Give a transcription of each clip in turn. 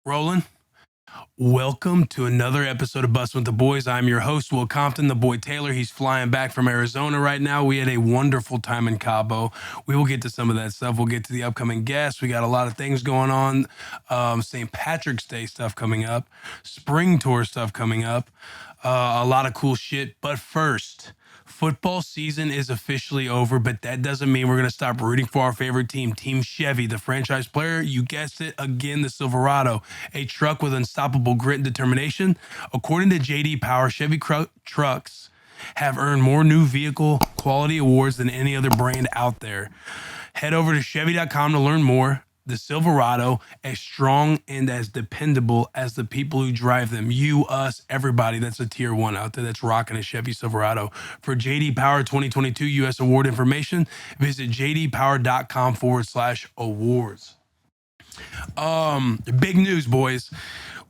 Rolling. Welcome to another episode of Bussin with the Boys. I'm your host, Will Compton, the boy Taylor. He's flying back from Arizona right now. We had a wonderful time in Cabo. We will get to some of that stuff. We'll get to the upcoming guests. We got a lot of things going on. St. Patrick's Day stuff coming up. Spring tour stuff coming up. A lot of cool shit. But first, football season is officially over, but that doesn't mean we're going to stop rooting for our favorite team, Team Chevy, the franchise player. You guessed it again, the Silverado, a truck with unstoppable grit and determination. According to JD Power, Chevy trucks have earned more new vehicle quality awards than any other brand out there. Head over to Chevy.com to learn more. The Silverado, as strong and as dependable as the people who drive them. You, us, everybody that's a tier one out there that's rocking a Chevy Silverado. For JD Power 2022 U.S. award information, visit jdpower.com/awards. Big news, boys.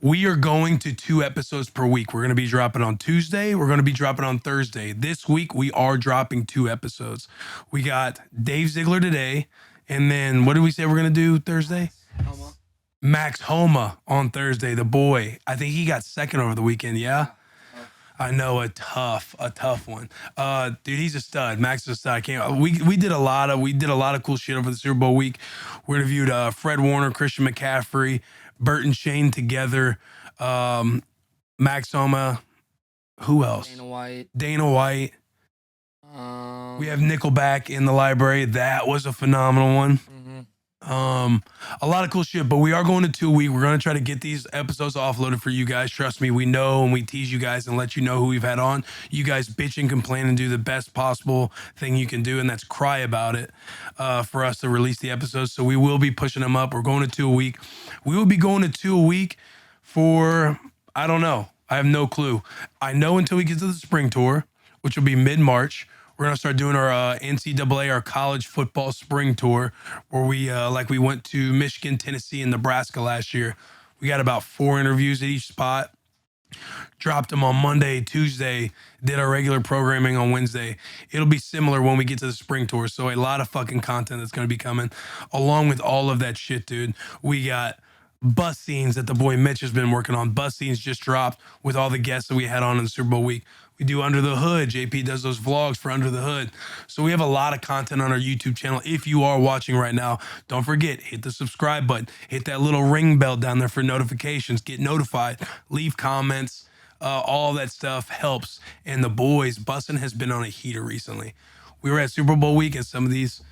We are going to 2 episodes per week. We're going to be dropping on Tuesday. We're going to be dropping on Thursday. This week, we are dropping 2 episodes. We got Dave Ziegler today. And then what did we say we're going to do Thursday? Max Homa on Thursday, the boy. I think he got second over the weekend, yeah? I know, a tough one. Dude, he's a stud. Max is a stud. We did a lot of cool shit over the Super Bowl week. We interviewed Fred Warner, Christian McCaffrey, Burt and Shane together, Max Homa. Who else? Dana White. We have Nickelback in the library. That was a phenomenal one. A lot of cool shit, but we are going to 2 a week. We're going to try to get these episodes offloaded for you guys. Trust me, we know, and we tease you guys and let you know who we've had on. You guys bitch and complain and do the best possible thing you can do, and that's cry about it for us to release the episodes. So we will be pushing them up. We're going to 2 a week. We will be going to 2 a week for, I don't know. I have no clue. I know until we get to the spring tour, which will be mid-March. We're going to start doing our NCAA, our college football spring tour, where we went to Michigan, Tennessee, and Nebraska last year. We got about 4 interviews at each spot. Dropped them on Monday, Tuesday, did our regular programming on Wednesday. It'll be similar when we get to the spring tour. So a lot of fucking content that's going to be coming along with all of that shit, dude. We got bus scenes that the boy Mitch has been working on. Bus scenes just dropped with all the guests that we had on in the Super Bowl week. We do Under the Hood. JP does those vlogs for Under the Hood. So we have a lot of content on our YouTube channel. If you are watching right now, don't forget, hit the subscribe button. Hit that little ring bell down there for notifications. Get notified. Leave comments. All that stuff helps. And the boys, Bussin has been on a heater recently. We were at Super Bowl week and some of these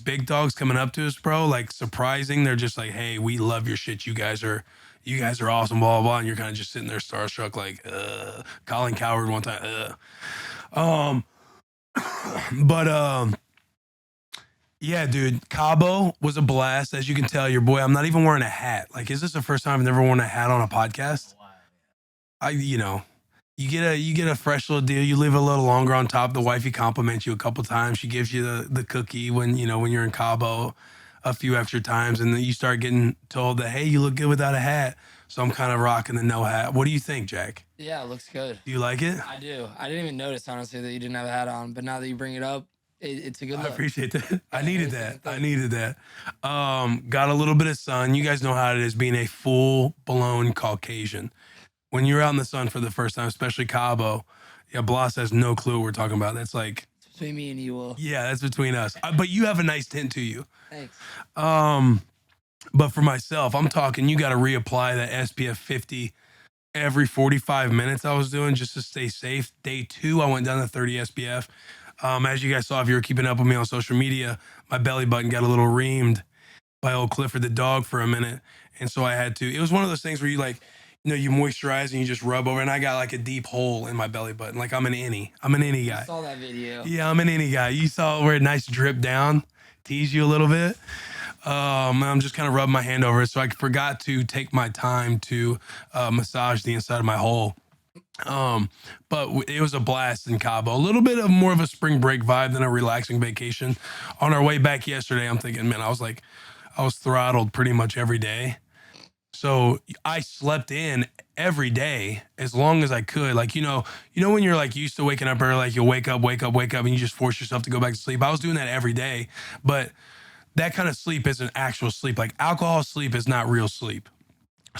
big dogs coming up to us, bro, like surprising. They're just like, hey, we love your shit. You guys are awesome, blah, blah, blah. And you're kind of just sitting there starstruck, like, Colin Cowherd one time, yeah, dude, Cabo was a blast. As you can tell, your boy, I'm not even wearing a hat. Like, is this the first time I've never worn a hat on a podcast? You get a fresh little deal. You live a little longer on top. The wifey compliments you a couple times. She gives you the cookie when you're in Cabo a few extra times, and then you start getting told that, hey, you look good without a hat. So I'm kind of rocking the no hat. What do you think, Jack? Yeah, it looks good. Do you like it? I do. I didn't even notice, honestly, that you didn't have a hat on, but now that you bring it up, it's a good look. I appreciate that. I needed that. Got a little bit of sun. You guys know how it is being a full-blown Caucasian. When you're out in the sun for the first time, especially Cabo, yeah, Blas has no clue what we're talking about. That's like... It's between me and you, Will. Yeah, that's between us. But you have a nice tint to you. Thanks. But for myself, I'm talking, you got to reapply that SPF 50 every 45 minutes I was doing just to stay safe. Day 2, I went down to 30 SPF. As you guys saw, if you were keeping up with me on social media, my belly button got a little reamed by old Clifford the dog for a minute. And so I had to, it was one of those things where you you moisturize and you just rub over, and I got like a deep hole in my belly button. Like I'm an innie guy. I saw that video. Yeah, I'm an innie guy. You saw where a nice drip down, tease you a little bit. I'm just kind of rubbing my hand over it. So I forgot to take my time to massage the inside of my hole. But it was a blast in Cabo. A little bit of more of a spring break vibe than a relaxing vacation. On our way back yesterday, I'm thinking, man, I was throttled pretty much every day. So I slept in every day as long as I could. Like, when you're like used to waking up early, like you'll wake up, and you just force yourself to go back to sleep. I was doing that every day, but that kind of sleep isn't actual sleep. Like alcohol sleep is not real sleep.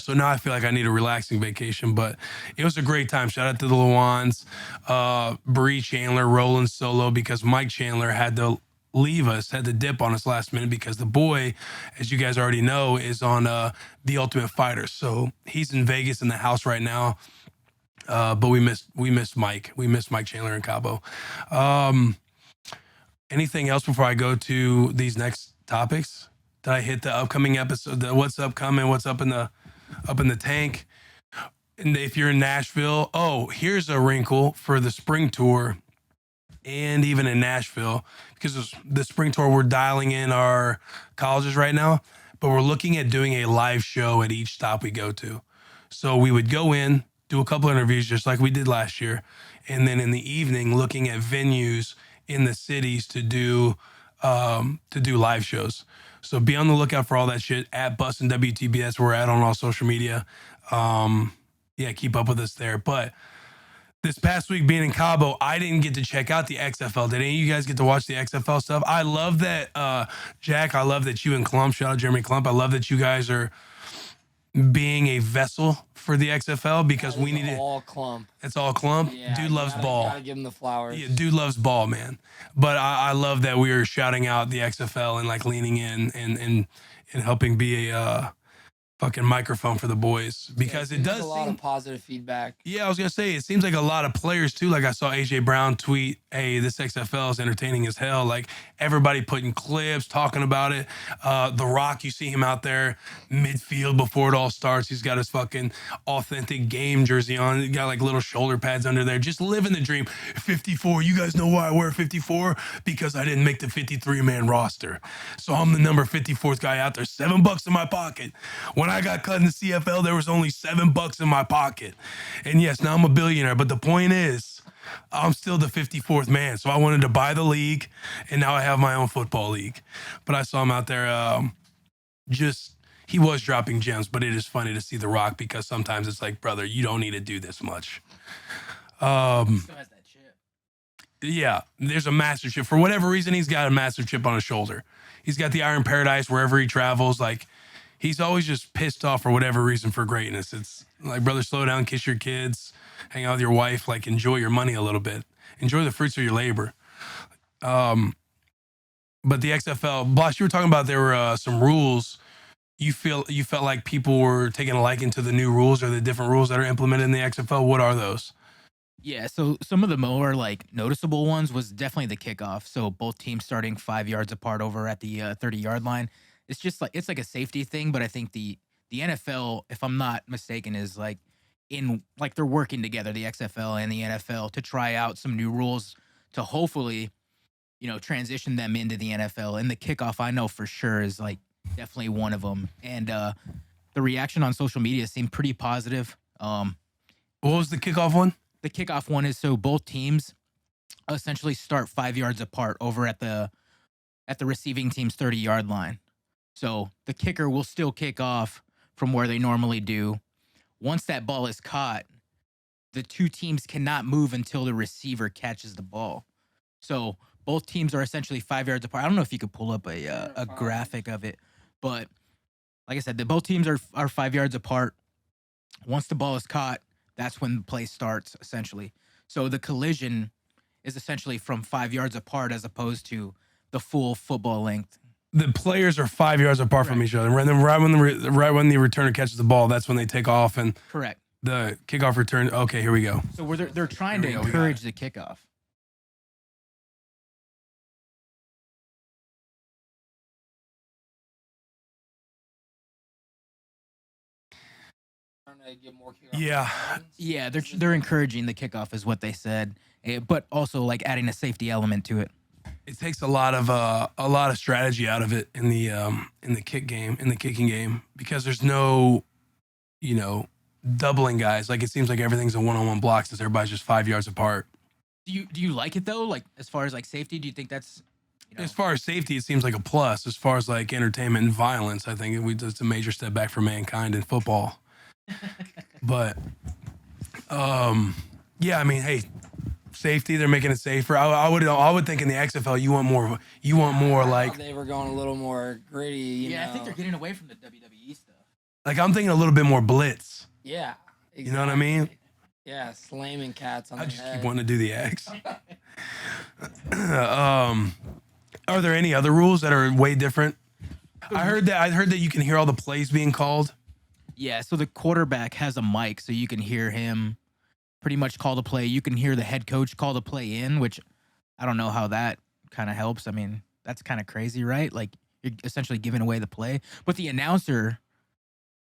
So now I feel like I need a relaxing vacation, but it was a great time. Shout out to the Lewans, Bree Chandler, Roland Solo, because Mike Chandler had to leave us, had to dip on us last minute because the boy, as you guys already know, is on The Ultimate Fighter. So he's in Vegas in the house right now. But we missed Mike. We missed Mike Chandler in Cabo. Anything else before I go to these next topics? Did I hit the upcoming episode? What's upcoming? What's up in the tank? And if you're in Nashville, oh, here's a wrinkle for the spring tour, and even in Nashville, because the spring tour we're dialing in our colleges right now, but we're looking at doing a live show at each stop we go to. So we would go in, do a couple interviews just like we did last year, and then in the evening looking at venues in the cities to do live shows. So be on the lookout for all that shit at Bussin WTB. That's where we're at on all social media. Yeah, keep up with us there. But this past week being in Cabo, I didn't get to check out the XFL. Did any of you guys get to watch the XFL stuff? I love that, Jack. I love that you and Clump, shout out Jeremy Clump. I love that you guys are being a vessel for the XFL because we need it. All Clump. It's all Clump. Yeah, dude loves ball. Gotta give him the flowers. Yeah, dude loves ball, man. But I love that we are shouting out the XFL and like leaning in and helping be a fucking microphone for the boys because it does a lot of positive feedback. Yeah, I was gonna say it seems like a lot of players too. Like I saw AJ Brown tweet, "Hey, this XFL is entertaining as hell." Like everybody putting clips, talking about it. The Rock, you see him out there midfield before it all starts. He's got his fucking authentic game jersey on. He got like little shoulder pads under there, just living the dream. 54. You guys know why I wear 54? Because I didn't make the 53-man roster, so I'm the number 54th guy out there. $7 in my pocket. When I got cut in the CFL, there was only $7 in my pocket. And yes, now I'm a billionaire, but the point is, I'm still the 54th man. So I wanted to buy the league, and now I have my own football league. But I saw him out there he was dropping gems, but it is funny to see The Rock because sometimes it's like, brother, you don't need to do this much. Still has that chip. Yeah, there's a master chip. For whatever reason, he's got a master chip on his shoulder. He's got the Iron Paradise wherever he travels. Like, he's always just pissed off for whatever reason for greatness. It's like, brother, slow down, kiss your kids, hang out with your wife, like enjoy your money a little bit. Enjoy the fruits of your labor. But the XFL, Boss, you were talking about there were some rules. You felt like people were taking a liking to the new rules or the different rules that are implemented in the XFL. What are those? Yeah, so some of the more like noticeable ones was definitely the kickoff. So both teams starting 5 yards apart over at the 30-yard line. It's just like it's like a safety thing, but I think the NFL, if I'm not mistaken, is like they're working together, the XFL and the NFL, to try out some new rules to hopefully, transition them into the NFL. And the kickoff, I know for sure, is like definitely one of them. And the reaction on social media seemed pretty positive. What was the kickoff one? The kickoff one is so both teams essentially start 5 yards apart over at the receiving team's 30-yard line. So the kicker will still kick off from where they normally do. Once that ball is caught, the two teams cannot move until the receiver catches the ball. So both teams are essentially 5 yards apart. I don't know if you could pull up a graphic of it, but like I said, both teams are 5 yards apart. Once the ball is caught, that's when the play starts, essentially. So the collision is essentially from 5 yards apart as opposed to the full football length. The players are 5 yards apart from each other. And then right when the returner catches the ball, that's when they take off. And correct. The kickoff return. Okay, here we go. So they're trying to encourage the kickoff. Yeah, they're encouraging the kickoff is what they said, but also like adding a safety element to it. It takes a lot of strategy out of it in the kicking game, because there's no, doubling guys. Like it seems like everything's a one-on-one block since everybody's just 5 yards apart. Do you like it though? Like as far as like safety, do you think that's As far as safety, it seems like a plus. As far as like entertainment and violence, I think it's a major step back for mankind in football. But yeah, I mean, hey, safety, they're making it safer. I would think in the XFL you want more like they were going a little more gritty. I think they're getting away from the WWE stuff. Like I'm thinking a little bit more blitz. Yeah. Exactly. You know what I mean? Yeah, slamming cats on I the just head. keep wanting to do the X. Are there any other rules that are way different? I heard that you can hear all the plays being called. Yeah, so the quarterback has a mic, so you can hear him pretty much call the play. You can hear the head coach call the play in, which I don't know how that kind of helps. I mean, that's kind of crazy, right? Like you're essentially giving away the play. But the announcer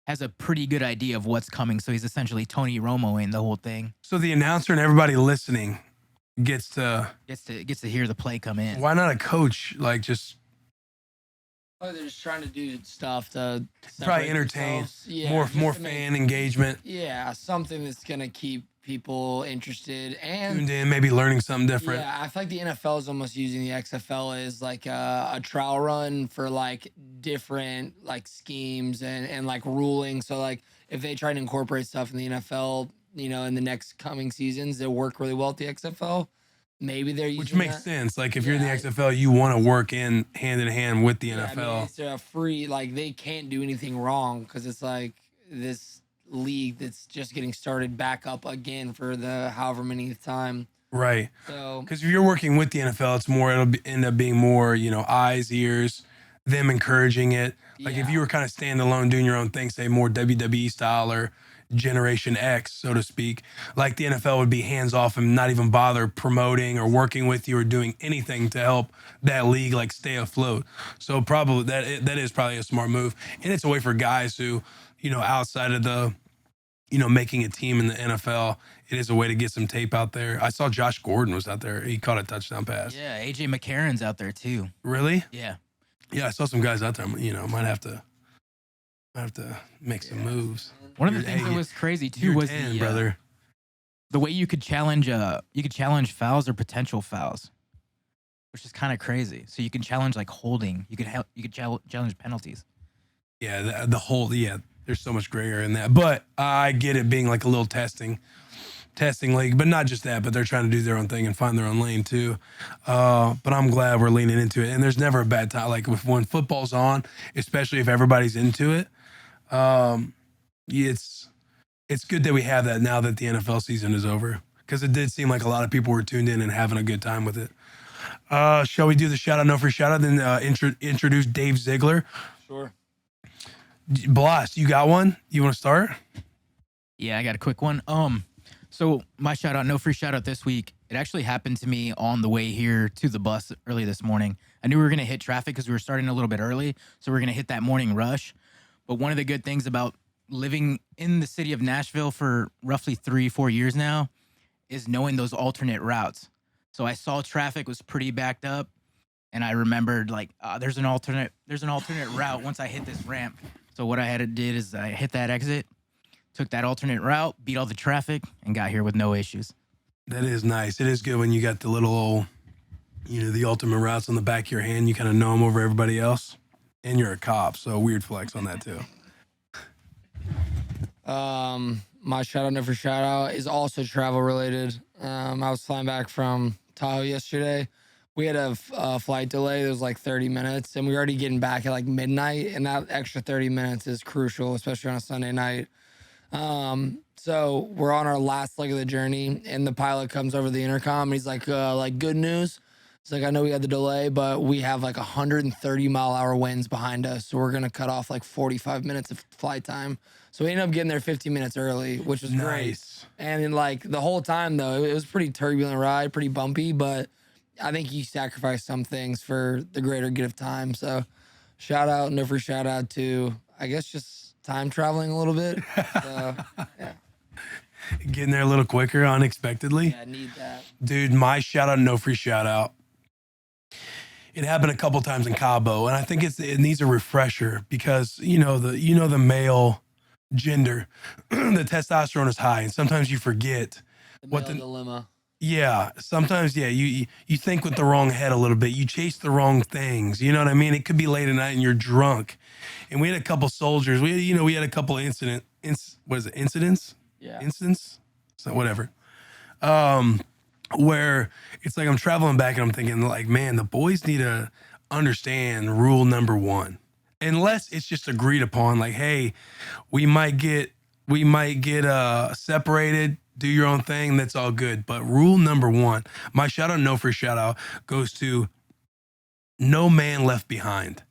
has a pretty good idea of what's coming, so he's essentially Tony Romoing the whole thing. So the announcer and everybody listening gets to hear the play come in. Why not a coach? Like just Oh, they're just trying to do stuff to probably separate entertain, themselves. Yeah, more just to fan engagement, Yeah, something that's gonna keep people interested and tuned in, maybe learning something different. yeah, I feel like the NFL is almost using the XFL as like a trial run for like different like schemes and like ruling. So like if they try to incorporate stuff in the NFL, you know, in the next coming seasons that work really well at the XFL, maybe they're using Which makes that. sense. Like if you're in the Yeah. XFL, you want to work in hand with the Yeah, NFL. I mean, it's a free, like they can't do anything wrong because it's like this league that's just getting started back up again for the however many time. Right. So Because if you're working with the NFL, it's more, end up being more, eyes, ears, them encouraging it. Like if yeah. you were kind of standalone doing your own thing, say more WWE style or Generation X, so to speak, like the NFL would be hands off and not even bother promoting or working with you or doing anything to help that league like stay afloat. So probably that is probably a smart move. And it's a way for guys who, outside of the, making a team in the NFL, it is a way to get some tape out there. I saw Josh Gordon was out there. He caught a touchdown pass. Yeah, AJ McCarron's out there too. Really? Yeah. Yeah, I saw some guys out there. Might have to make some moves. One of the things that was crazy too was the way you could challenge fouls or potential fouls, which is kind of crazy. So you can challenge like holding. You could challenge penalties. Yeah, there's so much gray area in that. But I get it being like a little testing league, but not just that, but they're trying to do their own thing and find their own lane too. But I'm glad we're leaning into it. And there's never a bad time. Like when football's on, especially if everybody's into it, it's good that we have that now that the NFL season is over, because it did seem like a lot of people were tuned in and having a good time with it. Shall we do the shout out, no free shout out, then introduce Dave Ziegler? Sure. Blast, you got one? You want to start? Yeah, I got a quick one. So my shout out, no free shout out this week. It actually happened to me on the way here to the bus early this morning. I knew we were going to hit traffic because we were starting a little bit early. So we're going to hit that morning rush. But one of the good things about living in the city of Nashville for roughly 3-4 years now is knowing those alternate routes. So I saw traffic was pretty backed up, and I remembered like there's an alternate route once I hit this ramp. So what I had to did is I hit that exit, took that alternate route, beat all the traffic, and got here with no issues. That is nice. It is good when you got the little old, the ultimate routes on the back of your hand. You kind of know them over everybody else. And you're a cop, so weird flex on that too. My shout out, never shout out, is also travel related. I was flying back from Tahoe yesterday. We had a flight delay. It was like 30 minutes, and we were already getting back at like midnight. And that extra 30 minutes is crucial, especially on a Sunday night. So we're on our last leg of the journey, and the pilot comes over the intercom, and he's like good news. It's like, I know we had the delay, but we have like 130-mile-hour winds behind us, so we're gonna cut off like 45 minutes of flight time. So we ended up getting there 15 minutes early, which was great. And then, like, the whole time though, it was a pretty turbulent ride, pretty bumpy, but I think you sacrifice some things for the greater good of time. So shout out, no free shout out to, I guess, just time traveling a little bit. So, yeah. Getting there a little quicker unexpectedly. Yeah, I need that. Dude, my shout out, no free shout out. It happened a couple times in Cabo, and I think it needs a refresher because the male gender, the testosterone is high, and sometimes you forget what the dilemma. Yeah, sometimes you think with the wrong head a little bit. You chase the wrong things. You know what I mean? It could be late at night and you're drunk. And we had a couple soldiers. We had a couple incidents. Yeah. Incidents? So whatever. Where it's like I'm traveling back and I'm thinking like, man, the boys need to understand rule number 1. unless it's just agreed upon, like, hey, we might get separated, do your own thing, that's all good. But rule number one, my shout out, no free shout out, goes to no man left behind.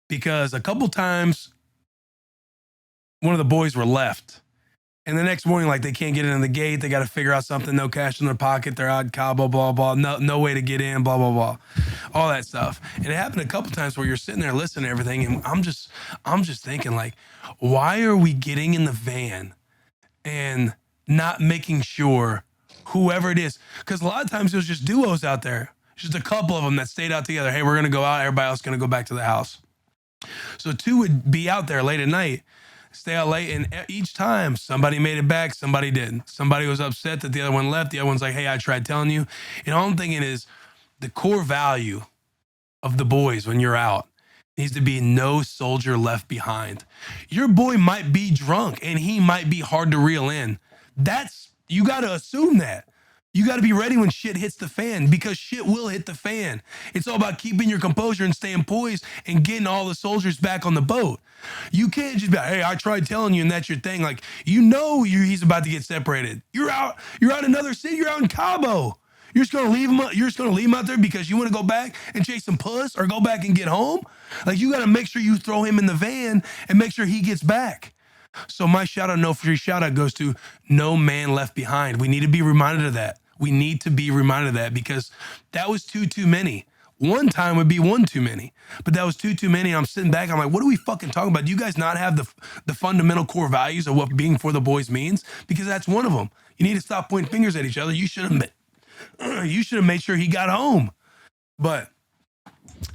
Because a couple times one of the boys were left. And the next morning, like, they can't get in the gate. They got to figure out something. No cash in their pocket. They're out in Cabo, blah, blah. No way to get in, blah, blah, blah. All that stuff. And it happened a couple times where you're sitting there listening to everything. And I'm just thinking, like, why are we getting in the van and not making sure whoever it is? Because a lot of times it was just duos out there. Just a couple of them that stayed out together. Hey, we're going to go out. Everybody else is going to go back to the house. So two would be out there late at night, stay out late, and each time somebody made it back, somebody didn't. Somebody was upset that the other one left. The other one's like, hey, I tried telling you. And all I'm thinking is the core value of the boys when you're out needs to be no soldier left behind. Your boy might be drunk and he might be hard to reel in. You got to assume that. You got to be ready when shit hits the fan, because shit will hit the fan. It's all about keeping your composure and staying poised and getting all the soldiers back on the boat. You can't just be like, hey, I tried telling you and that's your thing. Like, he's about to get separated. You're out another city. You're out in Cabo. You're just gonna leave him out there because you want to go back and chase some puss or go back and get home? Like, you got to make sure you throw him in the van and make sure he gets back. So my shout out, no free shout out, goes to no man left behind. We need to be reminded of that. We need to be reminded of that, because that was too many. One time would be one too many, but that was too many. I'm sitting back. I'm like, what are we fucking talking about? Do you guys not have the fundamental core values of what being for the boys means? Because that's one of them. You need to stop pointing fingers at each other. You should have made sure he got home. But I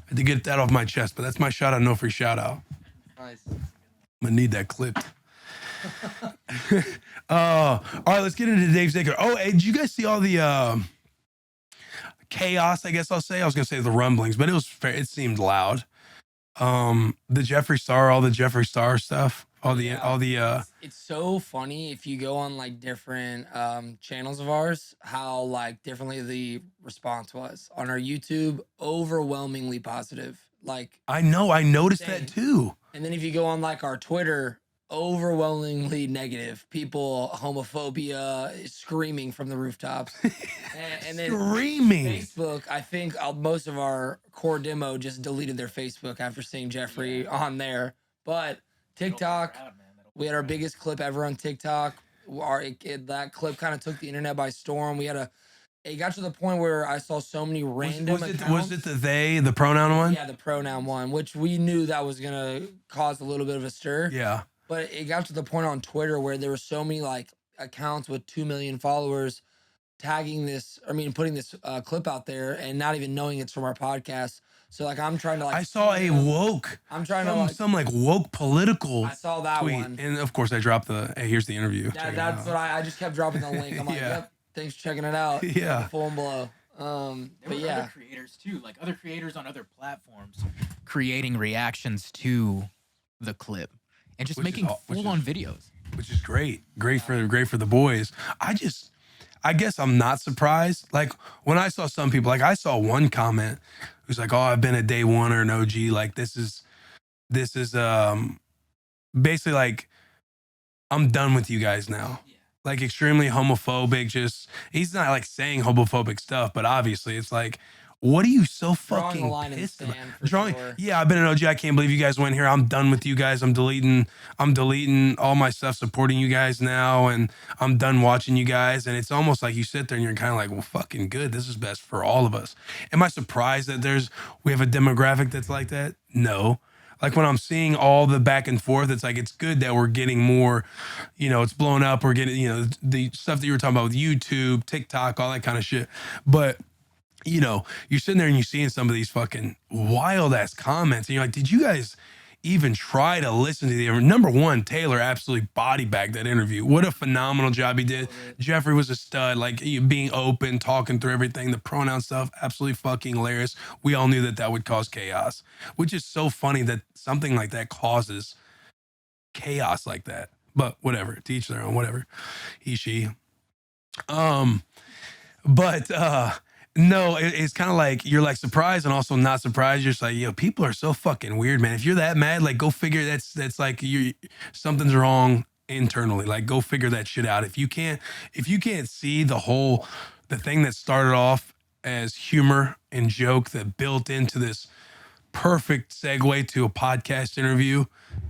had to get that off my chest. But that's my shout out, no free shout out. Nice. I'm gonna need that clipped. All right, let's get into Dave Ziegler. Oh, hey, did you guys see all the chaos? I guess I'll say. I was gonna say the rumblings, but it seemed loud. The Jeffree Star stuff. It's so funny if you go on like different channels of ours, how like differently the response was on our YouTube. Overwhelmingly positive. Like, I know, I noticed Same. that too. And then if you go on like our Twitter, overwhelmingly negative. People, homophobia, screaming from the rooftops. and then Screaming. Facebook, I think most of our core demo just deleted their Facebook after seeing Jeffree on there. But TikTok, we had our biggest clip ever on TikTok. That clip kind of took the internet by storm. It got to the point where I saw so many random accounts. Was it the pronoun one? Yeah, the pronoun one, which we knew that was going to cause a little bit of a stir. Yeah. But it got to the point on Twitter where there were so many like accounts with 2 million followers putting this clip out there and not even knowing it's from our podcast. So like, I'm trying to like, I saw a woke. I'm trying to like, some like woke political. I saw that tweet. one. And of course I dropped hey, here's the interview. That's what I just kept dropping the link. I'm like, Yeah. yep, thanks for checking it out. Yeah. Full and blow. There were other creators too, like other creators on other platforms creating reactions to the clip and just making full-on videos, which is great for the boys. I guess I'm not surprised. Like, when I saw some people, like I saw one comment who's like, oh, I've been a day one or an OG, like this is basically like, I'm done with you guys now. Like, extremely homophobic. Just, he's not like saying homophobic stuff, but obviously it's like, what are you so fucking pissed about? Sure. Yeah, I've been an OG. I can't believe you guys went here. I'm done with you guys. I'm deleting all my stuff supporting you guys now, and I'm done watching you guys. And it's almost like you sit there and you're kind of like, well, fucking good. This is best for all of us. Am I surprised that we have a demographic that's like that? No. Like, when I'm seeing all the back and forth, it's like, it's good that we're getting more, it's blown up. We're getting, the stuff that you were talking about with YouTube, TikTok, all that kind of shit. But, you're sitting there and you're seeing some of these fucking wild ass comments, and you're like, did you guys even try to listen to the number one? Taylor absolutely body bagged that interview. What a phenomenal job he did. Jeffree was a stud, like being open, talking through everything, the pronoun stuff, absolutely fucking hilarious. We all knew that would cause chaos, which is so funny that something like that causes chaos like that. But whatever, to each their own, whatever. He, she. But No, it's kind of like you're like surprised and also not surprised. You're just like, yo, people are so fucking weird, man. If you're that mad, like go figure that's like you something's wrong internally. Like go figure that shit out. If you can't see the thing that started off as humor and joke that built into this perfect segue to a podcast interview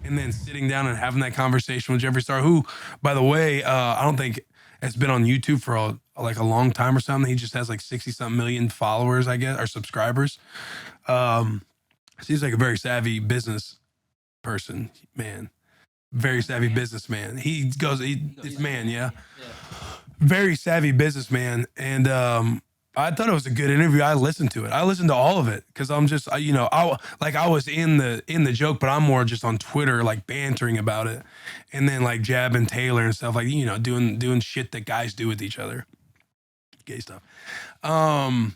and then sitting down and having that conversation with Jeffree Star, who, by the way, I don't think has been on YouTube for like a long time or something. He just has like 60 something million followers, I guess, or subscribers. Seems like a very savvy business person, man. Very savvy businessman. This man, yeah. Very savvy businessman. And I thought it was a good interview. I listened to it. I listened to all of it because I'm just, I was in the joke, but I'm more just on Twitter, like bantering about it, and then like jabbing Taylor and stuff, like doing shit that guys do with each other, gay stuff. But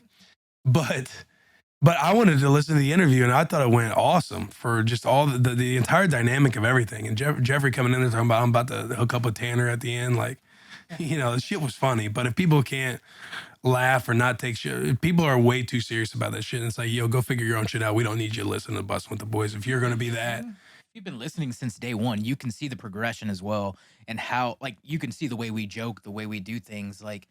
I wanted to listen to the interview, and I thought it went awesome for just all the entire dynamic of everything. And Jeffrey coming in there talking about I'm about to hook up with Tanner at the end, like, the shit was funny. But if people can't laugh or not take shit, people are way too serious about that shit. And it's like, yo, go figure your own shit out. We don't need you to listen to Bussin with the Boys if you're gonna be that. If you've been listening since day one, you can see the progression as well, and how like you can see the way we joke, the way we do things, like,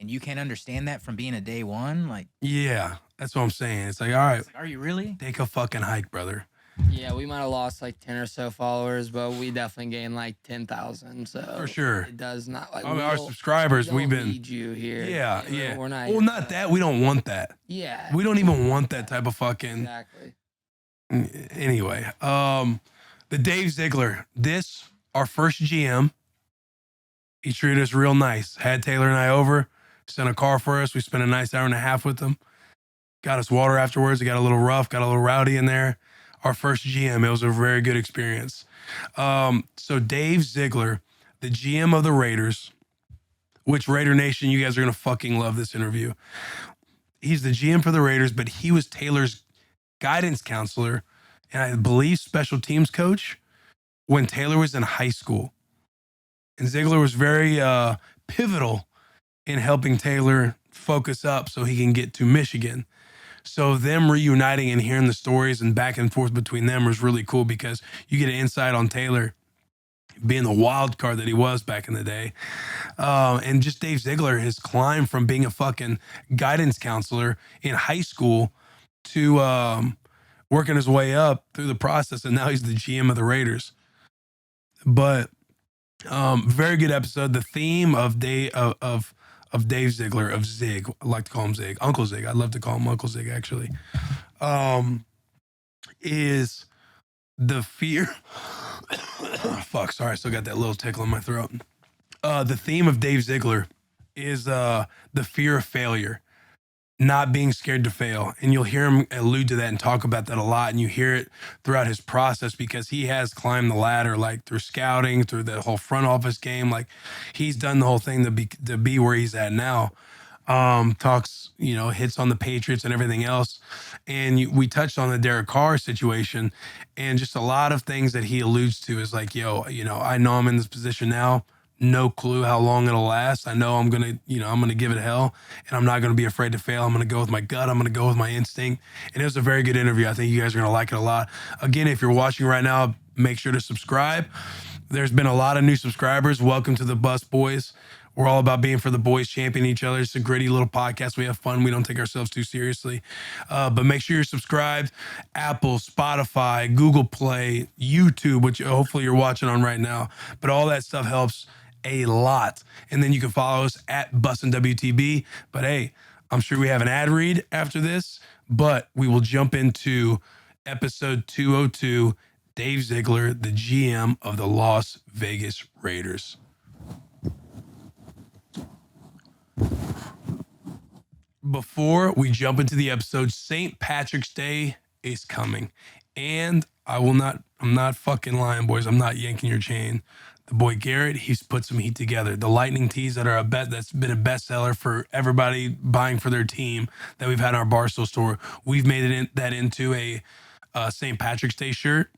and you can't understand that from being a day one. Like, Yeah, that's what I'm saying. It's like, all right, it's like, are you really? take a fucking hike, brother. Yeah, we might have lost like 10 or so followers, but we definitely gained like 10,000. So For sure. it does not like I mean, our subscribers, we we've don't been. need you here. Yeah, We're- yeah. We're not. Well, not that. We don't want that. Yeah. We don't even want that type of fucking. Exactly. Anyway, the Dave Ziegler. This our first GM. He treated us real nice. Had Taylor and I over. Sent a car for us. We spent a nice hour and a half with him. Got us water afterwards. It got a little rough. Got a little rowdy in there. Our first GM. It was a very good experience. So Dave Ziegler, the GM of the Raiders, which Raider Nation, you guys are gonna fucking love this interview. He's the GM for the Raiders, but he was Taylor's guidance counselor and I believe special teams coach when Taylor was in high school. And Ziegler was very pivotal in helping Taylor focus up so he can get to Michigan. So them reuniting and hearing the stories and back and forth between them was really cool because you get an insight on Taylor being the wild card that he was back in the day. And just Dave Ziegler, his climb from being a fucking guidance counselor in high school to working his way up through the process. And now he's the GM of the Raiders. But very good episode. The theme of Dave Ziegler, of Zig. I like to call him Zig. Uncle Zig. I'd love to call him Uncle Zig, actually. Is the fear. Fuck, sorry. I still got that little tickle in my throat. The theme of Dave Ziegler is the fear of failure, not being scared to fail. And you'll hear him allude to that and talk about that a lot. And you hear it throughout his process because he has climbed the ladder, like through scouting, through the whole front office game. Like he's done the whole thing to be where he's at now. Talks, hits on the Patriots and everything else. And we touched on the Derek Carr situation and just a lot of things that he alludes to is like, I know I'm in this position now. No clue how long it'll last. I know I'm going to give it hell and I'm not going to be afraid to fail. I'm going to go with my gut. I'm going to go with my instinct. And it was a very good interview. I think you guys are going to like it a lot. Again, if you're watching right now, make sure to subscribe. There's been a lot of new subscribers. Welcome to the Bus Boys. We're all about being for the boys, championing each other. It's a gritty little podcast. We have fun. We don't take ourselves too seriously. But make sure you're subscribed. Apple, Spotify, Google Play, YouTube, which hopefully you're watching on right now. But all that stuff helps a lot. And then you can follow us at Bussin WTB. But hey, I'm sure we have an ad read after this. But we will jump into episode 202, Dave Ziegler, the GM of the Las Vegas Raiders. Before we jump into the episode, St. Patrick's Day is coming. And I'm not fucking lying, boys. I'm not yanking your chain. The boy Garrett, he's put some heat together. The lightning tees that's been a bestseller for everybody buying for their team that we've had in our Barstool store. We've made that into a St. Patrick's Day shirt.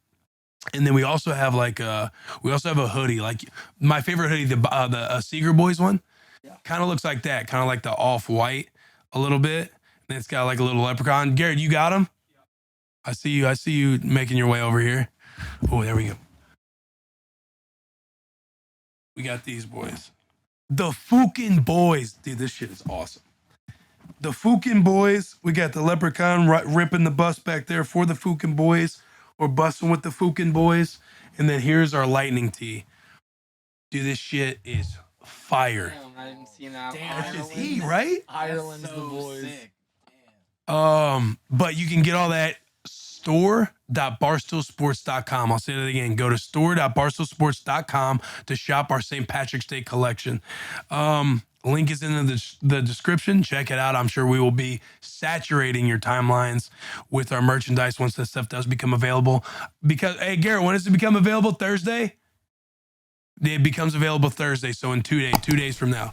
And then we also have a hoodie. Like my favorite hoodie, the Seeger Boys one, kind of looks like that, kind of like the off-white a little bit. And it's got like a little leprechaun. Garrett, you got him? I see you making your way over here. Oh, there we go. We got these boys. The Fukin Boys. Dude, this shit is awesome. The Fukin Boys. We got the leprechaun ripping the bus back there for the Fukin Boys. We're busting with the Fukin Boys. And then here's our lightning tee. Dude, this shit is fire. Damn, I didn't see that. That's just heat, right? Ireland's the boys. Sick. But you can get all that store.barstoolsports.com. I'll say that again. Go to store.barstoolsports.com to shop our St. Patrick's Day collection. Link is in the description. Check it out. I'm sure we will be saturating your timelines with our merchandise once this stuff does become available. Because, hey, Garrett, when does it become available? Thursday? It becomes available Thursday, so in 2 days from now.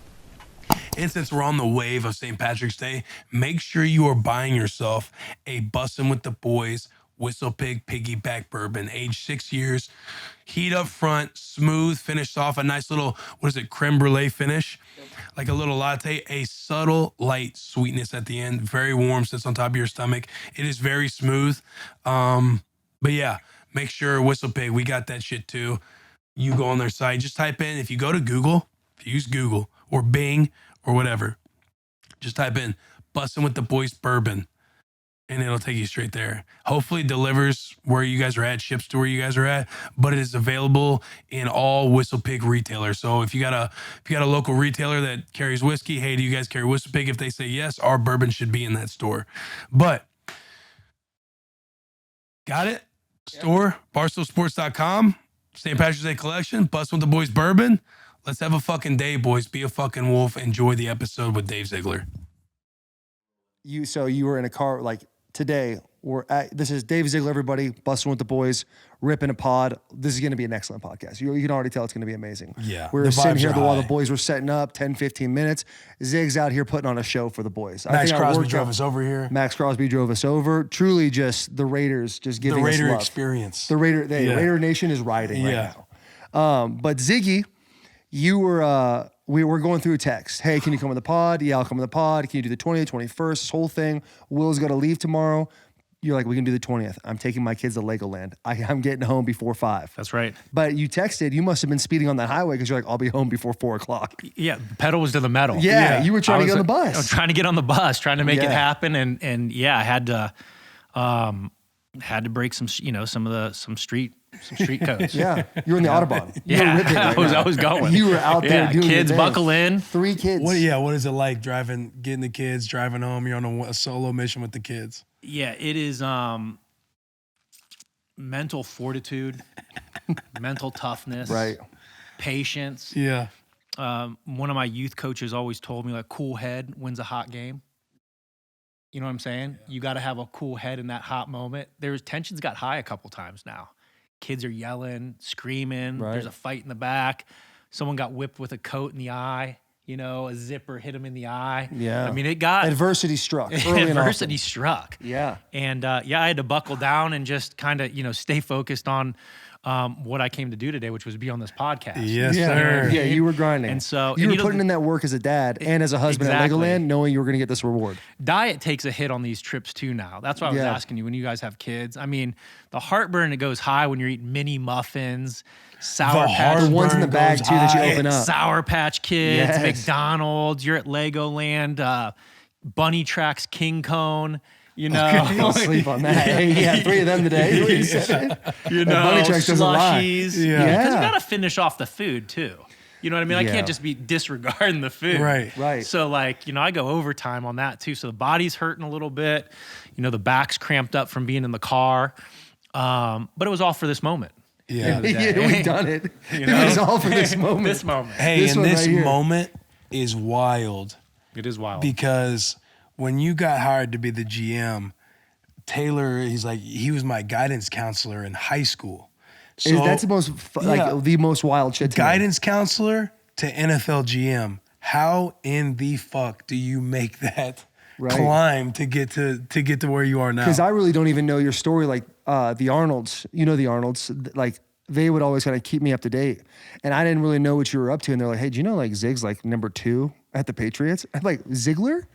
And since we're on the wave of St. Patrick's Day, make sure you are buying yourself a Bussin' with the Boys Whistle Pig Piggyback Bourbon, aged 6 years, heat up front, smooth, finished off a nice little, creme brulee finish, like a little latte, a subtle light sweetness at the end, very warm, sits on top of your stomach. It is very smooth. But yeah, make sure Whistle Pig, we got that shit too. You go on their site, just type in, if you go to Google, if you use Google or Bing, or whatever, just type in Bussin' with the Boys Bourbon and it'll take you straight there. Hopefully it delivers where you guys are at, ships to where you guys are at, but it is available in all Whistle Pig retailers. So if you got a local retailer that carries whiskey, hey, do you guys carry Whistle Pig? If they say yes, our bourbon should be in that store. But got it? Store, barstoolsports.com, St. Patrick's Day collection, Bussin' with the Boys Bourbon. Let's have a fucking day, boys. Be a fucking wolf. Enjoy the episode with Dave Ziegler. So you were in a car like today. This is Dave Ziegler, everybody. Bussin' with the Boys, ripping a pod. This is going to be an excellent podcast. You can already tell it's going to be amazing. Yeah. We were sitting here while the boys were setting up, 10, 15 minutes. Zig's out here putting on a show for the boys. Max Crosby drove us over here. Max Crosby drove us over. Truly just the Raiders just giving us love. The Raider experience. Raider Nation is riding right now. But Ziggy, you were, we were going through a text. Hey, can you come on the pod? Yeah, I'll come on the pod. Can you do the 20th, 21st, this whole thing? Will's got to leave tomorrow. You're like, we can do the 20th. I'm taking my kids to Legoland. I'm getting home before 5. That's right. But you texted, you must have been speeding on that highway because you're like, I'll be home before 4 o'clock. Yeah, the pedal was to the metal. Yeah, you were trying to get on the bus. I was trying to get on the bus, trying to make it happen, and yeah, I had to break some street codes. Yeah, you were in the Autobahn. Yeah, I was going. You were out there doing kids, your thing. buckle in. 3 kids. What is it like getting the kids, driving home? You're on a solo mission with the kids. Yeah, it is mental fortitude, mental toughness, right? Patience. Yeah. One of my youth coaches always told me, like, cool head wins a hot game. You know what I'm saying? Yeah. You got to have a cool head in that hot moment. Tensions got high a couple times now. Kids are yelling, screaming. Right. There's a fight in the back. Someone got whipped with a coat in the eye. A zipper hit him in the eye. Yeah. I mean, it got... Adversity struck. Adversity struck. Yeah. And, I had to buckle down and just kind of, stay focused on what I came to do today, which was be on this podcast. Yes, sir. Yeah, you were grinding. And so... You were putting in that work as a dad and as a husband at Legoland, knowing you were going to get this reward. Diet takes a hit on these trips, too, now. That's why I was asking you, when you guys have kids. I mean, the heartburn, it goes high when you're eating mini muffins, Sour Patch. The ones in the bag, too, that you open up. Sour Patch Kids, McDonald's, you're at Legoland, Bunny Tracks King Cone. Don't sleep on that. Hey, he had 3 of them today. Bunny Tracks doesn't lie. Slushies. Yeah. Because you got to finish off the food, too. You know what I mean? I can't just be disregarding the food. Right. So, I go overtime on that, too. So the body's hurting a little bit. The back's cramped up from being in the car. But it was all for this moment. Yeah, we've done it. It was all for this moment. This moment. Hey, this moment is wild. It is wild. Because when you got hired to be the GM, Taylor, he was my guidance counselor in high school. So that's the most the most wild shit. Guidance counselor to NFL GM. How in the fuck do you make that climb to get to where you are now? Because I really don't even know your story. Like the Arnolds, the Arnolds, they would always kind of keep me up to date, and I didn't really know what you were up to. And they're like, "Hey, do you know Zig's number 2 at the Patriots?" I'm like, Ziegler?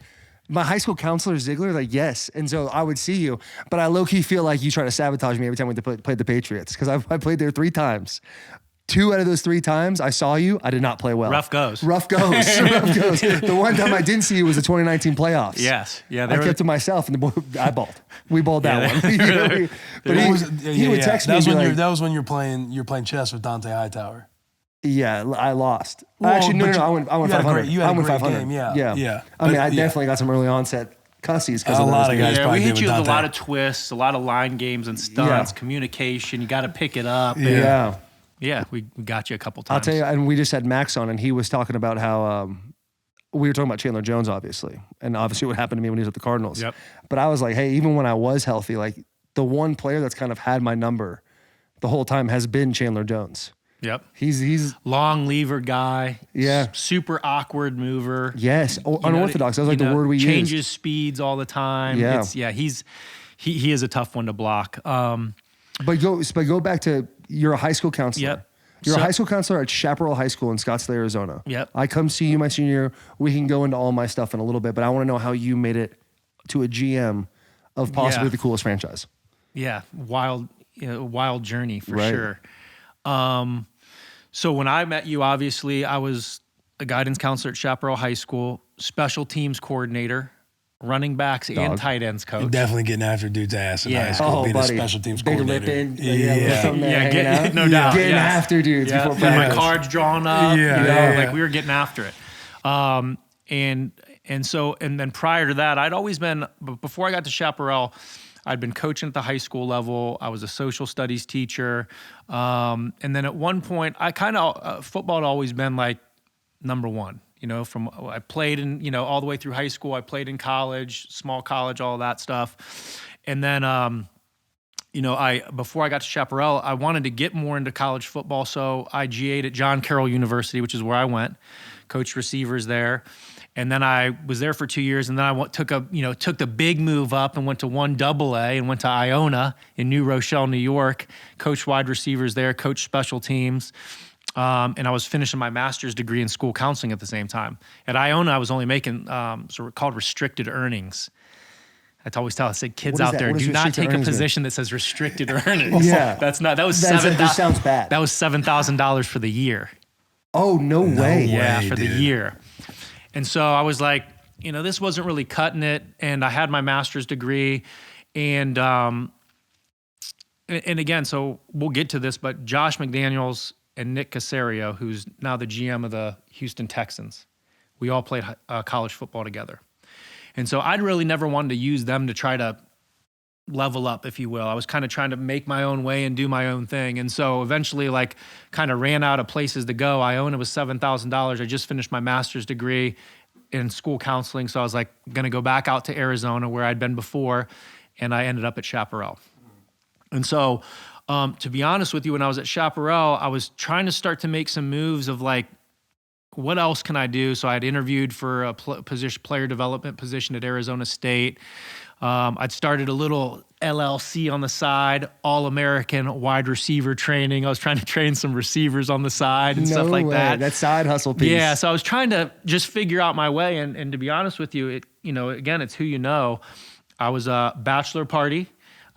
My high school counselor, Ziegler, like, yes. And so I would see you, but I low-key feel like you try to sabotage me every time we played the Patriots because I played there 3 times. 2 out of those 3 times I saw you, I did not play well. Rough goes. Rough goes. Rough goes. The one time I didn't see you was the 2019 playoffs. Yes. Yeah. I kept to myself, and I balled. We balled that one. But he would text me. That was when you're playing chess with Dante Hightower. Yeah, I lost. Well, Actually, no. I went you had 500. You had I a went great 500. game, yeah. I mean, I But, definitely got some early onset cussies because A of lot those of guys games. Yeah, probably we hit did you with a with lot Dante. of twists, a lot of line games and stunts, communication. You got to pick it up. and- Yeah. Yeah, we got you a couple times. I'll tell you, and we just had Max on, and he was talking about how we were talking about Chandler Jones, obviously, and obviously what happened to me when he was at the Cardinals. Yep. But I was like, hey, even when I was healthy, like the one player that's kind of had my number the whole time has been Chandler Jones. Yep. He's Long lever guy. Yeah. Super awkward mover. yes, unorthodox. That was like the word we changes used. speeds all the time. Yeah. He is a tough one to block. But go back to you're a high school counselor. Yep. You're a So- high school counselor at Chaparral High School in Scottsdale, Arizona. Yep. I come see you my senior year. We can go into all my stuff in a little bit, but I want to know how you made it to a GM of possibly Yeah. the coolest franchise. Yeah, wild journey for Right. sure. So when I met you, obviously I was a guidance counselor at Chaparral High School, special teams coordinator, running backs and tight ends coach. Definitely getting after dude's ass in Yeah. high school, Oh, being buddy. a special teams Big coordinator. lipping. Yeah. Something there hanging out. no doubt. Getting yes. after dudes Yeah, before with my practice. cards drawn up. Yeah. Like we were getting after it. And then prior to that, I'd always been, before I got to Chaparral, I'd been coaching at the high school level. I was a social studies teacher. And then at one point, I kind of, football had always been like number one. I played in, all the way through high school. I played in college, small college, all that stuff. And then, before I got to Chaparral, I wanted to get more into college football. So I GA'd at John Carroll University, which is where I went, coached receivers there. And then I was there for 2 years, and then I took the big move up and went to 1AA and went to Iona in New Rochelle, New York, coached wide receivers there, coached special teams. And I was finishing my master's degree in school counseling at the same time. At Iona, I was only making called restricted earnings. I always tell kids What is out that? there, What does do not restricted take a earnings mean? position that says restricted earnings. Yeah. That was That just sounds bad. That was $7,000 for the year. Oh, no way. Yeah, way, for the dude. year. And so I was like, this wasn't really cutting it. And I had my master's degree. And again, so we'll get to this, but Josh McDaniels and Nick Caserio, who's now the GM of the Houston Texans, we all played college football together. And so I'd really never wanted to use them to try to level up, if you will. I was kind of trying to make my own way and do my own thing. And so eventually kind of ran out of places to go. Iona was $7,000. I just finished my master's degree in school counseling. So I was like going to go back out to Arizona where I'd been before. And I ended up at Chaparral. And so to be honest with you, when I was at Chaparral, I was trying to start to make some moves of what else can I do? So I'd interviewed for a player development position at Arizona State. I'd started a little LLC on the side, All-American wide receiver training. I was trying to train some receivers on the side and stuff like way. that. That side hustle piece. Yeah, so I was trying to just figure out my way. And to be honest with you, again, it's who you know. I was a bachelor party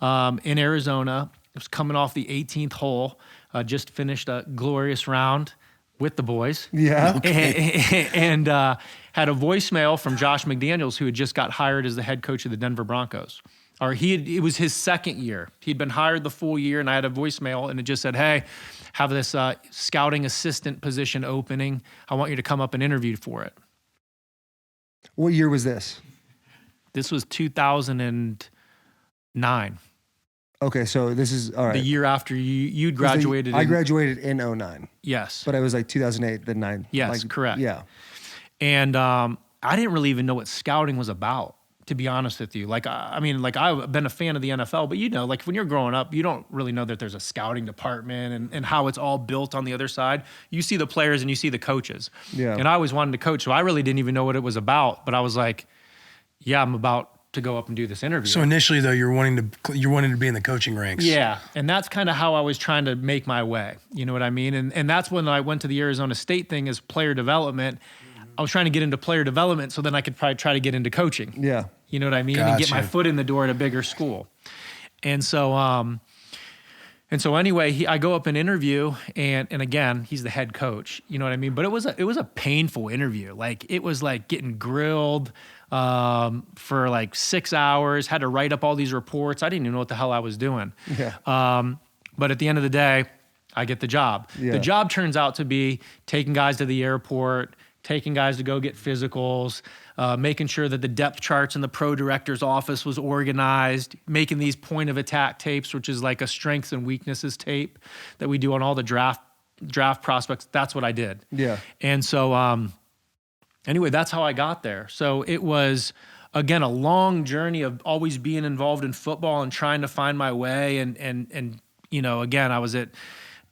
in Arizona. I was coming off the 18th hole. Just finished a glorious round with the boys. Yeah. And had a voicemail from Josh McDaniels, who had just got hired as the head coach of the Denver Broncos. It was his second year. He'd been hired the full year, and I had a voicemail, and it just said, hey, have this scouting assistant position opening. I want you to come up and interview for it. What year was this? This was 2009. Okay, so this is all right. The year after you'd graduated. I graduated in 09, Yes. but it was like 2008, then 9. Yes, correct. Yeah. And I didn't really even know what scouting was about, to be honest with you. I've been a fan of the NFL, but when you're growing up, you don't really know that there's a scouting department and how it's all built on the other side. You see the players and you see the coaches. Yeah. And I always wanted to coach, so I really didn't even know what it was about. But I was like, yeah, I'm about to go up and do this interview. So initially, though, you're wanting to be in the coaching ranks. Yeah, and that's kind of how I was trying to make my way. You know what I mean? And that's when I went to the Arizona State thing as player development. I was trying to get into player development so then I could probably try to get into coaching. Yeah. You know what I mean? And get my Gotcha. foot in the door at a bigger school. And so anyway, I go up and interview, and again, he's the head coach. You know what I mean? But it was a painful interview. Like, it was like getting grilled for like 6 hours. Had to write up all these reports. I didn't even know what the hell I was doing. Yeah. But at the end of the day, I get the job. Yeah. The job turns out to be taking guys to the airport, taking guys to go get physicals, making sure that the depth charts in the pro director's office was organized, making these point of attack tapes, which is like a strengths and weaknesses tape that we do on all the draft prospects. That's what I did. Yeah. And so anyway, that's how I got there. So it was, again, a long journey of always being involved in football and trying to find my way. And you know, again, I was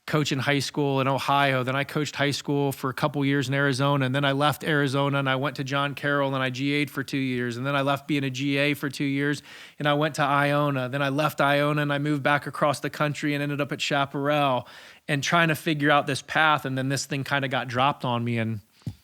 coaching high school in Ohio. Then I coached high school for a couple years in Arizona. And then I left Arizona and I went to John Carroll and I GA'd for 2 years. And then I left being a GA for 2 years and I went to Iona. Then I left Iona and I moved back across the country and ended up at Chaparral and trying to figure out this path. And then this thing kind of got dropped on me, and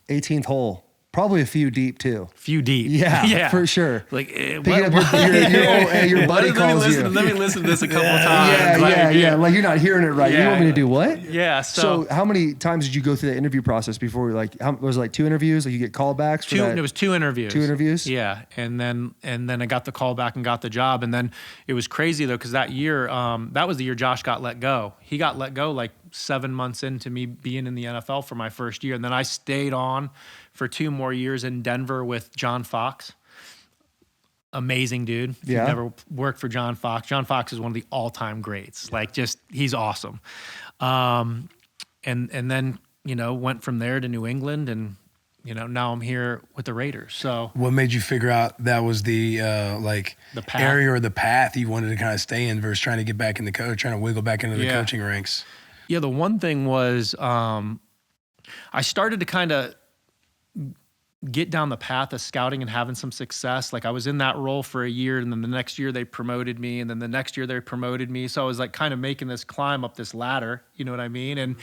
18th hole. Probably a few deep too. few deep. Yeah, for sure. Like, Picking up your buddy calls you. Let me listen to this a couple times. Yeah. Like, you're not hearing it right. You want me to do what? Yeah. So how many times did you go through the interview process before? Like, was it like 2 interviews? Like, you get callbacks for that? It was 2 interviews. 2 interviews? Yeah. And then I got the call back and got the job. And then it was crazy though, because that year, that was the year Josh got let go. He got let go like 7 months into me being in the NFL for my first year. And then I stayed on for 2 more years in Denver with John Fox. Amazing dude. If Yeah. you've never worked for John Fox. John Fox is one of the all-time greats. Like, just, he's awesome. And then, you know, went from there to New England, and, you know, now I'm here with the Raiders. So What made you figure out that was the path. area or the path you wanted to kind of stay in versus trying to get back in the coach, trying to wiggle back into the coaching ranks? Yeah, the one thing was I started to kind of get down the path of scouting and having some success. Like, I was in that role for a year, and then the next year they promoted me, and then the next year they promoted me. So I was like kind of making this climb up this ladder, you know what I mean? And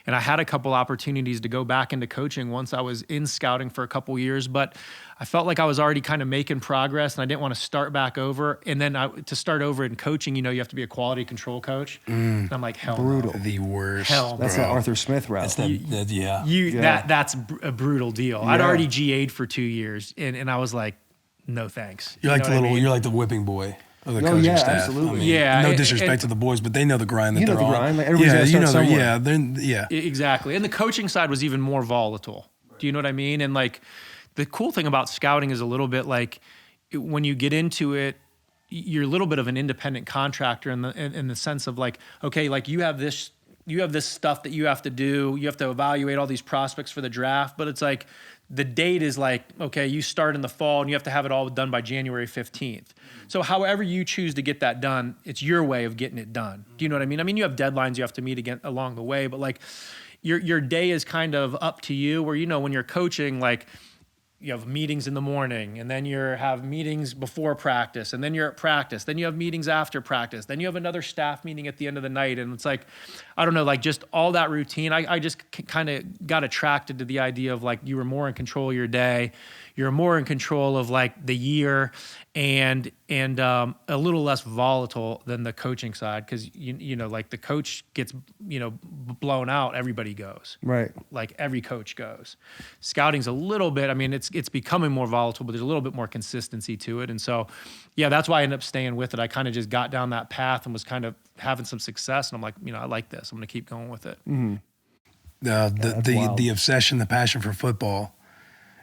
I had a couple opportunities to go back into coaching once I was in scouting for a couple years, but I felt like I was already kind of making progress, and I didn't want to start back over. And then to start over in coaching, you know, you have to be a quality control coach. And I'm like, hell, Brutal. no. The worst. Hell, That's the Arthur Smith route. That's That's a brutal deal. I'd already GA'd for 2 years, and I was like, no thanks. You're like You know what I mean? you're like the whipping boy of the Oh, coaching yeah, staff. absolutely. I mean, Yeah, no and- disrespect and- to the boys, but they know the grind that You know they're the on. grind. Like, everybody's gotta start somewhere. Exactly. And the coaching side was even more volatile. Do you know what I mean? And like, the cool thing about scouting is a little bit like, when you get into it, you're a little bit of an independent contractor in the sense of like, okay, like you have this stuff that you have to do. You have to evaluate all these prospects for the draft, but it's like, the date is like, okay, you start in the fall and you have to have it all done by January 15th. So however you choose to get that done, it's your way of getting it done. Do you know what I mean? I mean, you have deadlines you have to meet again along the way, but like, your day is kind of up to you, where, you know, when you're coaching, like, you have meetings in the morning, and then you have meetings before practice, and then you're at practice, then you have meetings after practice, then you have another staff meeting at the end of the night. And it's like, I don't know, like, just all that routine. I just kind of got attracted to the idea of like, you were more in control of your day. You're more in control of like the year, and a little less volatile than the coaching side. Cause you know, like, the coach gets, you know, blown out, everybody goes. Right. Like, every coach goes. Scouting's a little bit, I mean, it's becoming more volatile, but there's a little bit more consistency to it. And so, yeah, that's why I ended up staying with it. I kind of just got down that path and was kind of having some success. And I'm like, you know, I like this. I'm going to keep going with it. Mm-hmm. That's wild. The obsession, the passion for football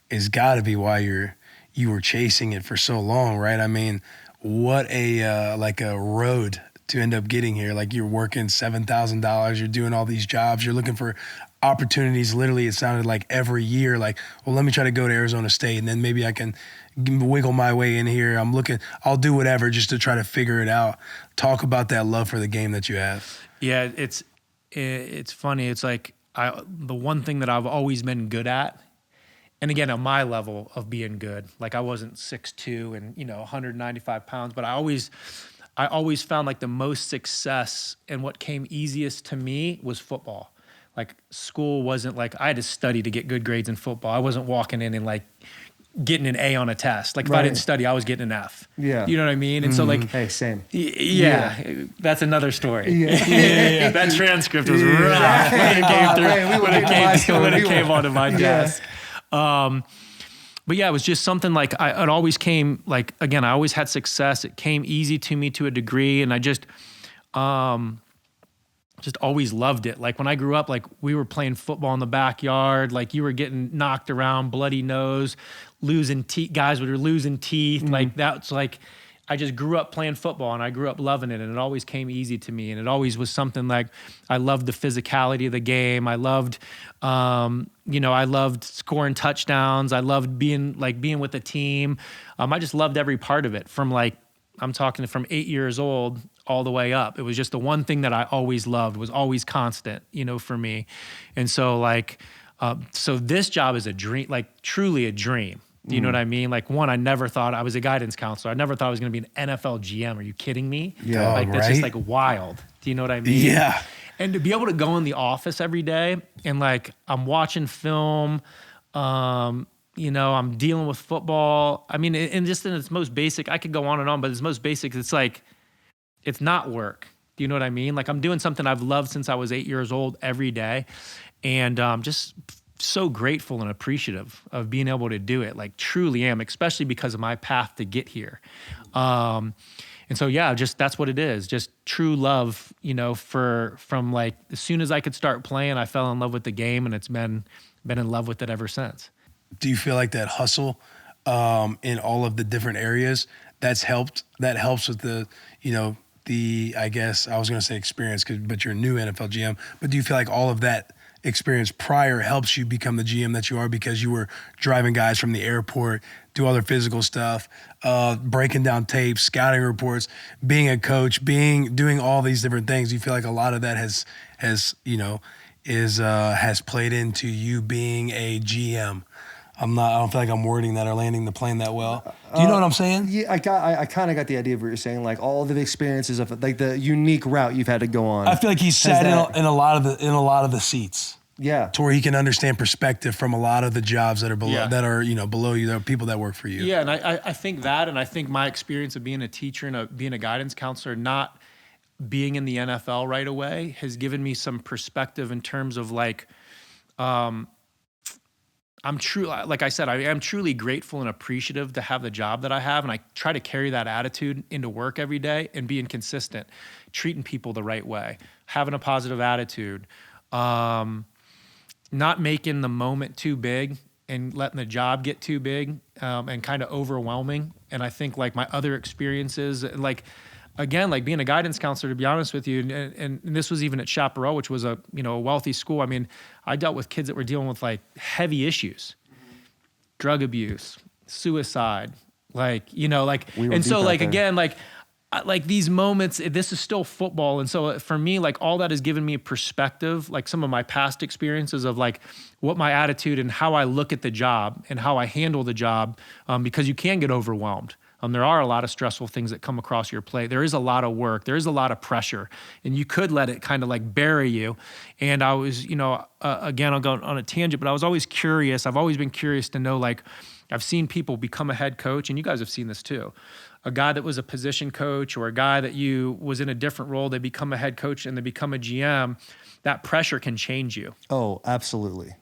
is got to be why you were chasing it for so long, right? I mean, what a road to end up getting here. Like, you're working $7,000, you're doing all these jobs, you're looking for opportunities. Literally, it sounded like every year, like, well, let me try to go to Arizona State, and then maybe I can wiggle my way in here. I'll do whatever just to try to figure it out. Talk about that love for the game that you have. Yeah, it's funny. It's like, the one thing that I've always been good at, and again, on my level of being good, like, I wasn't 6'2" and, you know, 195 pounds, but I always found like the most success, and what came easiest to me was football. like school wasn't like I had to study to get good grades in football. I wasn't walking in and like getting an A on a test. Like if I didn't study, I was getting an F. Yeah. You know what I mean? And so like, Hey, same. That's another story. Yeah. That transcript was rough when it came onto my desk. But yeah, it was just something like it always came like, again, I always had success. It came easy to me to a degree. And I just always loved it. Like when I grew up, like we were playing football in the backyard, like you were getting knocked around, bloody nose, losing teeth, guys were losing teeth. Like that's like, I just grew up playing football and I grew up loving it. And it always came easy to me. And it always was something like, I loved the physicality of the game. I loved, I loved scoring touchdowns. I loved being with the team. I just loved every part of it from like, I'm talking from 8 years old all the way up. It was just the one thing that I always loved, was always constant, for me. And so like, so this job is a dream, like truly a dream. Do you know what I mean? Like one, I never thought I was a guidance counselor. I never thought I was going to be an NFL GM. Are you kidding me? Yeah. Like that's just like wild. Do you know what I mean? Yeah. And to be able to go in the office every day and like I'm watching film, I'm dealing with football. I mean, and just in its most basic, I could go on and on, but its most basic, it's like, it's not work. Do you know what I mean? Like I'm doing something I've loved since I was 8 years old every day. And just so grateful and appreciative of being able to do it. Like truly am, especially because of my path to get here. And so, yeah, just that's what it is. Just true love, from like as soon as I could start playing, I fell in love with the game and it's been in love with it ever since. Do you feel like that hustle in all of the different areas that helps with the, I guess I was going to say experience, but you're a new NFL GM, but do you feel like all of that experience prior helps you become the GM that you are because you were driving guys from the airport, do all their physical stuff, breaking down tapes, scouting reports, being a coach, doing all these different things? Do you feel like a lot of that has played into you being a GM? I don't feel like I'm wording that or landing the plane that well. Do you know what I'm saying? Yeah, I kind of got the idea of what you're saying. Like all the experiences of like the unique route you've had to go on. I feel like he's sat in a lot of the seats. Yeah, to where he can understand perspective from a lot of the jobs that are below below you. There are people that work for you. Yeah, and I think that, and I think my experience of being a teacher and being a guidance counselor, not being in the NFL right away, has given me some perspective in terms of like. Like I said, I am truly grateful and appreciative to have the job that I have. And I try to carry that attitude into work every day and being consistent, treating people the right way, having a positive attitude, not making the moment too big and letting the job get too big and kind of overwhelming. And I think like my other experiences, like, again, like being a guidance counselor, to be honest with you, and this was even at Chaparral, which was a wealthy school. I mean, I dealt with kids that were dealing with like heavy issues, drug abuse, suicide, and so like, again, like these moments, this is still football. And so for me, like all that has given me a perspective, like some of my past experiences of like what my attitude and how I look at the job and how I handle the job, because you can get overwhelmed. There are a lot of stressful things that come across your plate. There is a lot of work. There is a lot of pressure, and you could let it kind of like bury you. And I was, again, I'll go on a tangent, but I was always curious. I've always been curious to know, like, I've seen people become a head coach, and you guys have seen this too. A guy that was a position coach or a guy that was in a different role, they become a head coach and they become a GM. That pressure can change you. Oh, absolutely.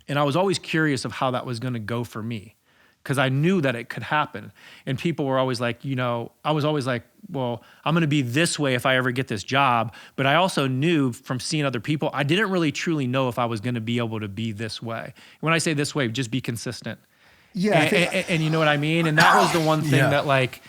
And I was always curious of how that was going to go for me, because I knew that it could happen. And people were always like, I was always like, well, I'm going to be this way if I ever get this job. But I also knew from seeing other people, I didn't really truly know if I was going to be able to be this way. When I say this way, just be consistent. Yeah. And you know what I mean? And that was the one thing that like,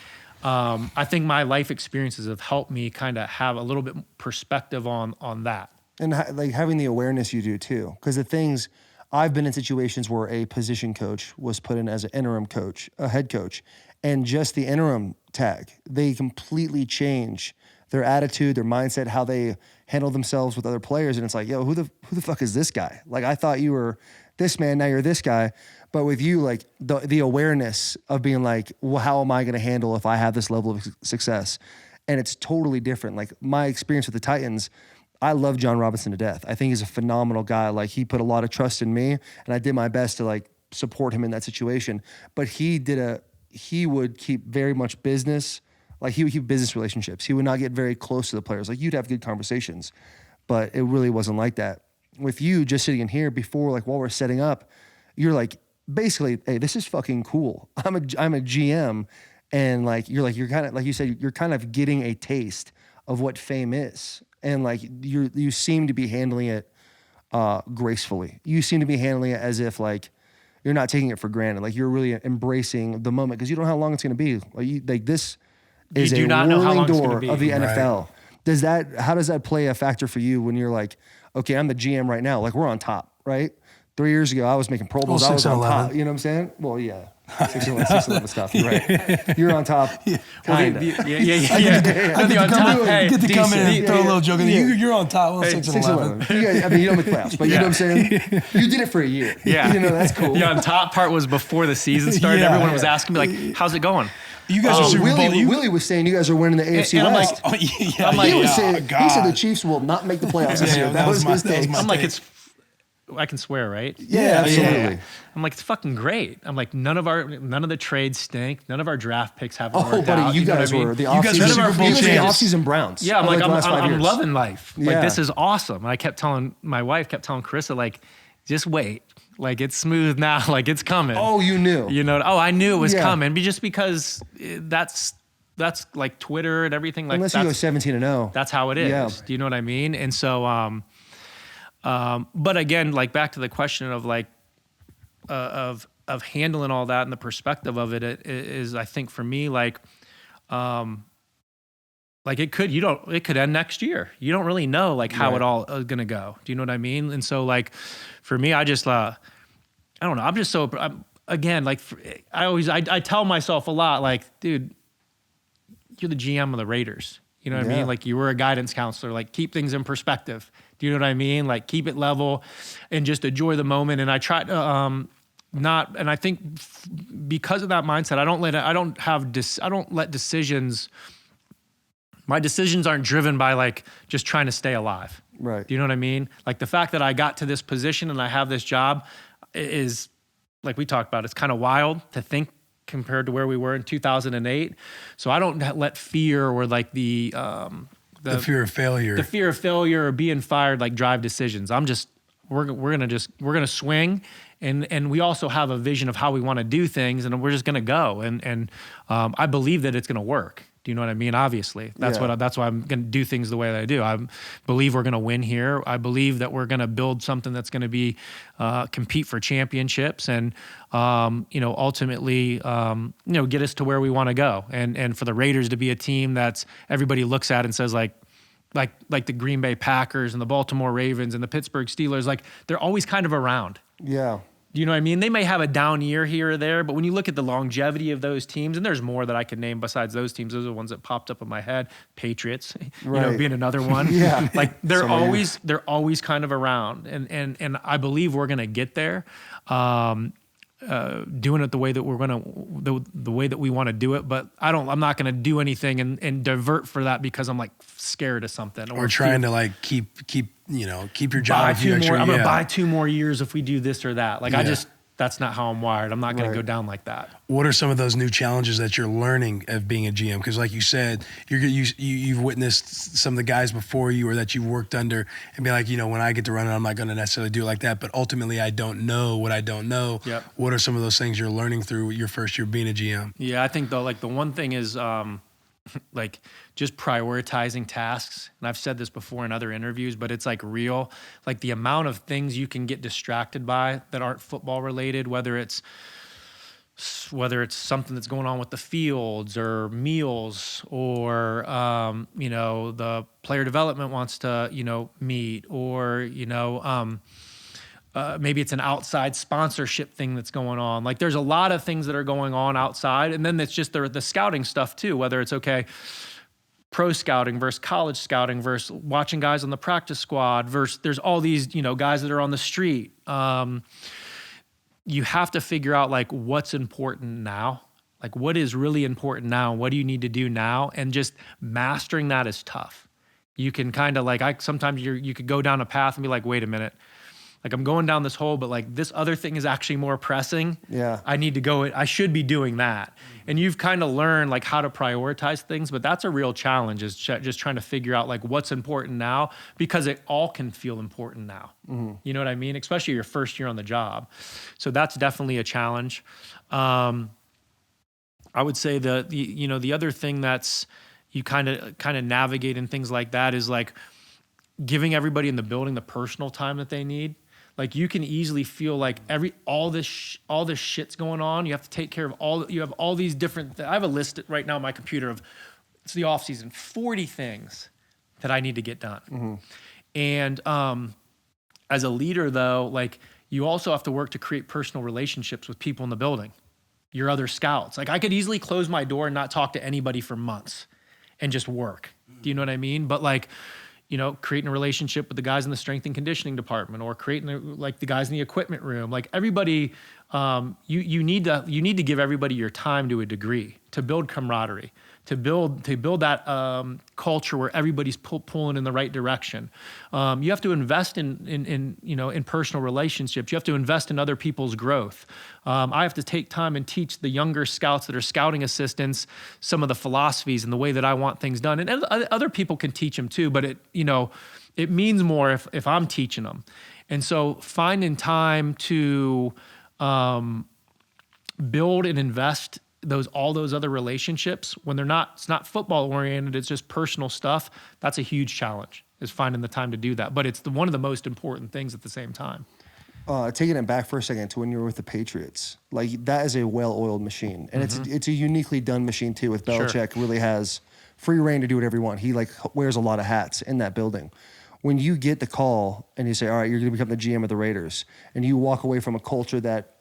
I think my life experiences have helped me kind of have a little bit perspective on that. And like having the awareness you do too. Because the things, I've been in situations where a position coach was put in as an interim coach, a head coach, and just the interim tag, they completely change their attitude, their mindset, how they handle themselves with other players. And it's like, yo, who the fuck is this guy? Like, I thought you were this man, now you're this guy. But with you, like the awareness of being like, well, how am I going to handle if I have this level of success? And it's totally different. Like my experience with the Titans, I love John Robinson to death. I think he's a phenomenal guy. Like, he put a lot of trust in me, and I did my best to like support him in that situation. But he would keep very much business. Like, he would keep business relationships. He would not get very close to the players. Like, you'd have good conversations, but it really wasn't like that. With you just sitting in here before, like while we're setting up, you're like, basically, hey, this is fucking cool. I'm a GM, and like you're kind of, like you said, you're kind of getting a taste of what fame is, and like you seem to be handling it gracefully. You seem to be handling it as if like you're not taking it for granted. Like, you're really embracing the moment, because you don't know how long it's going to be. Like this is do a not know how whirling long it's door gonna be. of the Right. NFL. How does that play a factor for you when you're like, okay, I'm the GM right now. Like, we're on top, right? 3 years ago, I was making Pro Bowls. I was 6 and on 11. top. You know what I'm saying? Well, yeah. 6-11 stuff. You're right. You're on top. Kinda. Yeah. No, the on top, hey, Get to come in and decent. throw a little joke in there. You're on top. Well, Hey, 6 and 11. 6-11. You guys, I mean, you don't make playoffs, but you know what I'm saying? You did it for a year. Yeah. You know, that's cool. The on top part was before the season started. Yeah. Everyone was asking me, like, how's it going? You guys are Super Bowl. Willie was saying you guys are winning the AFC and I'm like, West. Oh, yeah, I'm like, he yeah, said God. the Chiefs will not make the playoffs this Yeah, year. That was his take. my I'm like, take. I can swear, right? Yeah, absolutely. I'm like, it's fucking great. I'm like, none of the trades stink. None of our draft picks haven't Oh, worked buddy, out. you know what guys I mean? were the You guys were offseason. Super Bowl You guys were the champions. offseason Browns. Yeah, I'm of, like, the last 5 I'm years. loving life. Like, Yeah. this is awesome. And I kept telling my wife, kept telling Carissa, like, just wait. Like, it's smooth now. Like, it's coming. Oh, you knew. You know, I knew it was Yeah. coming, but just because that's like Twitter and everything. Like, Unless you go 17-0. that's how it is. Yeah. Do you know what I mean? And so, but again, like back to the question of like, of handling all that and the perspective of it is, I think for me, like it could end next year. You don't really know like how it all is going to go. Do you know what I mean? And so like, for me, I just, I don't know. I'm just so, again, like I tell myself a lot, like, dude, you're the GM of the Raiders. You know what I mean? Like, you were a guidance counselor, like keep things in perspective. Do you know what I mean? Like, keep it level and just enjoy the moment. And I try to, and I think because of that mindset, I don't let decisions, my decisions aren't driven by like just trying to stay alive. Right. Do you know what I mean? Like, the fact that I got to this position and I have this job is, like we talked about, it's kind of wild to think compared to where we were in 2008. So I don't let fear or like the fear of failure. the fear of failure or being fired like drive decisions. We're gonna swing, and we also have a vision of how we want to do things, and we're just gonna go. And I believe that it's gonna work. Do you know what I mean? Obviously, that's why I'm gonna do things the way that I do. I believe we're gonna win here. I believe that we're gonna build something that's gonna be compete for championships, and ultimately, get us to where we want to go. And for the Raiders to be a team that's everybody looks at and says like the Green Bay Packers and the Baltimore Ravens and the Pittsburgh Steelers, like they're always kind of around. Yeah. Do you know what I mean? They may have a down year here or there, but when you look at the longevity of those teams, and there's more that I could name besides those teams, those are the ones that popped up in my head. Patriots, Right. being another one. Yeah. Like they're Some of you. always kind of around, and I believe we're gonna get there. Doing it the way that the way that we want to do it, but I'm not going to do anything and divert for that because I'm like scared of something or trying to like keep your job. buy if you two more. actually- I'm going to yeah. buy 2 more years if we do this or that. Like Yeah. that's not how I'm wired. I'm not going Right. to go down like that. What are some of those new challenges that you're learning of being a GM? Because like you said, you've witnessed some of the guys before you or that you've worked under and be like, when I get to run it, I'm not going to necessarily do it like that. But ultimately, I don't know what I don't know. Yep. What are some of those things you're learning through your first year being a GM? Yeah, I think though, like the one thing is like just prioritizing tasks. And I've said this before in other interviews, but it's like real, like the amount of things you can get distracted by that aren't football related, whether it's something that's going on with the fields or meals or, the player development wants to, meet or, maybe it's an outside sponsorship thing that's going on. Like there's a lot of things that are going on outside. And then it's just the scouting stuff too, whether it's pro scouting versus college scouting versus watching guys on the practice squad versus there's all these, guys that are on the street. You have to figure out like what's important now, like what is really important now. What do you need to do now? And just mastering that is tough. You can kind of like, sometimes you could go down a path and be like, wait a minute, like I'm going down this hole, but like this other thing is actually more pressing. Yeah. I should be doing that. And you've kind of learned like how to prioritize things, but that's a real challenge, is just trying to figure out like what's important now, because it all can feel important now. You know what I mean? Especially your first year on the job. So that's definitely a challenge. I would say the other thing that's you kind of navigate in things like that is like giving everybody in the building the personal time that they need. Like you can easily feel like all this shit's going on. You have to take care of you have all these different, I have a list right now on my computer of, it's the off season, 40 things that I need to get done. And as a leader though, like you also have to work to create personal relationships with people in the building, your other scouts. Like I could easily close my door and not talk to anybody for months and just work. Do you know what I mean? But like, you know, creating a relationship with the guys in the strength and conditioning department, or creating the guys in the equipment room, like everybody, you need to give everybody your time to a degree to build camaraderie, to build that culture where everybody's pulling in the right direction. You have to invest in personal relationships. You have to invest in other people's growth. I have to take time and teach the younger scouts that are scouting assistants some of the philosophies and the way that I want things done. And other people can teach them too, but it means more if I'm teaching them. And so finding time to build and invest all those other relationships when it's not football oriented, it's just personal stuff. That's a huge challenge, is finding the time to do that. But it's one of the most important things at the same time. Taking it back for a second to when you were with the Patriots, like that is a well-oiled machine, and it's a uniquely done machine too. With Belichick, really has free reign to do whatever you want. He like wears a lot of hats in that building. When you get the call and you say, all right, you're going to become the GM of the Raiders, and you walk away from a culture that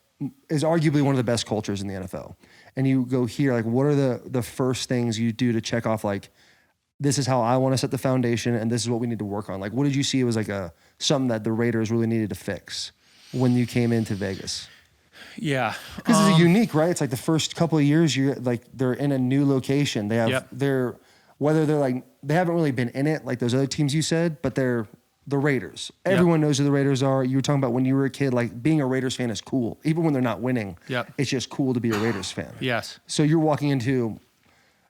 is arguably one of the best cultures in the NFL, and you go here, like what are the first things you do to check off, like this is how I want to set the foundation and this is what we need to work on? Like what did you see was like something that the Raiders really needed to fix when you came into Vegas? Yeah. Because it's unique, right? It's like the first couple of years you're like they're in a new location. They have whether they're like they haven't really been in it like those other teams you said, but they're the Raiders. Everyone knows who the Raiders are. You were talking about when you were a kid, like being a Raiders fan is cool. Even when they're not winning, it's just cool to be a Raiders fan. Yes. So you're walking into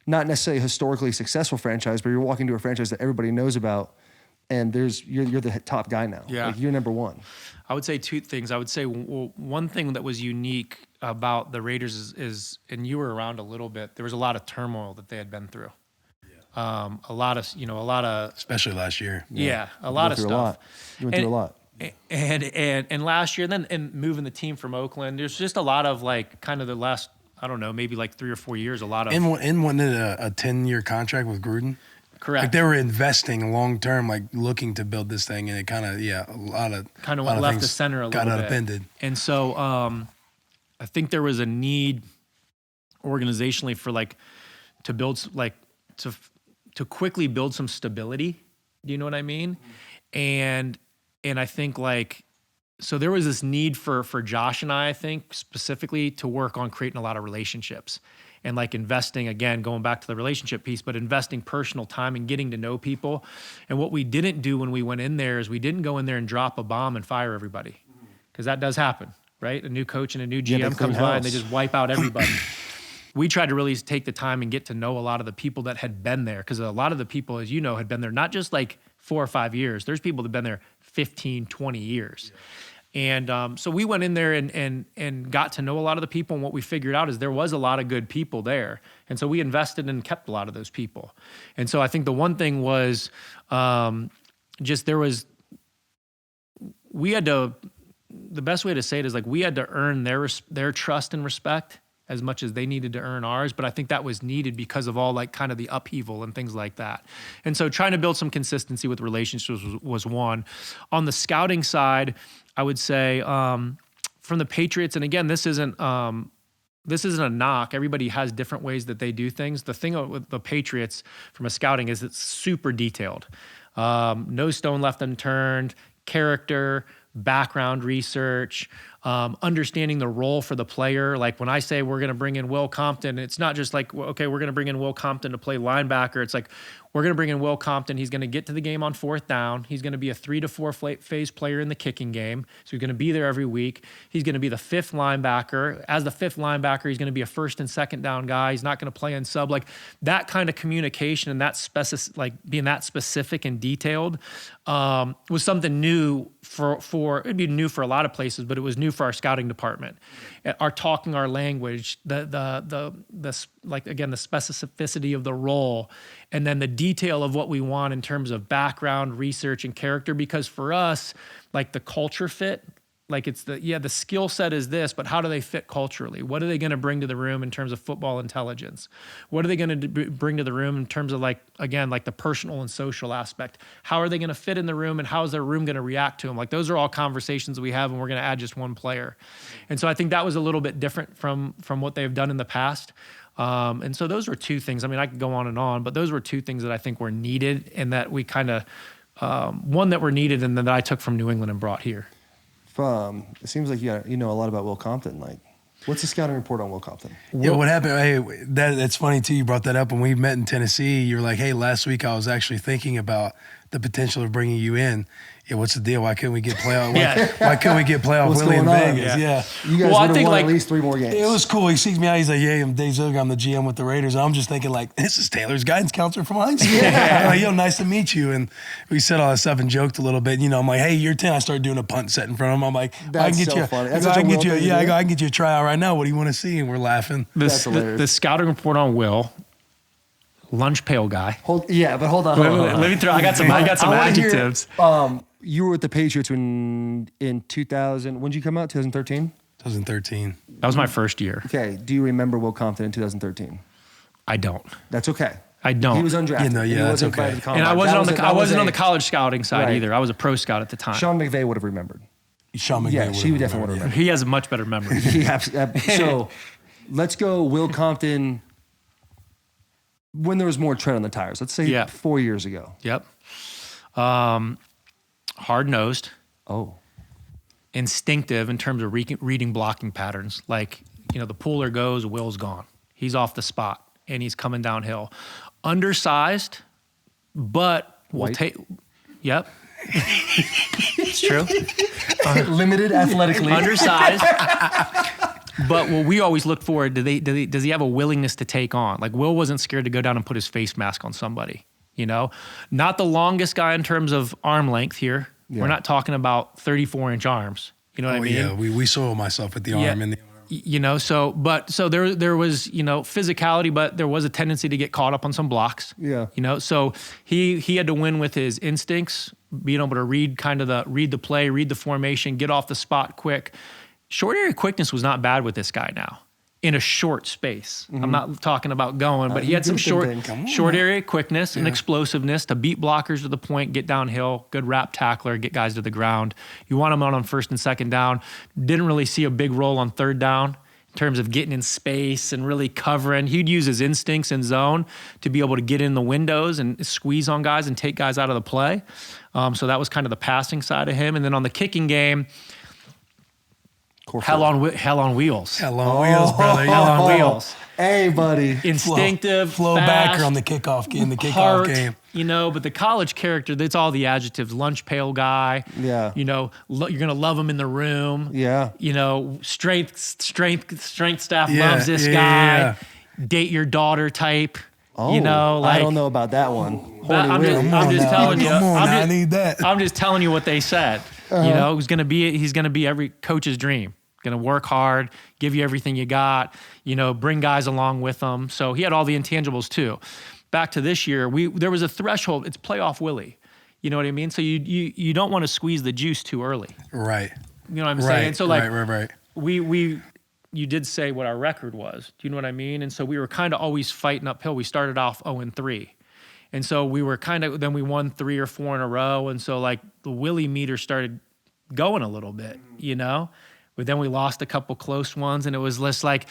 not necessarily a historically successful franchise, but you're walking into a franchise that everybody knows about, and you're the top guy now. Yeah. Like you're number one. I would say two things. I would say one thing that was unique about the Raiders is, and you were around a little bit, there was a lot of turmoil that they had been through. A lot of, especially last year. A lot of stuff. You went through a lot. And last year, and moving the team from Oakland, there's just a lot of like kind of the last, I don't know, maybe like 3 or 4 years, a lot of. And wanted a 10-year contract with Gruden. Correct. Like they were investing long term, like looking to build this thing, and it kind of a lot of left the center a little bit. Got upended. And so I think there was a need organizationally for like to build like to quickly build some stability. Do you know what I mean? And I think like, so there was this need for Josh and I think specifically to work on creating a lot of relationships and like investing, again, going back to the relationship piece, but investing personal time and getting to know people. And what we didn't do when we went in there is we didn't go in there and drop a bomb and fire everybody, because that does happen, right? A new coach and a new GM comes by and they just wipe out everybody. We tried to really take the time and get to know a lot of the people that had been there, because a lot of the people, as you know, had been there not just like 4 or 5 years. There's people that have been there 15, 20 years. And so we went in there and got to know a lot of the people. And what we figured out is there was a lot of good people there. And so we invested and kept a lot of those people. And so I think the one thing was the best way to say it is like we had to earn their trust and respect as much as they needed to earn ours. But I think that was needed because of all like kind of the upheaval and things like that. And so trying to build some consistency with relationships was one. On the scouting side, I would say from the Patriots, and again, this isn't a knock. Everybody has different ways that they do things. The thing with the Patriots from a scouting is it's super detailed. No stone left unturned, character, background research, understanding the role for the player. Like when I say we're going to bring in Will Compton, it's not just like, okay, we're going to bring in Will Compton to play linebacker. It's like, we're going to bring in Will Compton. He's going to get to the game on 4th down. He's going to be a 3 to 4 phase player in the kicking game. So he's going to be there every week. He's going to be the 5th linebacker. As the 5th linebacker, he's going to be a 1st and 2nd down guy. He's not going to play in sub. Like that kind of communication and that like being that specific and detailed was something new for it'd be new for a lot of places, but it was new for our scouting department. Our talking our language, the like again the specificity of the role, and then the detail of what we want in terms of background, research, and character. Because for us, like the culture fit, like it's the skill set is this, but how do they fit culturally? What are they going to bring to the room in terms of football intelligence? What are they going to bring to the room in terms of like the personal and social aspect? How are they going to fit in the room, and how is their room going to react to them? Like those are all conversations we have, and we're going to add just one player. And so I think that was a little bit different from what they've done in the past. And so those were two things. I mean, I could go on, but those were two things that I think were needed, and that we kind of one that were needed, and then that I took from New England and brought here. It seems like you know a lot about Will Compton. Like, what's the scouting report on Will Compton? Yeah, what happened? Hey, that's funny too. You brought that up when we met in Tennessee. You're like, hey, last week I was actually thinking about the potential of bringing you in. Yeah, what's the deal? Why couldn't we get playoff? Why couldn't we get playoff What's Willie in going on? Vegas? Yeah. You guys would have won at least 3 more games. It was cool. He sees me out. He's like, yeah, I'm Dave Ziegler. I'm the GM with the Raiders. And I'm just thinking like, this is Taylor's guidance counselor from high school. I'm like, yo, nice to meet you. And we said all that stuff and joked a little bit. You know, I'm like, hey, you're 10. I started doing a punt set in front of him. I'm like, I can get you. Funny. I can get you. Yeah, I can get you a tryout right now. What do you want to see? And we're laughing. The scouting report on Will. Lunch pail guy. Hold on. Let me throw. I got some adjectives. You were with the Patriots in 2000. When did you come out? 2013. 2013. That was my first year. Okay. Do you remember Will Compton in 2013? I don't. That's okay. I don't. He was undrafted. That's okay. And I wasn't on the college scouting side either. I was a pro scout at the time. Sean McVay would have remembered. Sean McVay. Yeah, she would definitely would have remembered. He has a much better memory. So let's go Will Compton when there was more tread on the tires. Let's say 4 years ago. Yep. Hard-nosed. Oh. Instinctive in terms of reading blocking patterns. Like, you know, the puller goes, Will's gone. He's off the spot, and he's coming downhill. Undersized, but will take. Yep. It's true. Limited athletically. Undersized. But what we always look for, does he have a willingness to take on? Like Will wasn't scared to go down and put his face mask on somebody, you know? Not the longest guy in terms of arm length here. Yeah. We're not talking about 34-inch arms. You know what I mean? Yeah, we soil myself with the arm and the arm. You know, so there was, you know, physicality, but there was a tendency to get caught up on some blocks. Yeah. You know, so he had to win with his instincts, being able to read the play, read the formation, get off the spot quick. Short area quickness was not bad with this guy now in a short space. Mm-hmm. I'm not talking about going, but he had some short area quickness and explosiveness to beat blockers to the point, get downhill, good wrap tackler, get guys to the ground. You want him out on 1st and 2nd down. Didn't really see a big role on 3rd down in terms of getting in space and really covering. He'd use his instincts in zone to be able to get in the windows and squeeze on guys and take guys out of the play. So that was kind of the passing side of him. And then on the kicking game, Hell on wheels. Hell on wheels, brother. Hell on wheels. Hey, buddy. Instinctive, flow fast, backer on the kickoff game. You know, but the college character, that's all the adjectives. Lunch pail guy. Yeah. You know, you're going to love him in the room. Yeah. You know, strength staff loves this guy. Yeah. Date your daughter type. Oh, you know, like, I don't know about that one. I'm just telling you. I need that. I'm just telling you what they said. You know, he's going to be every coach's dream. Going to work hard, give you everything you got, you know, bring guys along with them. So he had all the intangibles too. Back to this year, there was a threshold. It's playoff Willie. You know what I mean? So you don't want to squeeze the juice too early. Right. You know what I'm saying? So like, right. You did say what our record was. Do you know what I mean? And so we were kind of always fighting uphill. We started off 0-3. And so we were then we won 3 or 4 in a row. And so like the Willie meter started going a little bit, you know? But then we lost a couple close ones, and it was less like,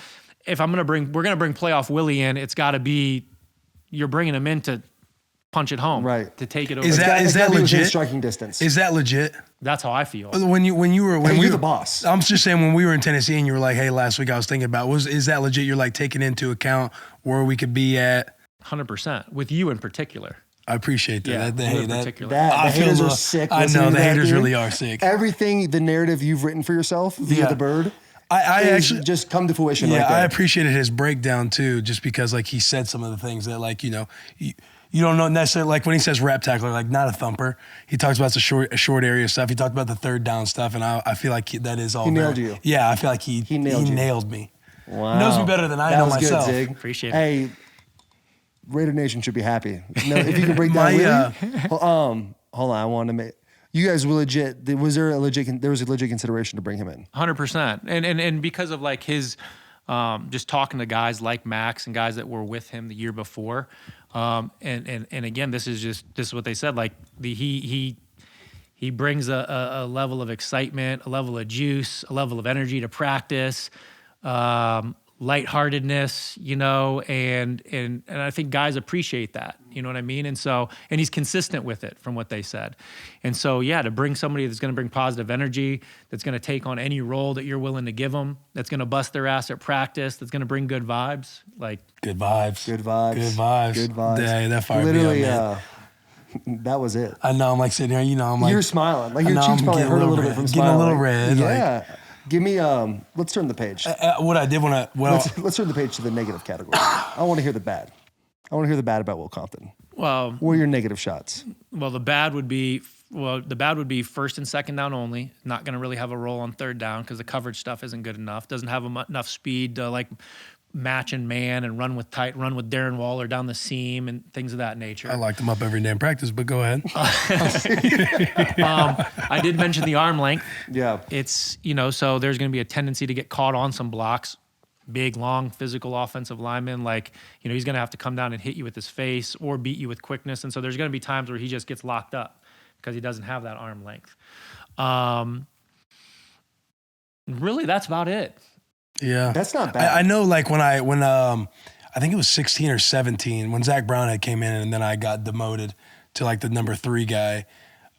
if we're going to bring playoff Willie in, it's got to be, you're bringing him in to punch it home, Right. to take it over. Is It's that gotta be within legit? striking distance. Is that legit? That's how I feel. When you were when Hey, we you're were the boss. I'm just saying when we were in Tennessee and you were like, hey, last week I was thinking about is that legit? You're like taking into account where we could be at. 100% with you in particular. I appreciate that. Yeah, That- you hey, in that- particular. The I feel haters a are little- sick. I listening know to the that, haters dude. really are sick. Everything, the narrative you've written for yourself via Yeah. the bird, I is actually just come to fruition Yeah, right there. I appreciated his breakdown too, just because like he said some of the things that like you don't know necessarily like when he says rap tackler, like not a thumper. He talks about the short area stuff. He talked about the third down stuff, and I feel like that is all. He nailed you. Yeah, I feel like he nailed you. nailed me. Wow. He knows me better than I That know was myself. Good, Zig. Appreciate it. Hey, Raider Nation should be happy. No, if you can break My, down hold on, I want to make you guys were legit. There was a legit consideration to bring him in. 100%. And because of like his just talking to guys like Max and guys that were with him the year before. And again, this is what they said. Like he brings a level of excitement, a level of juice, a level of energy to practice, lightheartedness, and I think guys appreciate that, you know what I mean? And he's consistent with it from what they said. And so, yeah, to bring somebody that's going to bring positive energy, that's going to take on any role that you're willing to give them, that's going to bust their ass at practice, that's going to bring good vibes, like Good vibes. Good vibes. Good vibes. Good vibes. Yeah, that fired Literally, me up, man. that was it. I know. I'm like sitting here. I'm like You're smiling. Like I your know, cheeks I'm probably getting hurt a little little bit red, from getting smiling. a little red. Yeah. Give me let's turn the page. What I did when I Let's turn the page to the negative category. I want to hear the bad. I want to hear the bad about Will Compton. well, What are your negative shots? the bad would be first and second down only. Not going to really have a role on third down because the coverage stuff isn't good enough. Doesn't have enough speed to like match and man and run with Darren Waller down the seam and things of that nature. I locked him up every day in practice, but go ahead. I did mention the arm length. Yeah. It's, so there's going to be a tendency to get caught on some blocks. Big, long, physical offensive lineman. Like, he's going to have to come down and hit you with his face or beat you with quickness. And so there's going to be times where he just gets locked up because he doesn't have that arm length. Really, that's about it. Yeah, That's not bad. I know. Like when I think it was 16 or 17 when Zach Brown had came in, and then I got demoted to like the number 3 guy.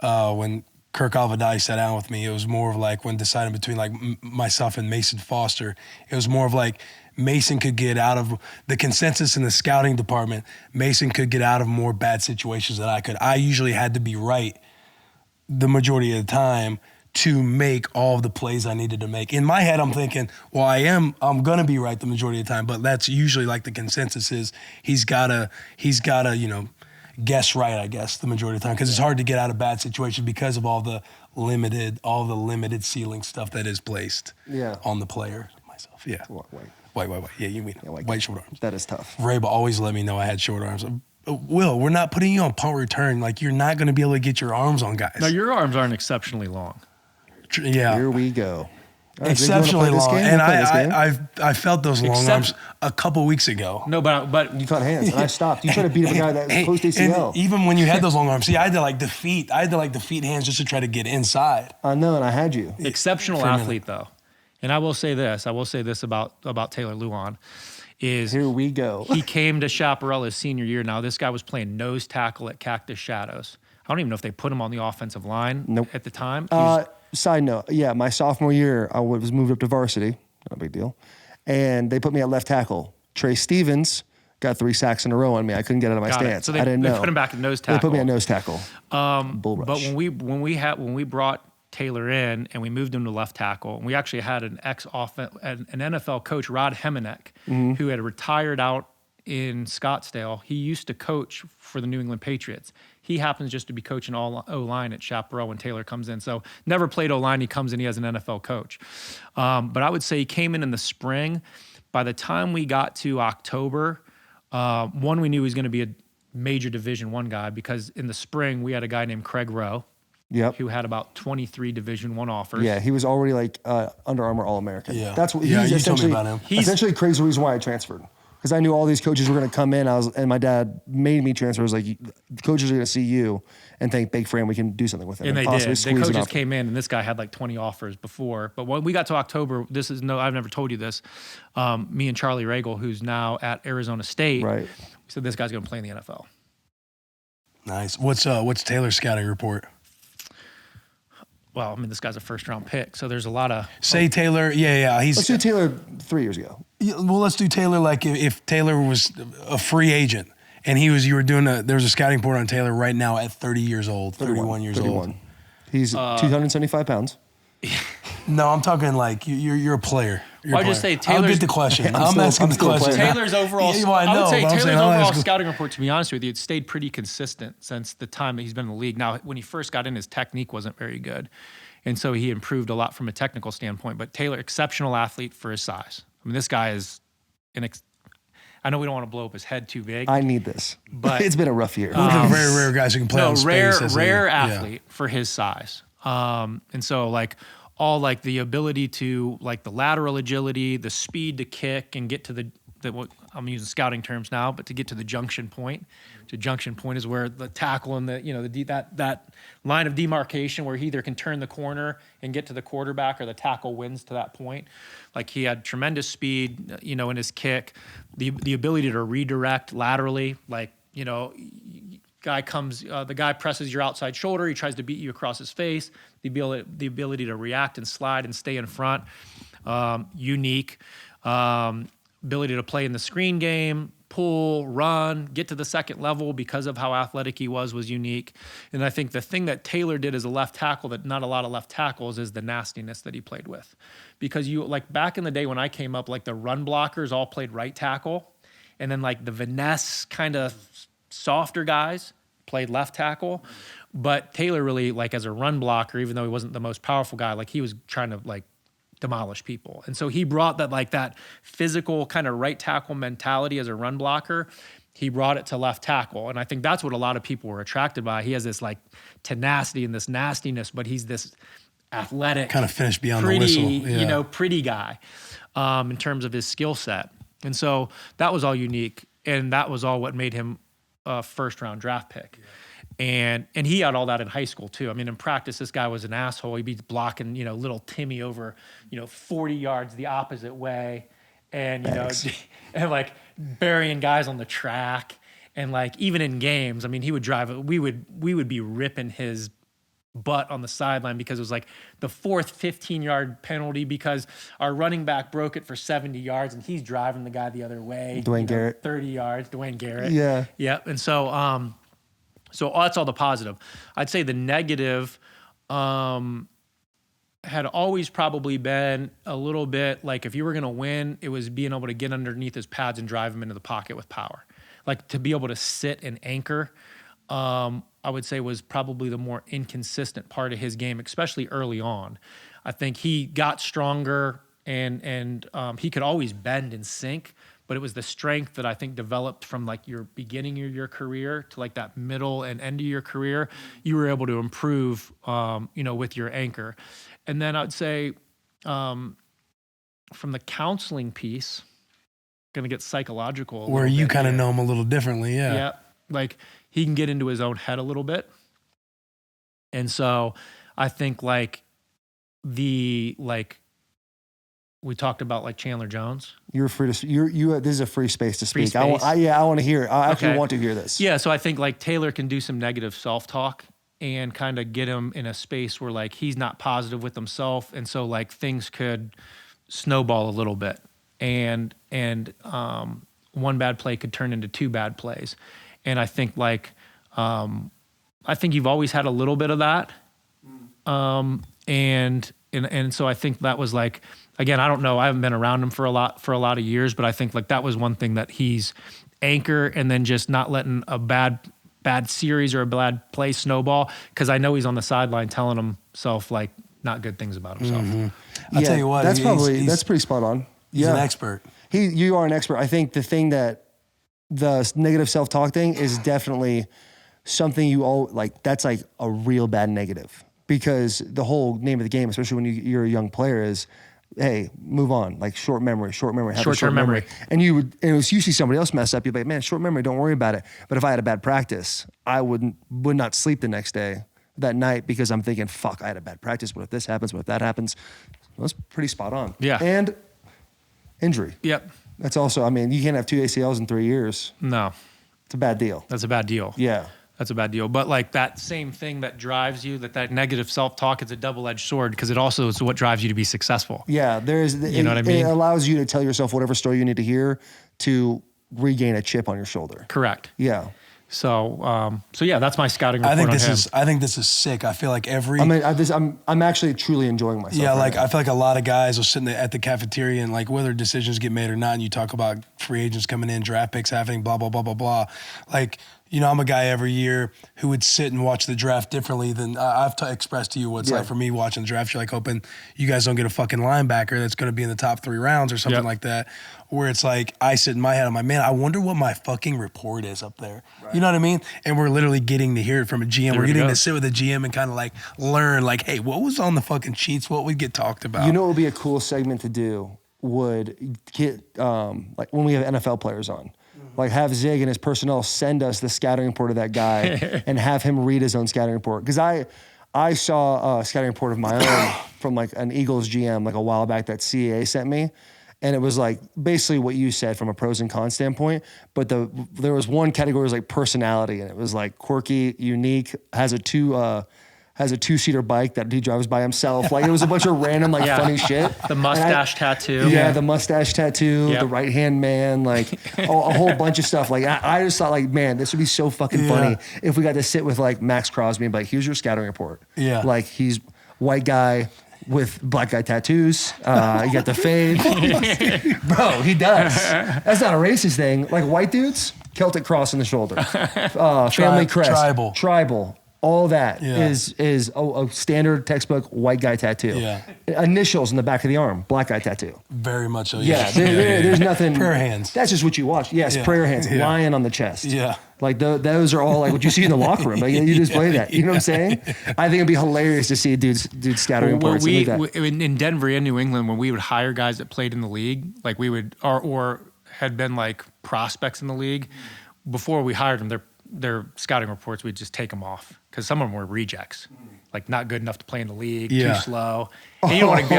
When Kirk Alvadai sat down with me, it was more of like when deciding between like myself and Mason Foster. It was more of like Mason could get out of the consensus in the scouting department. Mason could get out of more bad situations than I could. I usually had to be right the majority of the time to make all of the plays I needed to make. In my head, I'm thinking, well, I'm gonna be right the majority of the time, but that's usually like the consensus is he's gotta, guess right, I guess, the majority of the time. Because it's hard to get out of bad situations because of all the limited ceiling stuff that is placed on the player. Myself, yeah. White. Yeah, you mean white short arms. That is tough. Rayba always let me know I had short arms. Will, we're not putting you on punt return. Like, you're not gonna be able to get your arms on guys. Now, your arms aren't exceptionally long. Yeah. Here we go. All right, Exceptionally Zig, you wanna long, play this game? and We'll play this game. I felt those long arms a couple weeks ago. No, but You caught hands, and I stopped. You tried to beat up a guy that was post And ACL. even when you had those long arms, see, I had to like defeat hands just to try to get inside. I know, and I had you. exceptional athlete though. And I will say this about Taylor Luan is Here we go. he came to Chaparral his senior year. Now this guy was playing nose tackle at Cactus Shadows. I don't even know if they put him on the offensive line at the time. He was- Side note, yeah, my sophomore year, I was moved up to varsity. No big deal. And they put me at left tackle. Trey Stevens got 3 sacks in a row on me. I couldn't get out of my Got it. stance. So they I didn't know. put him back at nose They tackle. put me at nose tackle. Bull rush. But when we brought Taylor in and we moved him to left tackle, and we actually had an NFL coach, Rod Hemenek, who had retired out in Scottsdale. He used to coach for the New England Patriots. He happens just to be coaching all O-line at Chaparral when Taylor comes in. So never played O-line. He comes in, he has an NFL coach. But I would say he came in the spring. By the time we got to October, we knew he was going to be a major Division I guy because in the spring we had a guy named Craig Rowe. Yep. Who had about 23 Division I offers. Yeah, he was already like Under Armour All-American. Yeah. That's what Yeah, he's you told me essentially. about him. Essentially, Craig's the reason why I transferred. Because I knew all these coaches were going to come in. And my dad made me transfer. It was like, the coaches are going to see you and think, big frame, we can do something with him. And they possibly did. The squeeze an coaches offer. came in, and this guy had like 20 offers before. But when we got to October, I've never told you this. Me and Charlie Regal, who's now at Arizona State, Right. we said this guy's going to play in the NFL. Nice. What's Taylor's scouting report? Well, I mean, this guy's a first-round pick, so there's a lot of Say Taylor. Yeah. Let's do Taylor 3 years ago. Well, let's do Taylor like if Taylor was a free agent and you were doing there's a scouting report on Taylor right now at 30 years old, 31 years old. He's 275 pounds. No, I'm talking like you're a player. I'll just say Taylor's. I'll get the question. I'm asking the still a question. player. Taylor's overall. Yeah, well, I would know, say but I'm Taylor's saying I'll overall ask- scouting report. To be honest with you, it's stayed pretty consistent since the time that he's been in the league. Now, when he first got in, his technique wasn't very good, and so he improved a lot from a technical standpoint. But Taylor, exceptional athlete for his size. I mean, this guy is I know we don't want to blow up his head too big. I need this, But- it's been a rough year. One of the very rare guys who can play on space. rare athlete for his size. And so like all like the ability to like the lateral agility, the speed to kick and get to the what I'm using scouting terms now, but to get to the junction point. The junction point is where the tackle and that line of demarcation where he either can turn the corner and get to the quarterback or the tackle wins to that point. Like he had tremendous speed, in his kick, the ability to redirect laterally, like, the guy presses your outside shoulder, he tries to beat you across his face, the ability to react and slide and stay in front, unique, ability to play in the screen game, pull, run, get to the second level because of how athletic he was unique. And I think the thing that Taylor did as a left tackle that not a lot of left tackles is the nastiness that he played with. Because like back in the day when I came up, like the run blockers all played right tackle, and then like the finesse kind of softer guys played left tackle. But Taylor really, like as a run blocker, even though he wasn't the most powerful guy, like he was trying to like demolish people. And so he brought that physical kind of right tackle mentality as a run blocker. He brought it to left tackle. And I think that's what a lot of people were attracted by. He has this like tenacity and this nastiness, but he's this athletic, kind of finished beyond pretty, the whistle. Yeah. Pretty guy in terms of his skill set. And so that was all unique. And that was all what made him a first round draft pick. Yeah. And he had all that in high school too. I mean, in practice, this guy was an asshole. He'd be blocking, little Timmy over, 40 yards the opposite way, and and like burying guys on the track, and like even in games, I mean, he would drive. We would be ripping his butt on the sideline because it was like the fourth 15-yard penalty because our running back broke it for 70 yards and he's driving the guy the other way. Dwayne Garrett, 30 yards. Dwayne Garrett. Yeah. Yep. And so so that's all the positive. I'd say the negative had always probably been a little bit like if you were going to win, it was being able to get underneath his pads and drive him into the pocket with power. Like to be able to sit and anchor, I would say was probably the more inconsistent part of his game, especially early on. I think he got stronger and he could always bend and sink, but it was the strength that I think developed from like your beginning of your career to like that middle and end of your career. You were able to improve, with your anchor. And then I'd say from the counseling piece, going to get psychological. Where you kind of know him a little differently. Yeah. Yeah. Like he can get into his own head a little bit. And so I think we talked about like Chandler Jones. You're free to. This is a free space to Free speak. space. I want to hear it. I actually Okay. want to hear this. Yeah, so I think like Taylor can do some negative self-talk and kind of get him in a space where like he's not positive with himself, and so like things could snowball a little bit, and one bad play could turn into two bad plays, and I think I think you've always had a little bit of that, and so I think that was like. Again, I don't know. I haven't been around him for a lot of years, but I think like that was one thing that he's anchor and then just not letting a bad series or a bad play snowball because I know he's on the sideline telling himself like not good things about himself. Mm-hmm. I'll tell you what. That's that's pretty spot on. He's an expert. You are an expert. I think the thing that the negative self-talk thing is definitely something you all like. That's like a real bad negative because the whole name of the game, especially when you're a young player, is. Hey, move on. Like short memory, have short-term memory. And you see somebody else mess up, you'd be like, man, short memory, don't worry about it. But if I had a bad practice, I would not sleep the next day, that night, because I'm thinking, fuck, I had a bad practice. What if this happens? What if that happens? Well, that's pretty spot on. Yeah. And injury. Yep. That's also, I mean, you can't have 2 ACLs in 3 years. No. It's a bad deal. That's a bad deal. Yeah. That's a bad deal. But like that same thing that drives you, that negative self-talk, is a double-edged sword because it also is what drives you to be successful. Yeah, You know what I mean? It allows you to tell yourself whatever story you need to hear to regain a chip on your shoulder. Correct. Yeah. So yeah, that's my scouting report I think on this him. I think this is sick. I feel like every I'm actually truly enjoying myself. yeah, right like now. I feel like a lot of guys will sit at the cafeteria and like whether decisions get made or not, and you talk about free agents coming in, draft picks happening, blah blah blah blah blah. Like, you know, I'm a guy every year who would sit and watch the draft differently than I've expressed to you what it's like for me watching the draft. You're like hoping you guys don't get a fucking linebacker that's going to be in the top 3 rounds or something like that. Where it's like I sit in my head, I'm like, man, I wonder what my fucking report is up there. Right. You know what I mean? And we're literally getting to hear it from a GM. We're getting to sit with a GM and kind of like learn, like, hey, what was on the fucking sheets? What would get talked about? You know what would be a cool segment to do? Would get like when we have NFL players on. Like have Zig and his personnel send us the scouting report of that guy and have him read his own scouting report. Because I saw a scouting report of my own from like an Eagles GM like a while back that CAA sent me. And it was like basically what you said from a pros and cons standpoint. But there was one category was like personality, and it was like quirky, unique, has a 2-seater bike that he drives by himself. Like it was a bunch of random like funny shit. The mustache tattoo. Yeah, the mustache tattoo, the right hand man, like a whole bunch of stuff. Like I just thought like, man, this would be so fucking funny if we got to sit with like Max Crosby and be like, here's your scouting report. Yeah. Like he's white guy with black guy tattoos. You got the fade. Bro, he does. That's not a racist thing. Like white dudes, Celtic cross on the shoulder. Family crest. Tribal. All that is a standard textbook white guy tattoo. Yeah. Initials in the back of the arm, black guy tattoo. Very much so. Yeah, there's nothing. Prayer hands. That's just what you watch. Yes, prayer hands, lion on the chest. Yeah. Like those are all like what you see in the locker room. Like you just play that. You know what I'm saying? I think it'd be hilarious to see dudes scouting reports like that. In Denver and New England, when we would hire guys that played in the league, like we would or had been like prospects in the league, before we hired them, their scouting reports, we'd just take them off because some of them were rejects, like not good enough to play in the league, too slow. And you don't want to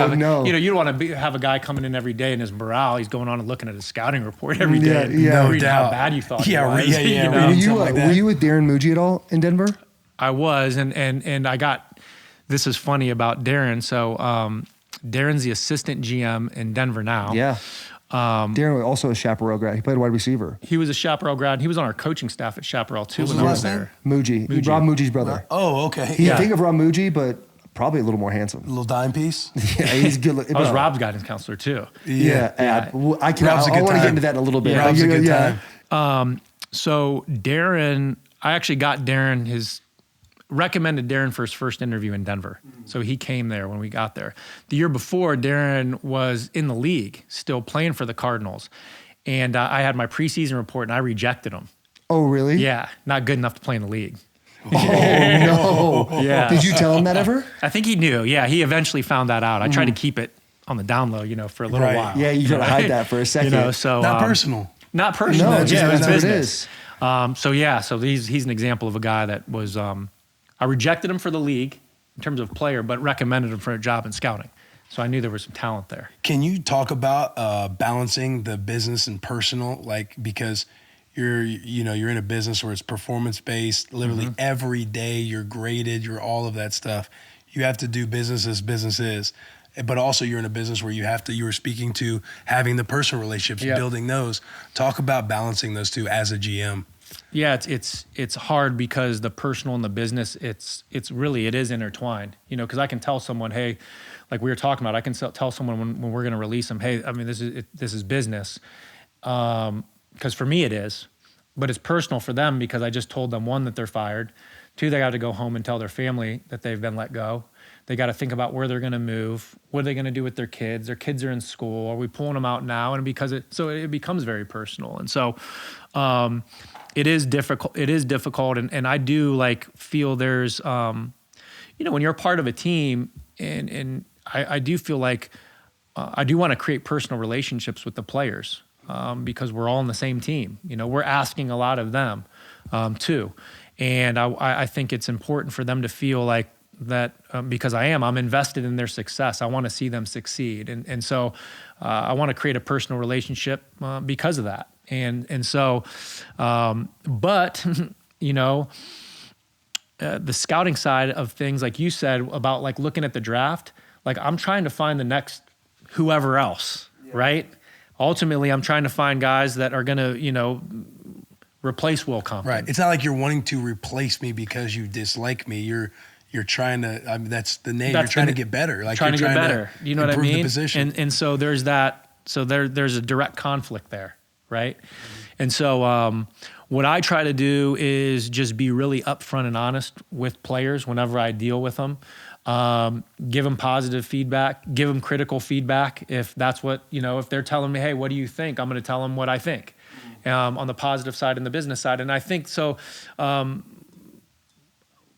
you don't want to have a guy coming in every day and his morale, he's going on and looking at his scouting report every day, reading how bad you thought he was. Were you with Darren Muji at all in Denver? I was, and I got, this is funny about Darren. So Darren's the assistant GM in Denver now. Yeah. Darren was also a Chaparral grad. He played wide receiver. He was a Chaparral grad. He was on our coaching staff at Chaparral too when I was there. Muji. Rob Muji's brother. Oh, okay. You think of Rob Muji, but probably a little more handsome. A little dime piece. Yeah, he's good. I was Rob's guidance counselor too. I want to get into that in a little bit. Rob's a good time. So Darren, I actually got Darren recommended Darren for his first interview in Denver. So he came there when we got there. The year before, Darren was in the league, still playing for the Cardinals. And I had my preseason report and I rejected him. Oh, really? Yeah, not good enough to play in the league. Oh, no. Yeah. Did you tell him that ever? I think he knew. Yeah, he eventually found that out. I tried to keep it on the down low, for a little while. Yeah, you gotta hide that for a second. So not personal. Not personal. No, it was business. It is. So he's an example of a guy that was I rejected him for the league in terms of player, but recommended him for a job in scouting. So I knew there was some talent there. Can you talk about balancing the business and personal, like because you're in a business where it's performance based, literally every day you're graded, you're all of that stuff. You have to do business as business is. But also you're in a business where you were speaking to having the personal relationships, building those. Talk about balancing those two as a GM. Yeah, it's hard because the personal and the business, it is intertwined, because I can tell someone, hey, like we were talking about, I can tell someone when we're going to release them, hey, I mean, this is business. Because for me it is, but it's personal for them because I just told them, 1, that they're fired. 2, they got to go home and tell their family that they've been let go. They got to think about where they're going to move. What are they going to do with their kids? Their kids are in school. Are we pulling them out now? And it becomes very personal. And so, it is difficult. It is difficult. And I do feel there's, when you're part of a team and I do feel like I do want to create personal relationships with the players because we're all on the same team. We're asking a lot of them too. And I think it's important for them to feel like that because I'm invested in their success. I want to see them succeed. And so I want to create a personal relationship because of that. And so, but, the scouting side of things, like you said about like looking at the draft, like I'm trying to find the next whoever else, right? Ultimately, I'm trying to find guys that are going to, replace Will Compton. Right. It's not like you're wanting to replace me because you dislike me. You're trying to. I mean, that's the name. You're trying to get better. Like trying you're to get trying better. To you know what I improve mean? The position. And so there's that. So there's a direct conflict there, right? And so what I try to do is just be really upfront and honest with players whenever I deal with them. Give them positive feedback, give them critical feedback. If that's what, if they're telling me, hey, what do you think? I'm going to tell them what I think on the positive side and the business side. And I think so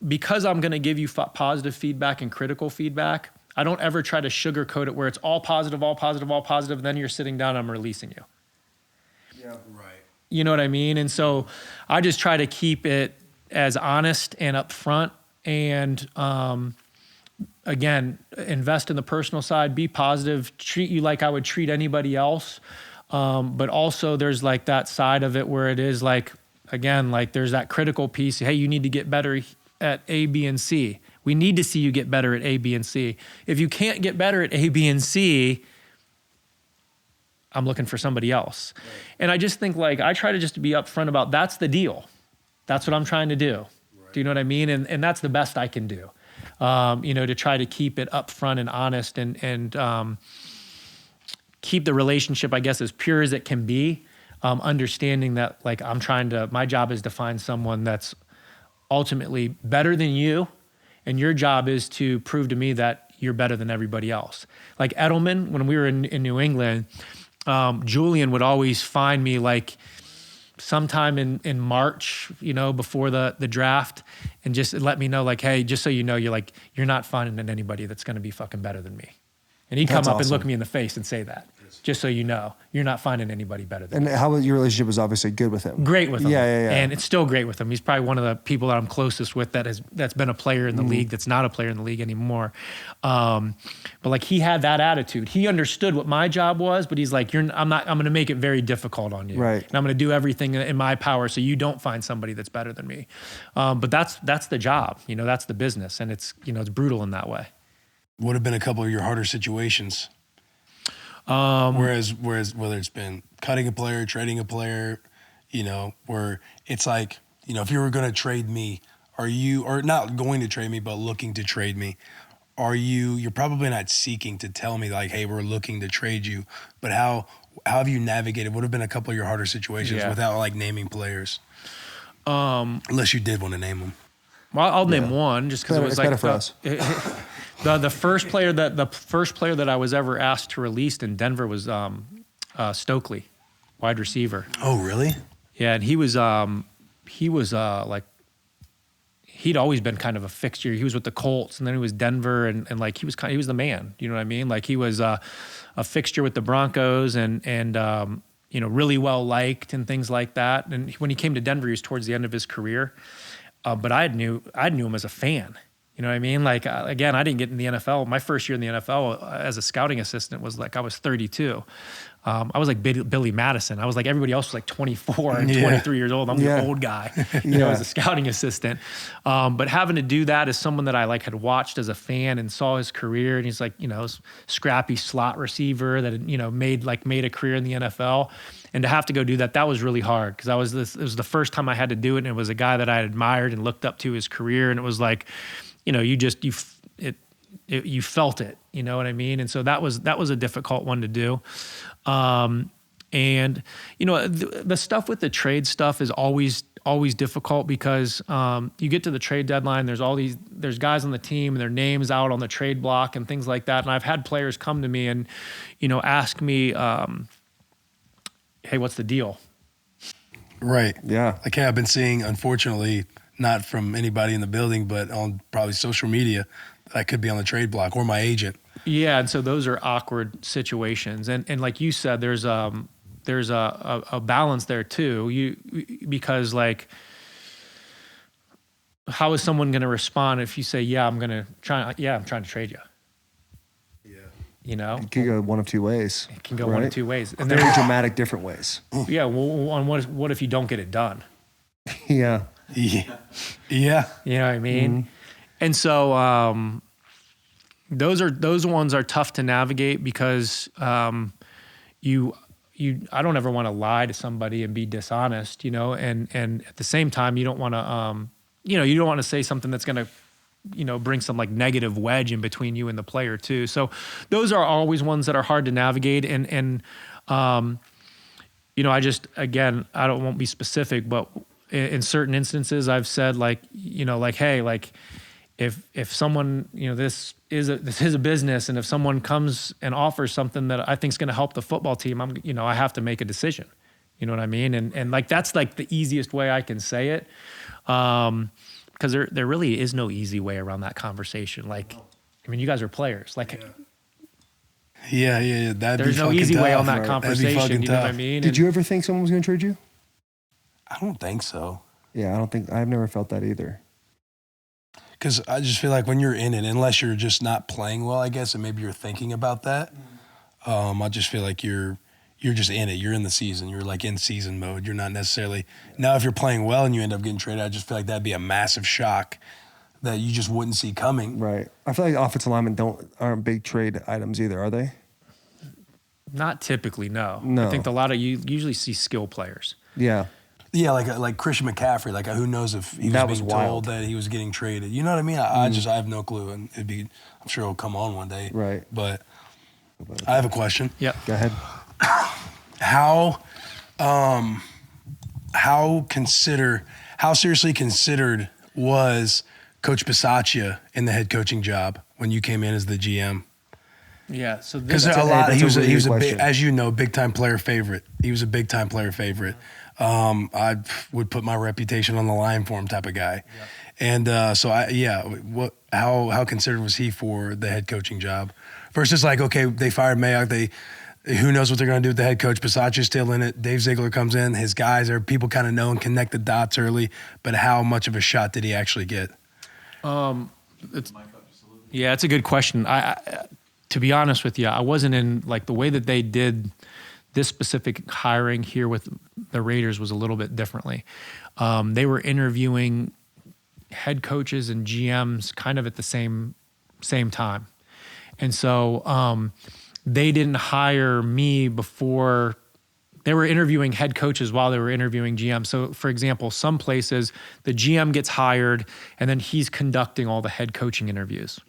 because I'm going to give you positive feedback and critical feedback, I don't ever try to sugarcoat it where it's all positive, all positive, all positive. And then you're sitting down, I'm releasing you. Yeah, right. You know what I mean? And so I just try to keep it as honest and upfront and, again, invest in the personal side, be positive, treat you like I would treat anybody else. But also there's like that side of it where it is like, again, like there's that critical piece. Hey, you need to get better at A, B, and C. We need to see you get better at A, B, and C. If you can't get better at A, B, and C, I'm looking for somebody else. Right. And I just think like, I try to just be upfront about that's the deal. That's what I'm trying to do. Right. Do you know what I mean? And that's the best I can do. To try to keep it upfront and honest and keep the relationship, I guess, as pure as it can be, understanding that like my job is to find someone that's ultimately better than you, and your job is to prove to me that you're better than everybody else. Like Edelman, when we were in New England, Julian would always find me like sometime in March, before the draft, and just let me know like, hey, just so you know, you're not finding anybody that's going to be fucking better than me. And he'd come up and look me in the face and say that, just so you know, you're not finding anybody better than me. And how was your relationship? Was obviously good with him. Great with him. Yeah. And it's still great with him. He's probably one of the people that I'm closest with that's been a player in the league, that's not a player in the league anymore. But like he had that attitude. He understood what my job was, but he's like, I'm going to make it very difficult on you. Right. And I'm going to do everything in my power so you don't find somebody that's better than me. But that's the job, that's the business. And it's, it's brutal in that way. Would have been a couple of your harder situations. Whereas whether it's been cutting a player, trading a player, where it's like, if you were going to trade me, or not going to trade me, but looking to trade me, you're probably not seeking to tell me like, hey, we're looking to trade you, but how have you navigated? Would have been a couple of your harder situations without like naming players. Unless you did want to name them. Well, I'll name one just because it was better for us. The first player that I was ever asked to release in Denver was Stokely, wide receiver. Oh, really? Yeah, and he was like he'd always been kind of a fixture. He was with the Colts, and then he was Denver, and like he was the man. You know what I mean? Like he was a fixture with the Broncos, and really well liked and things like that. And when he came to Denver, he was towards the end of his career. But I knew him as a fan. You know what I mean? Like, again, I didn't get in the NFL. My first year in the NFL as a scouting assistant was like, I was 32. I was like Billy Madison. I was like, everybody else was like 24 and 23 years old. I'm the old guy, as a scouting assistant. But having to do that as someone that I like had watched as a fan and saw his career, and he's like, scrappy slot receiver that, made a career in the NFL. And to have to go do that was really hard because it was the first time I had to do it. And it was a guy that I admired and looked up to his career. And it was like, you felt it, you know what I mean? And so that was a difficult one to do. And the stuff with the trade stuff is always difficult because you get to the trade deadline, there's guys on the team and their names out on the trade block and things like that. And I've had players come to me and, ask me, hey, what's the deal? Right. Yeah. Like I've been seeing, unfortunately, not from anybody in the building, but on probably social media, that I could be on the trade block or my agent. Yeah, and so those are awkward situations. And like you said, there's a balance there too. Because like, how is someone going to respond if you say, I'm trying to trade you? It can go one of two ways. It can go one of two ways. And very dramatic different ways. Yeah, well, what if you don't get it done? Yeah. Yeah. Yeah. You know what I mean? And so those ones are tough to navigate because I don't ever want to lie to somebody and be dishonest, and at the same time you don't want to you don't want to say something that's going to bring some like negative wedge in between you and the player too. So those are always ones that are hard to navigate and I just, again, won't be specific, but in certain instances I've said hey, if someone, this is a business, and if someone comes and offers something that I think is going to help the football team, I have to make a decision. You know what I mean? And like, that's like the easiest way I can say it. Because there really is no easy way around that conversation. Like, I mean, you guys are players. Like, yeah. There's no easy way on that conversation. You know what I mean? Did you ever think someone was going to trade you? I don't think so. Yeah, I've never felt that either. Because I just feel like when you're in it, unless you're just not playing well, I guess, and maybe you're thinking about that, I just feel like you're just in it. You're in the season. You're like in season mode. You're not necessarily – now if you're playing well and you end up getting traded, I just feel like that'd be a massive shock that you just wouldn't see coming. Right. I feel like offensive linemen aren't big trade items either, are they? Not typically, no. No. I think a lot of you usually see skill players. Yeah. Yeah, like Christian McCaffrey. Like, who knows if he was being told that he was getting traded? You know what I mean? I have no clue, and I'm sure it'll come on one day. Right. But I have a question. Yeah. Go ahead. How seriously considered was Coach Bisaccia in the head coaching job when you came in as the GM? Yeah. So because he was a big, as you know, big time player favorite. He was a big time player favorite. I would put my reputation on the line for him, type of guy. Yeah. And how considered was he for the head coaching job versus like, okay, they fired Mayock, who knows what they're going to do with the head coach? Bisaccia's still in it. Dave Ziegler comes in. His guys people kind of know and connect the dots early, but how much of a shot did he actually get? It's a good question. I to be honest with you, I wasn't in like the way that they did this specific hiring here with the Raiders was a little bit differently. They were interviewing head coaches and GMs kind of at the same time. And so they didn't hire me before. They were interviewing head coaches while they were interviewing GM. So, for example, some places the GM gets hired and then he's conducting all the head coaching interviews.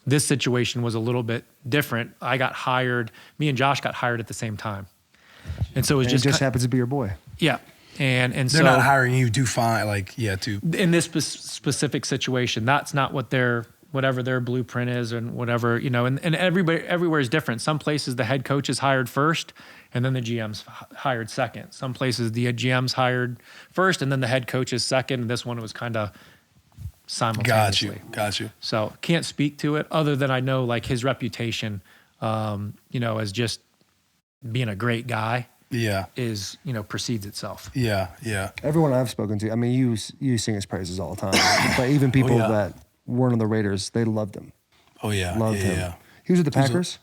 This situation was a little bit different. I got hired. Me and Josh got hired at the same time, and so it just happens to be your boy. Yeah, and they're so not hiring you to find to in this specific situation. That's not what whatever their blueprint is, and whatever and everywhere is different. Some places the head coach is hired first, and then the GM's hired second. Some places the GM's hired first, and then the head coach is second. And this one was kind of simultaneously. Got you. So can't speak to it other than I know like his reputation, as just being a great guy. Yeah. Is precedes itself. Yeah. Everyone I've spoken to, I mean, you sing his praises all the time, but even people that weren't on the Raiders, they loved him. Oh yeah. Loved him. Yeah. He was with the Packers.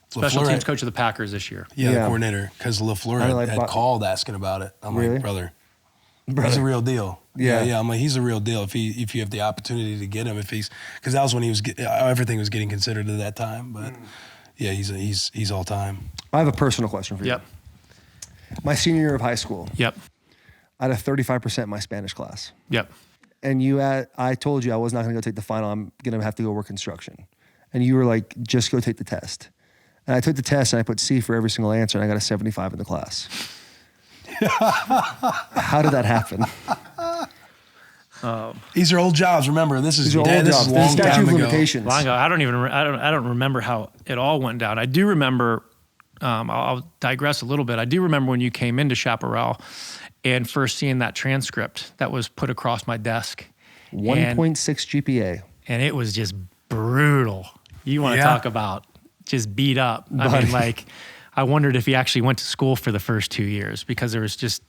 Special teams coach of the Packers this year. Yeah, the coordinator, because LaFleur had called asking about it. I'm like, brother, he's a real deal. Yeah. I'm like, he's a real deal. If you have the opportunity to get him, because that was when everything was getting considered at that time. But yeah, he's all time. I have a personal question for you. Yep. My senior year of high school. Yep. I had a 35% in my Spanish class. Yep. And I told you I was not going to go take the final. I'm going to have to go work construction. And you were like, just go take the test. And I took the test and I put C for every single answer and I got a 75 in the class. How did that happen? These are old jobs. Remember, this is a long statute time of ago. limitations. I don't remember how it all went down. I do remember. I'll digress a little bit. I do remember when you came into Chaparral and first seeing that transcript that was put across my desk. 1.6 GPA. And it was just brutal. You want to talk about just beat up. I mean, like, I wondered if he actually went to school for the first 2 years because there was just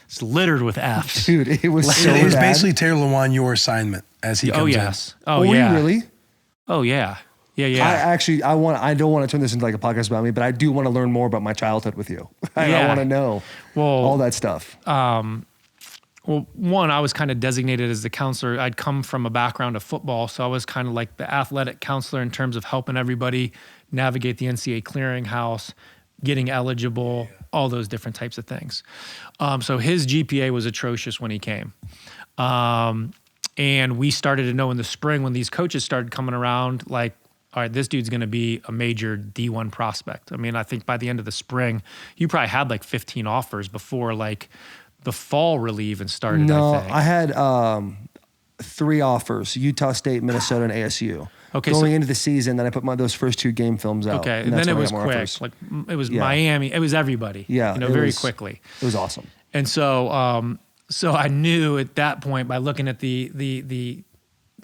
it's littered with F's. Dude, it was so It was bad. basically Taylor Lewan, your assignment as he comes in. Oh, yeah. Really? Oh, yeah. Yeah. I don't want to turn this into like a podcast about me, but I do want to learn more about my childhood with you. I want to know all that stuff. Well, one, I was kind of designated as the counselor. I'd come from a background of football, so I was kind of like the athletic counselor in terms of helping everybody navigate the NCAA clearinghouse, getting eligible, all those different types of things. So his GPA was atrocious when he came. And we started to know in the spring when these coaches started coming around, like, all right, this dude's going to be a major D1 prospect. I mean, I think by the end of the spring, you probably had like 15 offers before like the fall really even started. No, I think. I had 3 offers: Utah State, Minnesota, and ASU. Okay, going into the season, then I put those first 2 game films out. Okay, and that's then it when I was got more quick. offers. Like it was Miami. It was everybody. Yeah, very quickly. It was awesome. And so, so I knew at that point by looking at the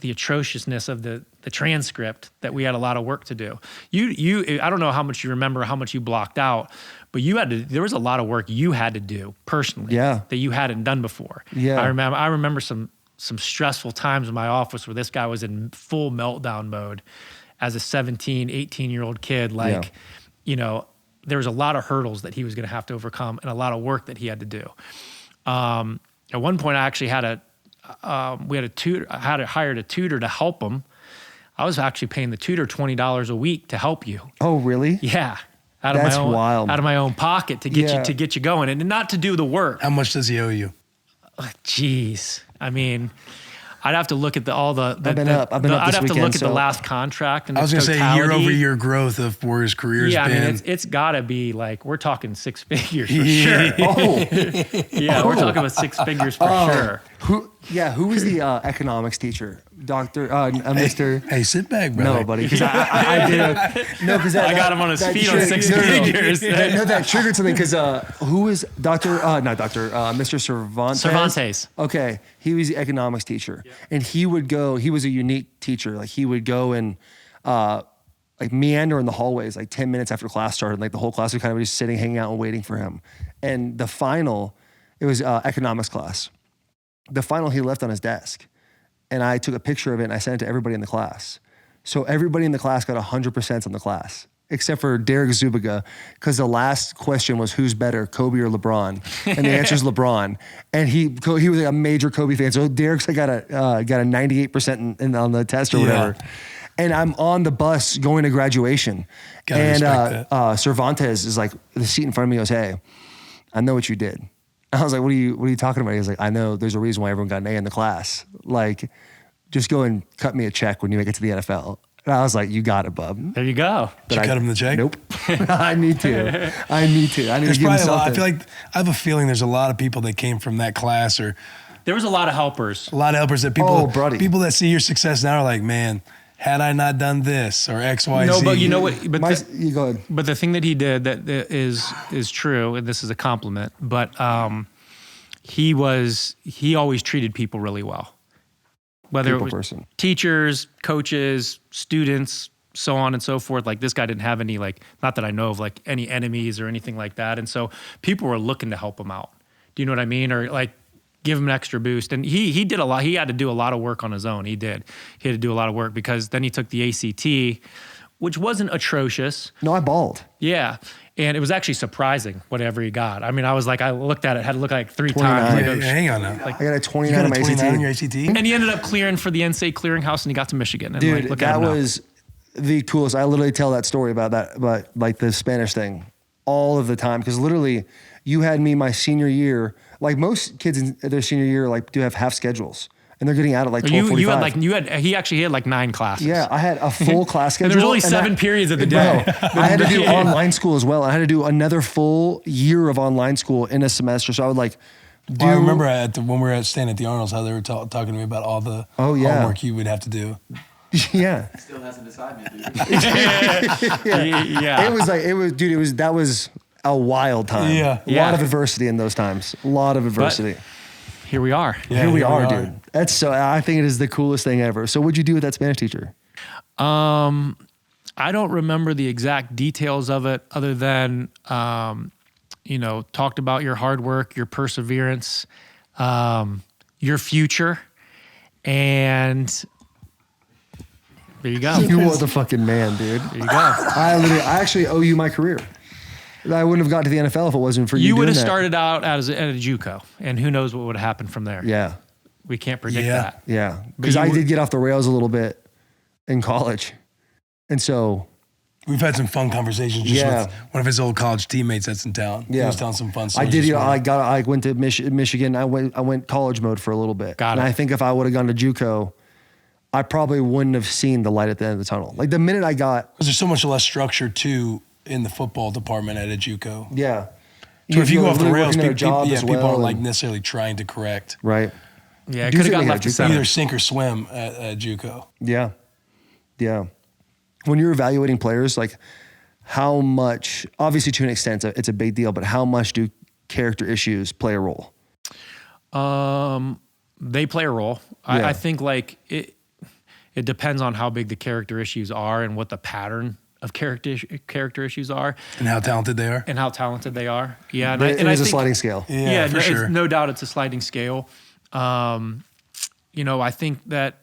atrociousness of the transcript that we had a lot of work to do. I don't know how much you remember, how much you blocked out, but there was a lot of work you had to do personally that you hadn't done before. Yeah. I remember some stressful times in my office where this guy was in full meltdown mode as a 17, 18-year-old kid. Like, there was a lot of hurdles that he was going to have to overcome and a lot of work that he had to do. At one point, I actually had hired a tutor to help him. I was actually paying the tutor $20 a week to help you. Oh, really? Yeah. That's wild. Out of my own pocket to get you going and not to do the work. How much does he owe you? Jeez. I mean, I'd have to look at I've been up I'd this have to weekend, look at the last contract and I was going to say year-over-year growth of where his career's been. I mean, it's got to be like, we're talking 6 figures for sure. We're talking about 6 figures for sure. Who was the economics teacher? Mr. Hey, sit back, brother. No, buddy, because I did. Because I got him on his feet on 6 figures. That triggered something. Because who was Mr. Cervantes? Cervantes. Okay, he was the economics teacher, and he would go. He was a unique teacher. Like he would go and like meander in the hallways, like 10 minutes after class started. Like the whole class was kind of just sitting, hanging out, and waiting for him. And the final, it was economics class. The final he left on his desk. And I took a picture of it and I sent it to everybody in the class. So everybody in the class got 100% on the class, except for Derek Zubiga, because the last question was who's better, Kobe or LeBron? And the answer is LeBron. And he was like a major Kobe fan. So Derek's got a 98% on the test or whatever. And I'm on the bus going to graduation. Cervantes is like, the seat in front of me goes, "Hey, I know what you did." I was like, what are you talking about? He was like, "I know there's a reason why everyone got an A in the class. Like, just go and cut me a check when you make it to the NFL." And I was like, "You got it, bub." There you go. Did you cut him the check? Nope. I need to. I need to give him something. I feel like I have a feeling there's a lot of people that came from that class, or there was a lot of helpers. That people that see your success now are like, "Man, had I not done this or X, Y, Z." No, but you know what? You go ahead. But the thing that he did that is true, and this is a compliment. But he always treated people really well, whether People it was person. teachers, coaches, students, so on and so forth. Like this guy didn't have any not that I know of any enemies or anything like that, and so people were looking to help him out. Do you know what I mean? Or give him an extra boost. And he did a lot. He had to do a lot of work on his own. He did. He had to do a lot of work because then he took the ACT, which wasn't atrocious. No, I balled. Yeah. And it was actually surprising whatever he got. I mean, I looked at it, had to look like 3 times. Hang on now. I got a 29 You on got my a 29 on ACT. your ACT? And he ended up clearing for the NCAA clearinghouse and he got to Michigan. And Dude, look at that him now. was the coolest. I literally tell that story about that, but like the Spanish thing all of the time. Because literally you had me my senior year. Like most kids in their senior year, do have half schedules, and they're getting out at 12:45. He actually had 9 classes. Yeah, I had a full class schedule. And there's only 7 periods of the day. I had to do online school as well. I had to do another full year of online school in a semester. So I would I remember when we were staying at the Arnolds, how they were talking to me about all the homework you would have to do. Yeah. Still hasn't decided, dude. Yeah. That was a wild time. Yeah. A lot of adversity in those times. A lot of adversity. But here we are. Yeah, here we are, dude. I think it is the coolest thing ever. So what'd you do with that Spanish teacher? I don't remember the exact details of it other than, talked about your hard work, your perseverance, your future. And There you go. You are the fucking man, dude. There you go. I actually owe you my career. I wouldn't have got to the NFL if it wasn't for you. You would doing have that. started out at a JUCO, and who knows what would have happened from there. Yeah, We can't predict Yeah. that. yeah. Because I did get off the rails a little bit in college, and so We've had some fun conversations just with one of his old college teammates that's in town. He Yeah. was telling some fun I stories. did. this morning. I went to Michigan. I went college mode for a little bit. Got and it. I think if I would have gone to JUCO, I probably wouldn't have seen the light at the end of the tunnel. Like the minute I got, Because there's so much less structure too in the football department at a JUCO. yeah. So if you go off the really rails, working their people, job as people well aren't like and- necessarily trying to correct. right. Yeah, it Do could have think got they left had to center. Either sink or swim at JUCO. Yeah. Yeah. When you're evaluating players, like how much, obviously to an extent, it's a big deal, but how much do character issues play a role? They play a role. Yeah. I think like it depends on how big the character issues are and what the pattern of character issues are And how talented they are. and how talented they are. Yeah, and It I is a think- sliding scale. Yeah, for sure. no doubt it's a sliding scale. I think that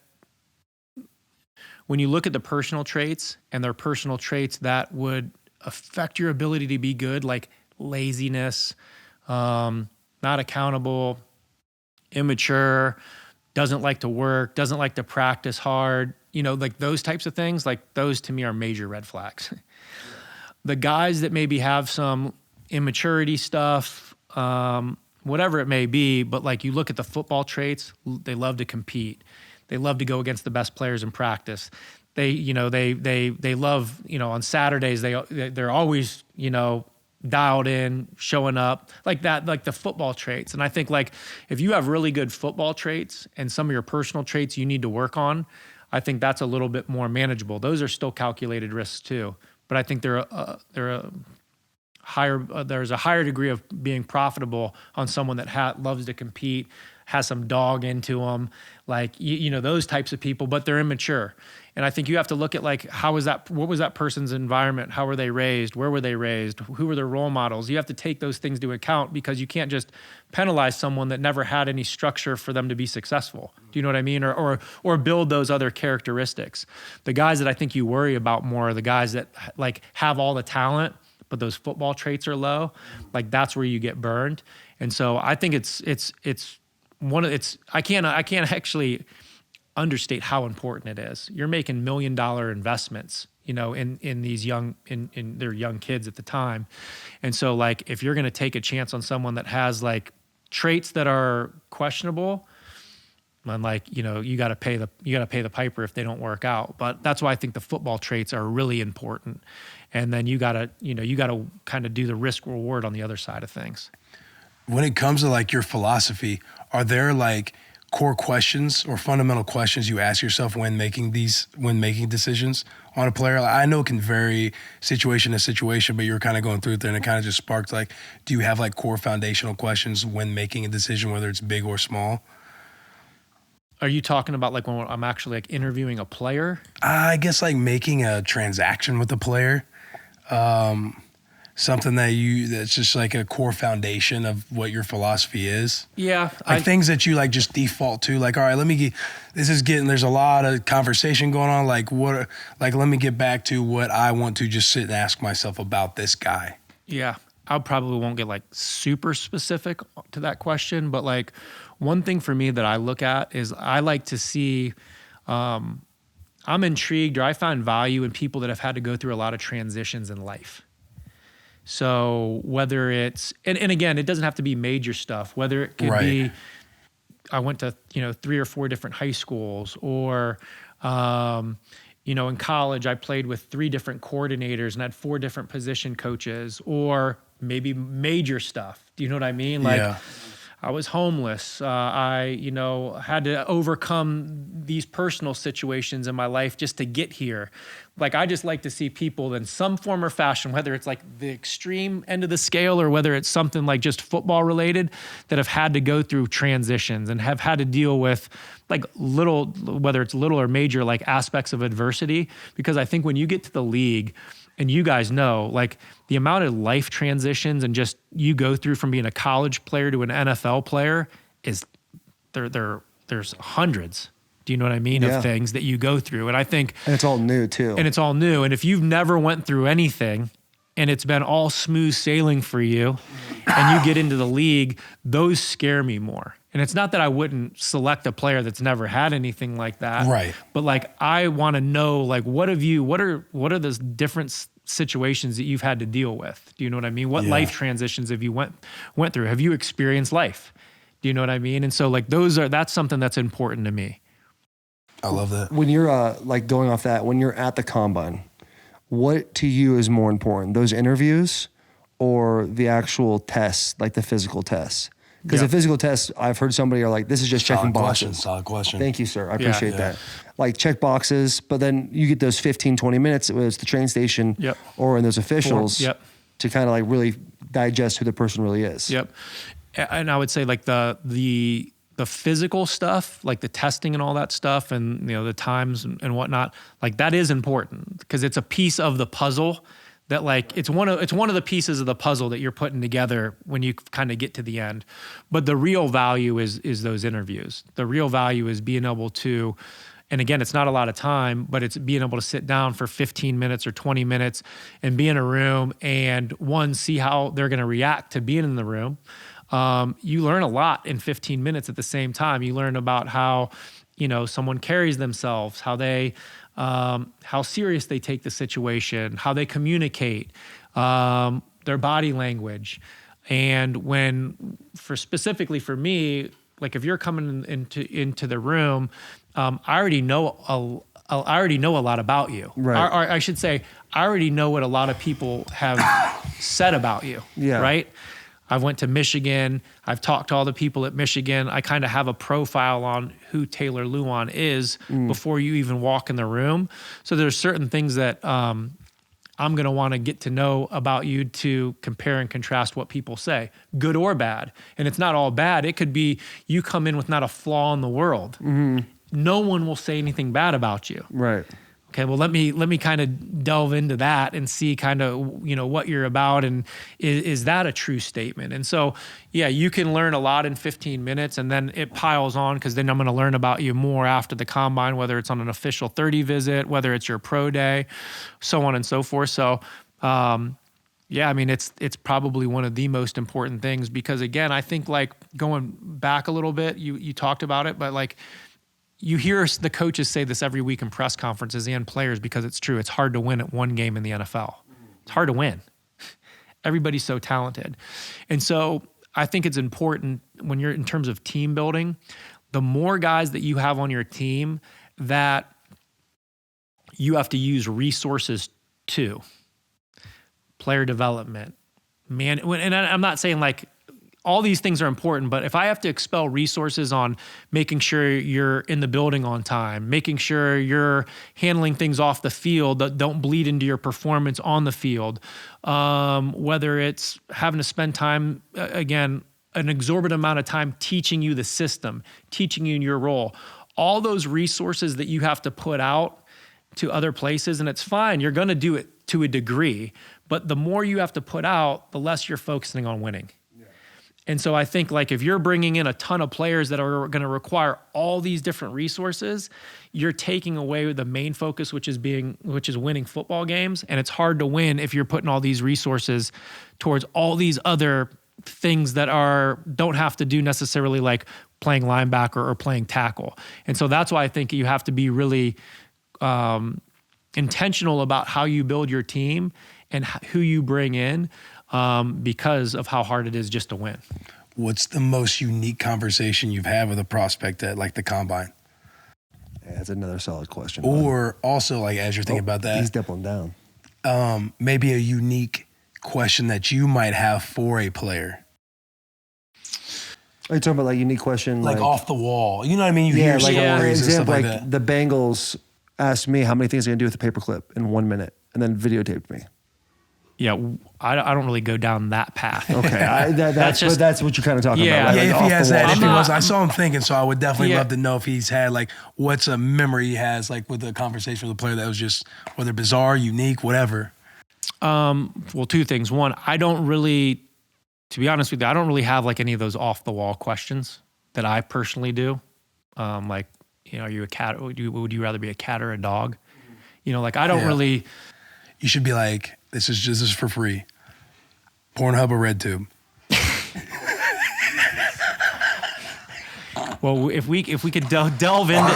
when you look at the personal traits and their personal traits that would affect your ability to be good, like laziness, not accountable, immature, doesn't like to work, doesn't like to practice hard, like those types of things, like those to me are major red flags. The guys that maybe have some immaturity stuff, whatever it may be, but like you look at the football traits, they love to compete. They love to go against the best players in practice. They love, on Saturdays, they're always, dialed in, showing up like that, like the football traits. And I think like if you have really good football traits and some of your personal traits you need to work on, I think that's a little bit more manageable. Those are still calculated risks too, but I think they're a higher. There's a higher degree of being profitable on someone that loves to compete, has some dog into them, like those types of people, but they're immature. And I think you have to look at like what was that person's environment? How were they raised? Where were they raised? Who were their role models? You have to take those things into account because you can't just penalize someone that never had any structure for them to be successful. Do you know what I mean? Or build those other characteristics. The guys that I think you worry about more are the guys that like have all the talent, but those football traits are low. Like that's where you get burned. And so I think I can't actually understate how important it is. You're making $1 million investments, in these young kids at the time. And so like, if you're going to take a chance on someone that has like traits that are questionable, and like, you got to pay the piper if they don't work out. But that's why I think the football traits are really important. And then you got to kind of do the risk reward on the other side of things. When it comes to like your philosophy, are there like core questions or fundamental questions you ask yourself when making decisions on a player? I know it can vary situation to situation, but you were kind of going through it there and it kind of just sparked like, do you have like core foundational questions when making a decision, whether it's big or small? Are you talking about like when I'm actually like interviewing a player? I guess like making a transaction with a player, something that's just like a core foundation of what your philosophy is. Yeah. Like things that you like just default to, like, all right, there's a lot of conversation going on. Like let me get back to what I want to just sit and ask myself about this guy. Yeah. I probably won't get like super specific to that question, but like one thing for me that I look at is I like to see, I'm intrigued or I find value in people that have had to go through a lot of transitions in life. So whether it's, and again, it doesn't have to be major stuff, whether it could be, I went to, 3 or 4 different high schools or, in college, I played with 3 different coordinators and had 4 different position coaches or maybe major stuff. Do you know what I mean? Like I was homeless. I had to overcome these personal situations in my life just to get here. Like, I just like to see people in some form or fashion, whether it's like the extreme end of the scale or whether it's something like just football related, that have had to go through transitions and have had to deal with like little, whether it's little or major, like aspects of adversity. Because I think when you get to the league, and you guys know, like the amount of life transitions and just you go through from being a college player to an NFL player is there's hundreds. Do you know what I mean? Yeah. Of things that you go through. And I think, And it's all new too. and it's all new. And if you've never went through anything and it's been all smooth sailing for you and you get into the league, those scare me more. And it's not that I wouldn't select a player that's never had anything like that. Right. But like, I want to know, like, what are the different situations that you've had to deal with? Do you know what I mean? What life transitions have you went through? Have you experienced life? Do you know what I mean? And so like, that's something that's important to me. I love that. When you're like going off that, when you're at the combine, what to you is more important, those interviews or the actual tests, like the physical tests? Because the physical tests, I've heard somebody are like, this is just checking boxes. Solid question. Thank you, sir. I appreciate that. Like check boxes, but then you get those 15, 20 minutes, whether it's the train station or in those officials to kind of like really digest who the person really is. Yep. And I would say like the physical stuff, like the testing and all that stuff and, you know, the times and whatnot, like that is important because it's a piece of the puzzle that like, it's one of the pieces of the puzzle that you're putting together when you kind of get to the end. But the real value is those interviews. The real value is being able to, and again, it's not a lot of time, but it's being able to sit down for 15 minutes or 20 minutes and be in a room and see how they're going to react to being in the room. You learn a lot in 15 minutes at the same time. You learn about how, you know, someone carries themselves, how they, how serious they take the situation, how they communicate, their body language. And specifically for me, like if you're coming into the room, I already know a lot about you. Right. Or I should say, I already know what a lot of people have said about you. Yeah. Right. I went to Michigan. I've talked to all the people at Michigan. I kind of have a profile on who Taylor Lewan is before you even walk in the room. So there's certain things that I'm going to want to get to know about you to compare and contrast what people say, good or bad. And it's not all bad. It could be you come in with not a flaw in the world. No one will say anything bad about you. Right. Okay, well, let me kind of delve into that and see kind of, you know, what you're about and is that a true statement? And so, yeah, you can learn a lot in 15 minutes and then it piles on because then I'm going to learn about you more after the combine, whether it's on an official 30 visit, whether it's your pro day, so on and so forth. So, yeah, I mean, it's probably one of the most important things because, again, I think like going back a little bit, you talked about it, but like, you hear the coaches say this every week in press conferences and players because it's true. It's hard to win at one game in the NFL. It's hard to win. Everybody's so talented. And so I think it's important when you're in terms of team building, the more guys that you have on your team that you have to use resources to, player development, and I'm not saying like, all these things are important, but if I have to expel resources on making sure you're in the building on time, making sure you're handling things off the field that don't bleed into your performance on the field, whether it's having to spend time, again, an exorbitant amount of time teaching you the system, teaching you your role, all those resources that you have to put out to other places, and it's fine, you're going to do it to a degree, but the more you have to put out, the less you're focusing on winning. And so I think like if you're bringing in a ton of players that are going to require all these different resources, you're taking away the main focus, which is winning football games. And it's hard to win if you're putting all these resources towards all these other things that don't have to do necessarily like playing linebacker or playing tackle. And so that's why I think you have to be really intentional about how you build your team and who you bring in. Because of how hard it is just to win. What's the most unique conversation you've had with a prospect at like the combine? Yeah, that's another solid question. Or also like, as you're thinking about that, he's doubling down. Maybe a unique question that you might have for a player. Are you talking about like unique question? Like off the wall. You know what I mean? You hear stories and stuff like that. The Bengals asked me how many things they're going to do with the paperclip in 1 minute and then videotaped me. Yeah, I don't really go down that path. Okay, that's what you're kind of talking about. Right? Yeah, like if he has that, I saw him thinking, so I would definitely Yeah. love to know if he's had like, what's a memory he has like with a conversation with a player that was just, whether bizarre, unique, whatever. Well, two things. One, I don't really, to be honest with you, I don't really have like any of those off the wall questions that I personally do. Like you know, are you a cat? Would you rather be a cat or a dog? You know, like I don't really. You should be like, this is for free. Pornhub or RedTube. Well, if we could delve into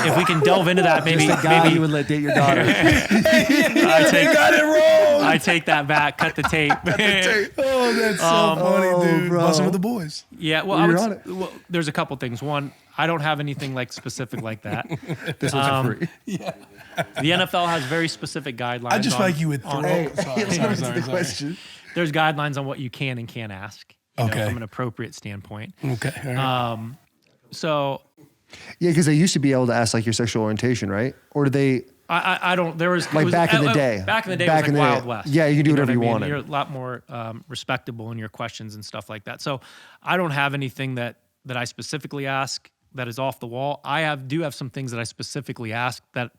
that, maybe Just the guy maybe you would let date your daughter. You got it wrong. I take that back. Cut the tape. Oh, that's so funny, dude. bro. Bussin' with the boys. Yeah, well, You're on it. well, there's a couple things. One, I don't have anything like specific like that. This one's for free. The NFL has very specific guidelines. I just feel on- like you would throw. Hey, Sorry. answer the question. There's guidelines on what you can and can't ask. You know, Okay. from an appropriate standpoint. Okay. All right. So Yeah, because they used to be able to ask like your sexual orientation, right? Or did they? I don't. There was Like it was- back in the day. Back in the day, Back it in was the like day. Wild West. Yeah, you can do know whatever what you I mean? wanted. You're a lot more respectable in your questions and stuff like that. So I don't have anything that I specifically ask that is off the wall. I do have some things that I specifically ask that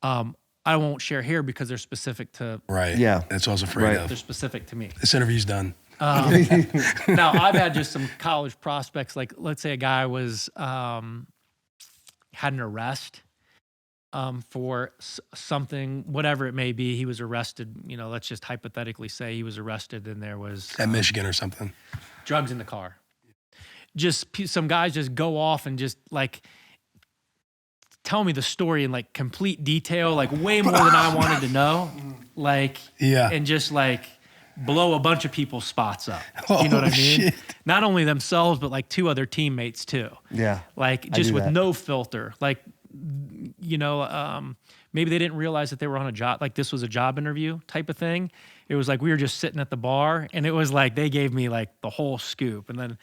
I won't share here because they're specific to Right. Yeah. That's what I was afraid Right. of. they're specific to me. This interview's done. Now I've had just some college prospects, like let's say a guy was had an arrest for something, whatever it may be. He was arrested. You know, let's just hypothetically say he was arrested and there was At Michigan or something. drugs in the car. Just some guys just go off and just like tell me the story in like complete detail, like way more than I wanted to know, like Yeah. and just like blow a bunch of people's spots up. Oh, You know what I mean? shit. Not only themselves, but like two other teammates too. Yeah. Like I just do with that. no filter. Like, you know, maybe they didn't realize that they were on a job, like this was a job interview type of thing. It was like we were just sitting at the bar and it was like they gave me like the whole scoop. And then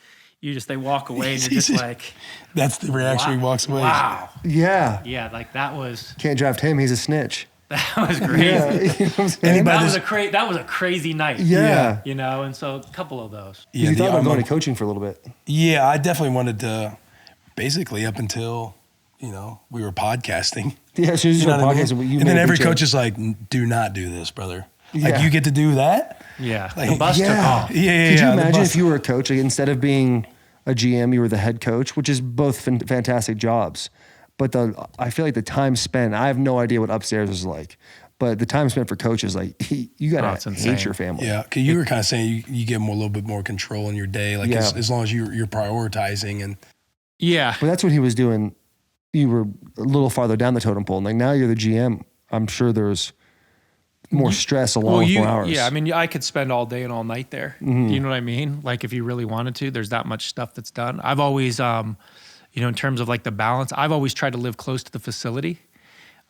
they walk away and you're just like, That's the reaction he walks away. wow. Yeah. Yeah, like that was Can't draft him. He's a snitch. crazy. Yeah. You know what I'm saying? Anybody- That was a crazy night. Yeah. You know, and so a couple of those. Yeah, You the thought about going armor- to coaching for a little bit. Yeah, I definitely wanted to, basically up until, you know, we were podcasting. Yeah, as soon as you You know started what I mean? podcasting, you And then made a every big coach change. is like, do not do this, brother. Yeah. Like, you get to do that? Yeah. Like, The bus took Yeah. off. Yeah. Could you the imagine bus- if you were a coach, like, instead of being a GM, you were the head coach, which is both fantastic jobs. But I feel like the time spent, I have no idea what upstairs is like, but the time spent for coaches, like you Oh, gotta it's insane. hate your family. Yeah, because you were kind of saying you give them a little bit more control in your day, like Yeah. as long as you're prioritizing and Yeah. But that's what he was doing. You were a little farther down the totem pole, and like now you're the GM. I'm sure there's more stress along with more hours. Yeah, I mean, I could spend all day and all night there. Mm-hmm. You know what I mean? Like if you really wanted to, there's that much stuff that's done. I've always, you know, in terms of like the balance, I've always tried to live close to the facility.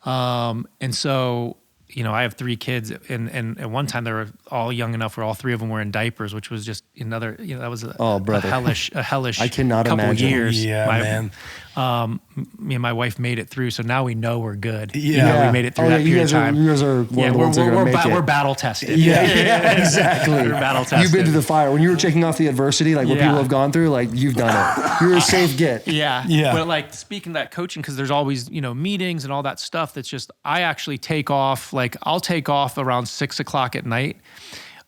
And so, you know, I have 3 kids and at one time they were all young enough where all 3 of them were in diapers, which was just another, you know, that was Oh, a brother. hellish I cannot couple imagine. years. Yeah, man. Me and my wife made it through. So now we know we're good. Yeah. You know, we made it through that you period guys of time. Are, you guys are one Yeah, of the ones that are gonna make it. we're battle tested. Yeah, exactly. We're battle tested. You've been to the fire. When you were checking off the adversity, like what Yeah. people have gone through, like you've done it. You're a safe get. Yeah. Yeah. But like speaking of that coaching, because there's always, you know, meetings and all that stuff that's just, I actually take off, like I'll take off around 6 o'clock at night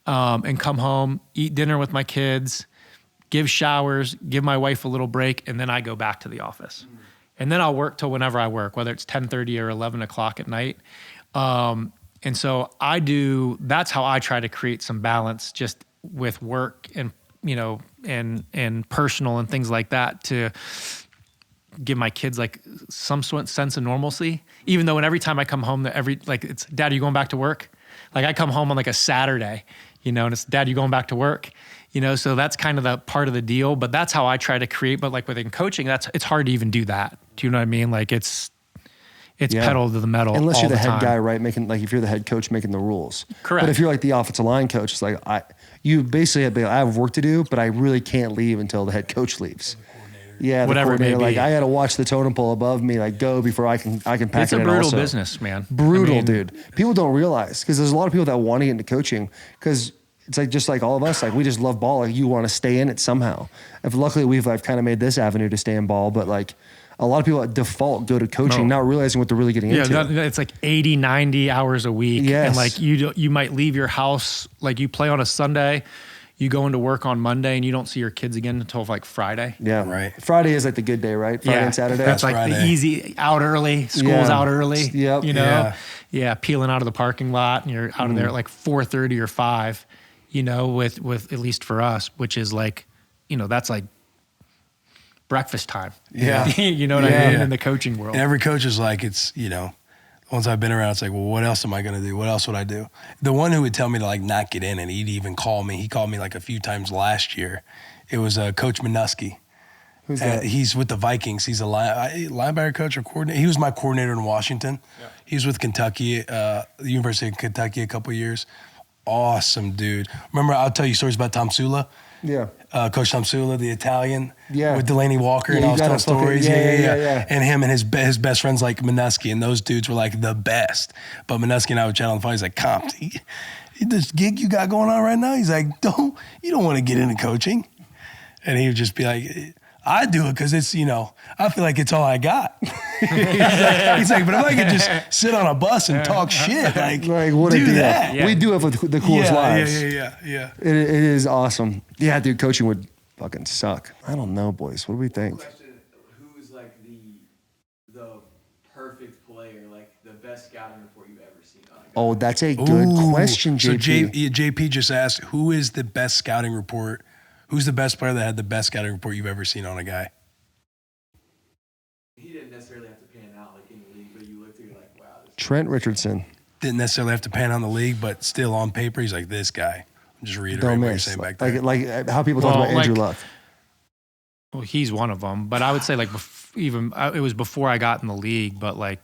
and come home, eat dinner with my kids, give showers, give my wife a little break, and then I go back to the office. And then I'll work till whenever I work, whether it's 10:30 or 11 o'clock at night. And so that's how I try to create some balance just with work and, you know, and personal and things like that to give my kids like some sense of normalcy, even though every time I come home it's, Dad, are you going back to work? Like I come home on like a Saturday, you know, and it's, Dad, you going back to work? You know, so that's kind of the part of the deal, but that's how I try to create. But like within coaching, it's hard to even do that. Do you know what I mean? Like it's Yeah. pedal to the metal. Unless all you're the head time. guy, right? Making like if you're the head coach making the rules. Correct. But if you're like the offensive line coach, it's like you basically have, I have work to do, but I really can't leave until the head coach leaves. Yeah, the Whatever it may coordinator. Like be. I got to watch the totem pole above me, like go before I can pack It's it a in brutal also. business, man. Brutal, I mean, dude. People don't realize because there's a lot of people that want to get into coaching because it's like just like all of us, like we just love ball. Like you want to stay in it somehow. If luckily we've like kind of made this avenue to stay in ball, but like a lot of people at default go to coaching, not realizing what they're really getting into. It's like 80, 90 hours a week. Yes. And like you might leave your house, like you play on a Sunday, you go into work on Monday and you don't see your kids again until like Friday. Yeah. Right. Friday is like the good day, right? Friday and Saturday. That's like Friday. the easy out early, school's out early. Yep. You know? Yeah. Yeah, peeling out of the parking lot and you're out of there at like 4:30 or 5, you know, with at least for us, which is like, you know, that's like breakfast time. Yeah. You know what I mean? In the coaching world. And every coach is like, it's, you know, once I've been around, it's like, well, what else am I going to do? What else would I do? The one who would tell me to like not get in, and he'd even call me. He called me like a few times last year. It was Coach Minuski. Who's that? He's with the Vikings. He's a linebacker coach or coordinator. He was my coordinator in Washington. Yeah. He was with Kentucky, the University of Kentucky a couple of years. Awesome dude. Remember, I'll tell you stories about Tom Sula. Yeah. Coach Tom Sula, the Italian, Yeah. with Delaney Walker, Yeah, and I you was gotta telling fucking- stories. yeah. And him and his best friends like Minuski, and those dudes were like the best. But Minuski and I would chat on the phone. He's like, "Comp, this gig you got going on right now." He's like, you don't want to get into coaching," and he would just be like, "I do it because it's, you know, I feel like it's all I got." he's like, "But if I could just sit on a bus and talk shit, like what a do deal. that." Yeah. We do have the coolest lives. Yeah. It is awesome. Yeah, dude, coaching would fucking suck. I don't know, boys. What do we think? Who's like the perfect player, like the best scouting report you've ever seen on a guy? Oh, that's a good question, So JP. JP just asked, who is the best scouting report? Who's the best player that had the best scouting report you've ever seen on a guy? He didn't necessarily have to pan out like in the league, but you look through, you're like, wow, this Trent Richardson. Didn't necessarily have to pan on the league, but still on paper, he's like, this guy. I'm just reiterating Don't what you're miss. saying back there. Like how people talk Well, about Andrew like- Luck. Well, he's one of them, but I would say like it was before I got in the league, but like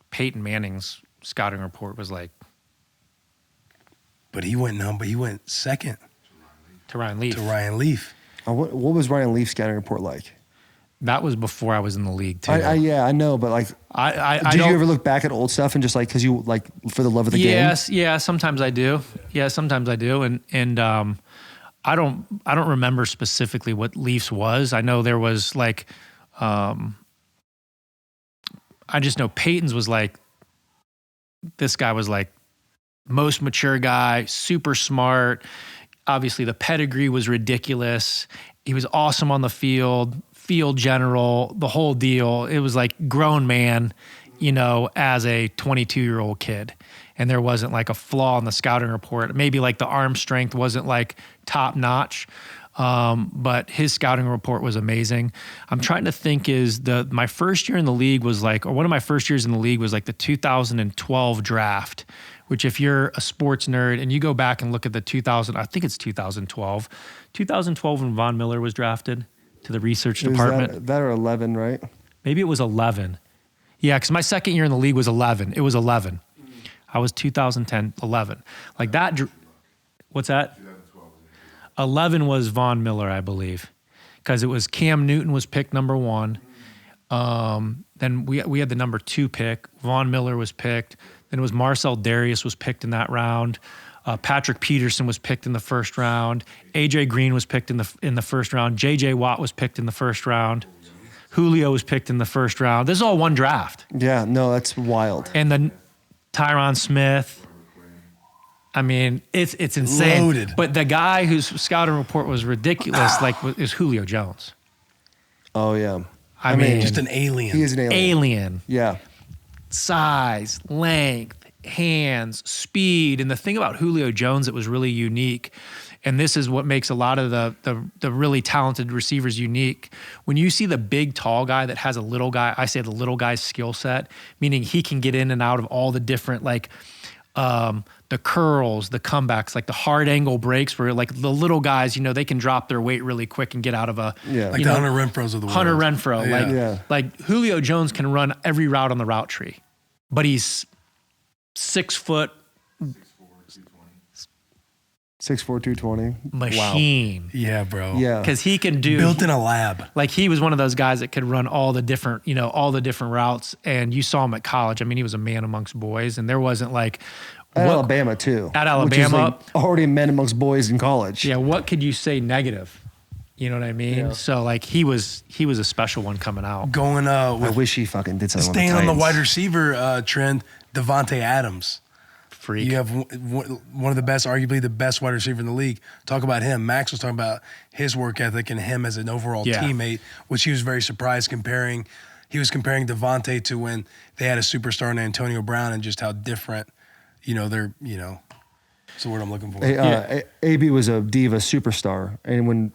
Peyton Manning's scouting report was like But he went second to Ryan Leaf. to Ryan Leaf. What was Ryan Leaf's scouting report like? That was before I was in the league too. I know, but like, I did you don't- ever look back at old stuff and just like, because you like for the love of the game? Yes, yeah, sometimes I do. Yeah, sometimes I do, and I don't remember specifically what Leafs was. I know there was like, I just know Peyton's was like, this guy was like most mature guy, super smart. Obviously, the pedigree was ridiculous. He was awesome on the field general, the whole deal. It was like grown man, you know, as a 22-year-old kid. And there wasn't like a flaw in the scouting report. Maybe like the arm strength wasn't like top notch, but his scouting report was amazing. I'm trying to think my first year in the league was like, or one of my first years in the league was like the 2012 draft, which if you're a sports nerd and you go back and look at the I think it's 2012 when Von Miller was drafted to the research It was department. that or 11, right? Maybe it was 11. Yeah, because my second year in the league was 11. It was 11. I was 2010, 11. Like that. What's that? 11 was Von Miller, I believe, because it was Cam Newton was picked number 1. Then we had the number 2 pick. Von Miller was picked. Then it was Marcel Darius was picked in that round. Patrick Peterson was picked in the first round. AJ Green was picked in the first round. JJ Watt was picked in the first round. Julio was picked in the first round. This is all one draft. Yeah, no, that's wild. And then Tyron Smith. I mean, it's insane. Loaded. But the guy whose scouting report was ridiculous, is Julio Jones. Oh yeah, I mean, Just an alien. he is an alien. alien. Yeah, Size, length, hands, speed. And the thing about Julio Jones that was really unique, and this is what makes a lot of the really talented receivers unique. When you see the big, tall guy that has a little guy, I say the little guy's skill set, meaning he can get in and out of all the different, like the curls, the comebacks, like the hard angle breaks where like the little guys, you know, they can drop their weight really quick and get out of a, Yeah. like you the know, Hunter Renfro's of the world. Hunter Renfro. Yeah. Yeah. Like Julio Jones can run every route on the route tree, but he's 6 foot 6'4", 220. machine. Yeah, bro. Yeah. Because he can do Built in a lab. like he was one of those guys that could run all the different routes. And you saw him at college. I mean, he was a man amongst boys, and there wasn't like At what- Alabama too. At which is, Alabama. like, already men amongst boys in college. Yeah, what could you say negative? You know what I mean? Yeah. So like he was a special one coming out. Going I with wish he fucking did something. staying on the Titans. wide receiver trend, Devontae Adams. Freak. You have one of the best, arguably the best wide receiver in the league. Talk about him. Max was talking about his work ethic and him as an overall teammate, which he was very surprised comparing. He was comparing Devontae to when they had a superstar in Antonio Brown and just how different, they're, it's the word I'm looking for. Hey, AB was a diva superstar. And when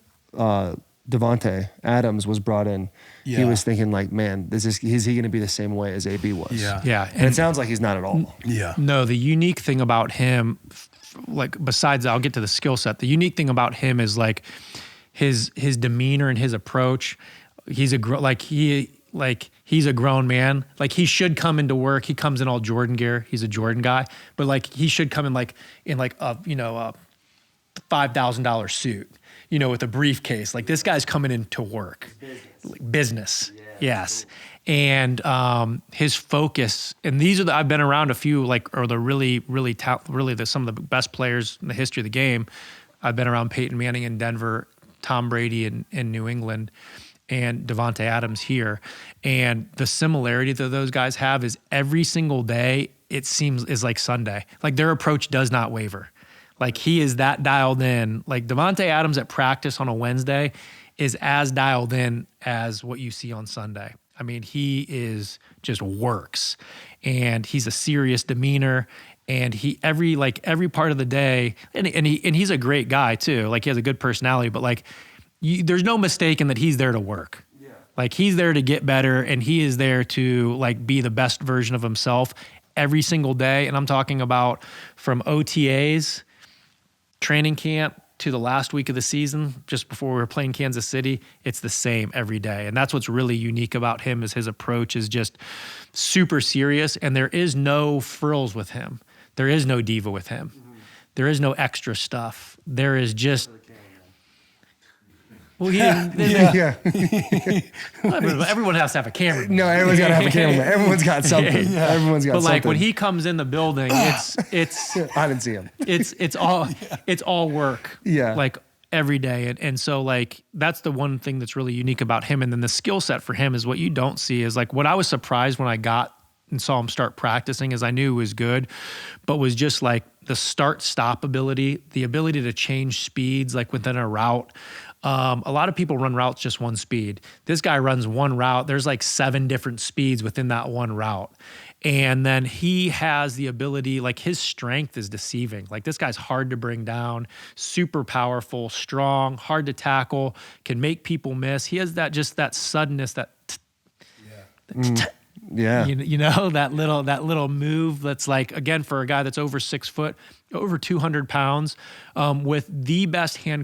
Devontae Adams was brought in, he was thinking like, man, is he going to be the same way as AB was? Yeah. Yeah. And it sounds like he's not at all. Yeah. No, the unique thing about him, like besides, I'll get to the skill set. The unique thing about him is like his demeanor and his approach. He's a grown man. Like he should come into work. He comes in all Jordan gear. He's a Jordan guy, but like he should come in a $5,000 suit, with a briefcase. Like this guy's coming into work, business. Yes. And his focus, and I've been around a few, some of the best players in the history of the game. I've been around Peyton Manning in Denver, Tom Brady in New England, and Devontae Adams here. And the similarity that those guys have is every single day, it seems, is like Sunday. Like their approach does not waver. Like he is that dialed in. Like Devontae Adams at practice on a Wednesday is as dialed in as what you see on Sunday. I mean, he is just works, and he's a serious demeanor. And every part of the day, and he's a great guy too. Like he has a good personality, but like there's no mistaking that he's there to work. Yeah. Like he's there to get better, and he is there to like be the best version of himself every single day. And I'm talking about from OTAs, training camp, to the last week of the season, just before we were playing Kansas City, it's the same every day. And that's what's really unique about him, is his approach is just super serious, and there is no frills with him. There is no diva with him. There is no extra stuff. There is just... Well, everyone has to have a camera. No, everyone's got to have a camera. Everyone's got something. Yeah. Everyone's got but something. like when he comes in the building, it's I didn't see him. It's all work. Yeah. Like every day. And so like that's the one thing that's really unique about him. And then the skill set for him is what you don't see is like what I was surprised when I got and saw him start practicing, as I knew he was good, but was just like the start-stop ability, the ability to change speeds like within a route. A lot of people run routes just one speed. This guy runs one route. There's like 7 different speeds within that one route. And then he has the ability, like his strength is deceiving. Like this guy's hard to bring down, super powerful, strong, hard to tackle, can make people miss. He has that suddenness, that Yeah. that little move that's like, again, for a guy that's over 6 foot, over 200 pounds, with the best hand-eye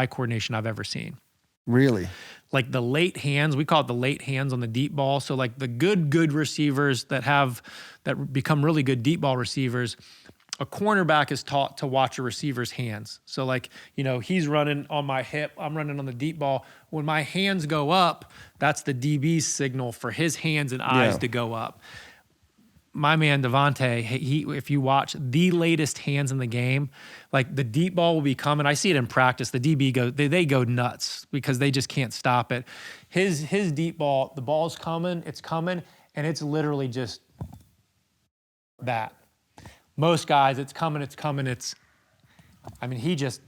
coordination I've ever seen. Really? Like the late hands, we call it the late hands on the deep ball. So like the good receivers that become really good deep ball receivers, a cornerback is taught to watch a receiver's hands. So like, he's running on my hip, I'm running on the deep ball. When my hands go up, that's the DB's signal for his hands and eyes to go up. My man Devontae, if you watch the latest hands in the game, like the deep ball will be coming. I see it in practice. The DB they go nuts because they just can't stop it. His deep ball, the ball's coming, and it's literally just that. Most guys, it's coming. He just,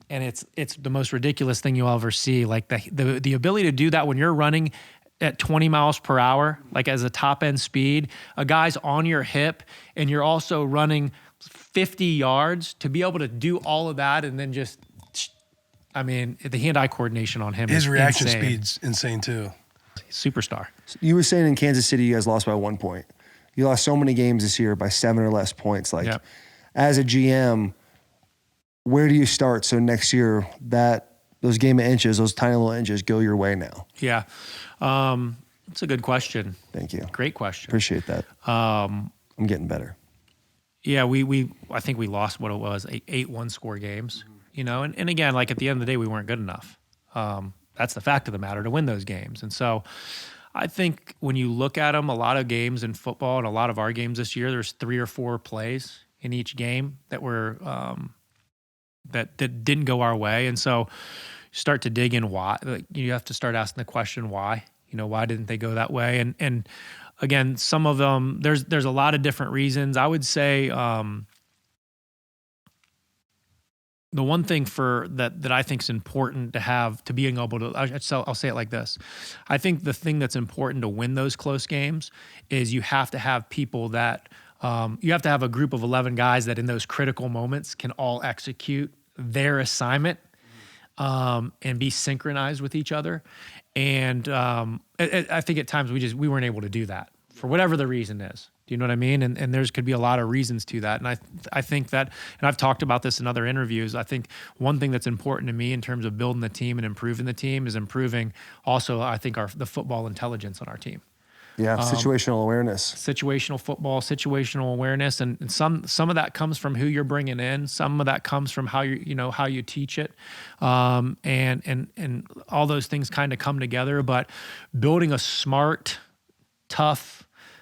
and it's the most ridiculous thing you'll ever see. Like the ability to do that when you're running at 20 miles per hour, like as a top end speed, a guy's on your hip and you're also running 50 yards to be able to do all of that. And then just, the hand-eye coordination on him His is reaction insane. speed's insane too. Superstar. You were saying in Kansas City, you guys lost by 1 point. You lost so many games this year by 7 or less points. Like as a GM, where do you start? So next year those game of inches, those tiny little inches go your way now. Yeah. It's a good question. Thank you. Great question. Appreciate that. I'm getting better. Yeah, I think we lost what it was, 8 one-score games, and again, like at the end of the day, we weren't good enough. That's the fact of the matter, to win those games. And so I think when you look at them, a lot of games in football and a lot of our games this year, there's 3 or 4 plays in each game that were that didn't go our way. And so you start to dig in why. Like, you have to start asking the question why. Why didn't they go that way? And again, some of them, there's a lot of different reasons. I would say the one thing that I think is important to have to being able to, I'll say it like this. I think the thing that's important to win those close games is you have to have people that, you have to have a group of 11 guys that in those critical moments can all execute their assignment and be synchronized with each other. And I think at times we weren't able to do that for whatever the reason is. Do you know what I mean? And there's could be a lot of reasons to that. And I think that, and I've talked about this in other interviews, I think one thing that's important to me in terms of building the team and improving the team is improving also, I think, the football intelligence on our team. Yeah, situational awareness. Situational football, situational awareness, and some of that comes from who you're bringing in. Some of that comes from how you teach it, and all those things kind of come together. But building a smart, tough,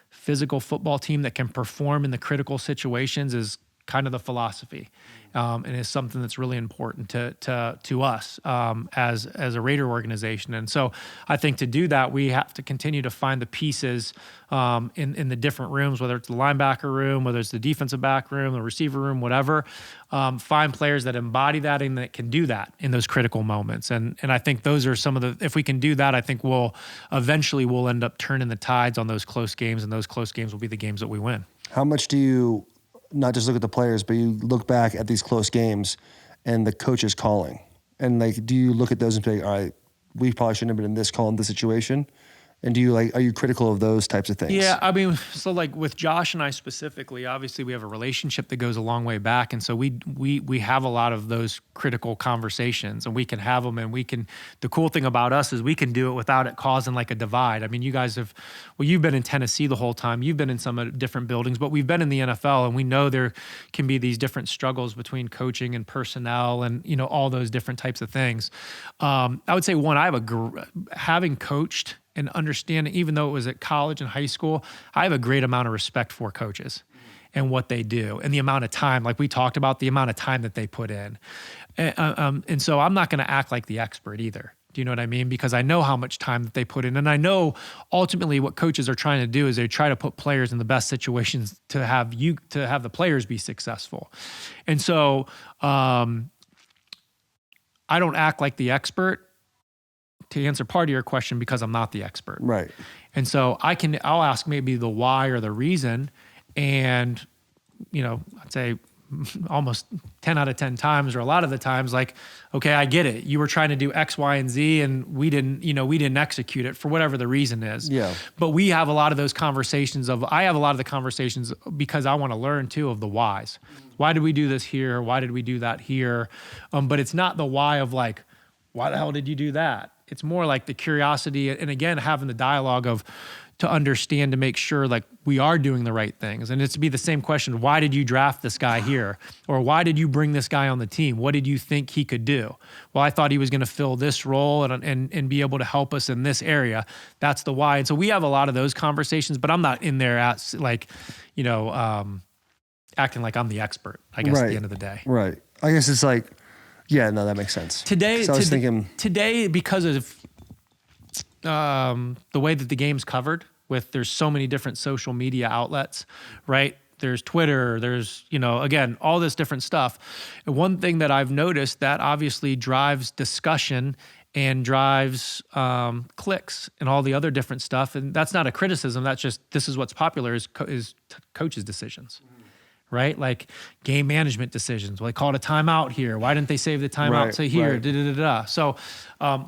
physical football team that can perform in the critical situations is kind of the philosophy, and is something that's really important to us as a Raider organization. And so I think to do that, we have to continue to find the pieces in the different rooms, whether it's the linebacker room, whether it's the defensive back room, the receiver room, whatever. Find players that embody that and that can do that in those critical moments. And I think those are some of the, if we can do that, I think we'll end up turning the tides on those close games, and those close games will be the games that we win. How much do you not just look at the players, but you look back at these close games and the coach is calling? And like, do you look at those and say, all right, we probably shouldn't have been in this call in this situation? And are you critical of those types of things? Yeah, I mean, so like with Josh and I specifically, obviously we have a relationship that goes a long way back. And so we have a lot of those critical conversations, and we can have them, and the cool thing about us is we can do it without it causing like a divide. I mean, you guys you've been in Tennessee the whole time. You've been in some different buildings, but we've been in the NFL, and we know there can be these different struggles between coaching and personnel and, all those different types of things. I would say having coached and understanding, even though it was at college and high school, I have a great amount of respect for coaches and what they do and the amount of time, like we talked about, the amount of time that they put in. And so I'm not going to act like the expert either. Do you know what I mean? Because I know how much time that they put in. And I know ultimately what coaches are trying to do is they try to put players in the best situations to have the players be successful. And so I don't act like the expert, to answer part of your question, because I'm not the expert. Right. And so I'll ask maybe the why or the reason. And, I'd say almost 10 out of 10 times, or a lot of the times, like, okay, I get it. You were trying to do X, Y, and Z, and we didn't execute it for whatever the reason is. Yeah. But we have a lot of those conversations I have a lot of the conversations because I want to learn too of the whys. Why did we do this here? Why did we do that here? But it's not the why of like, why the hell did you do that? It's more like the curiosity, and again, having the dialogue to understand, to make sure like we are doing the right things. And it's to be the same question: why did you draft this guy here? Or why did you bring this guy on the team? What did you think he could do? Well, I thought he was going to fill this role and be able to help us in this area. That's the why. And so we have a lot of those conversations, but I'm not in there as like, acting like I'm the expert, I guess, at the end of the day. Right. I guess it's like, yeah, no, that makes sense. Today, I was thinking because of the way that the game's covered, there's so many different social media outlets, right? There's Twitter, there's, again, all this different stuff. And one thing that I've noticed that obviously drives discussion and drives clicks and all the other different stuff. And that's not a criticism. That's just, this is what's popular is coaches' decisions. Right? Like game management decisions. Well, they called a timeout here. Why didn't they save the timeout to here? Right. So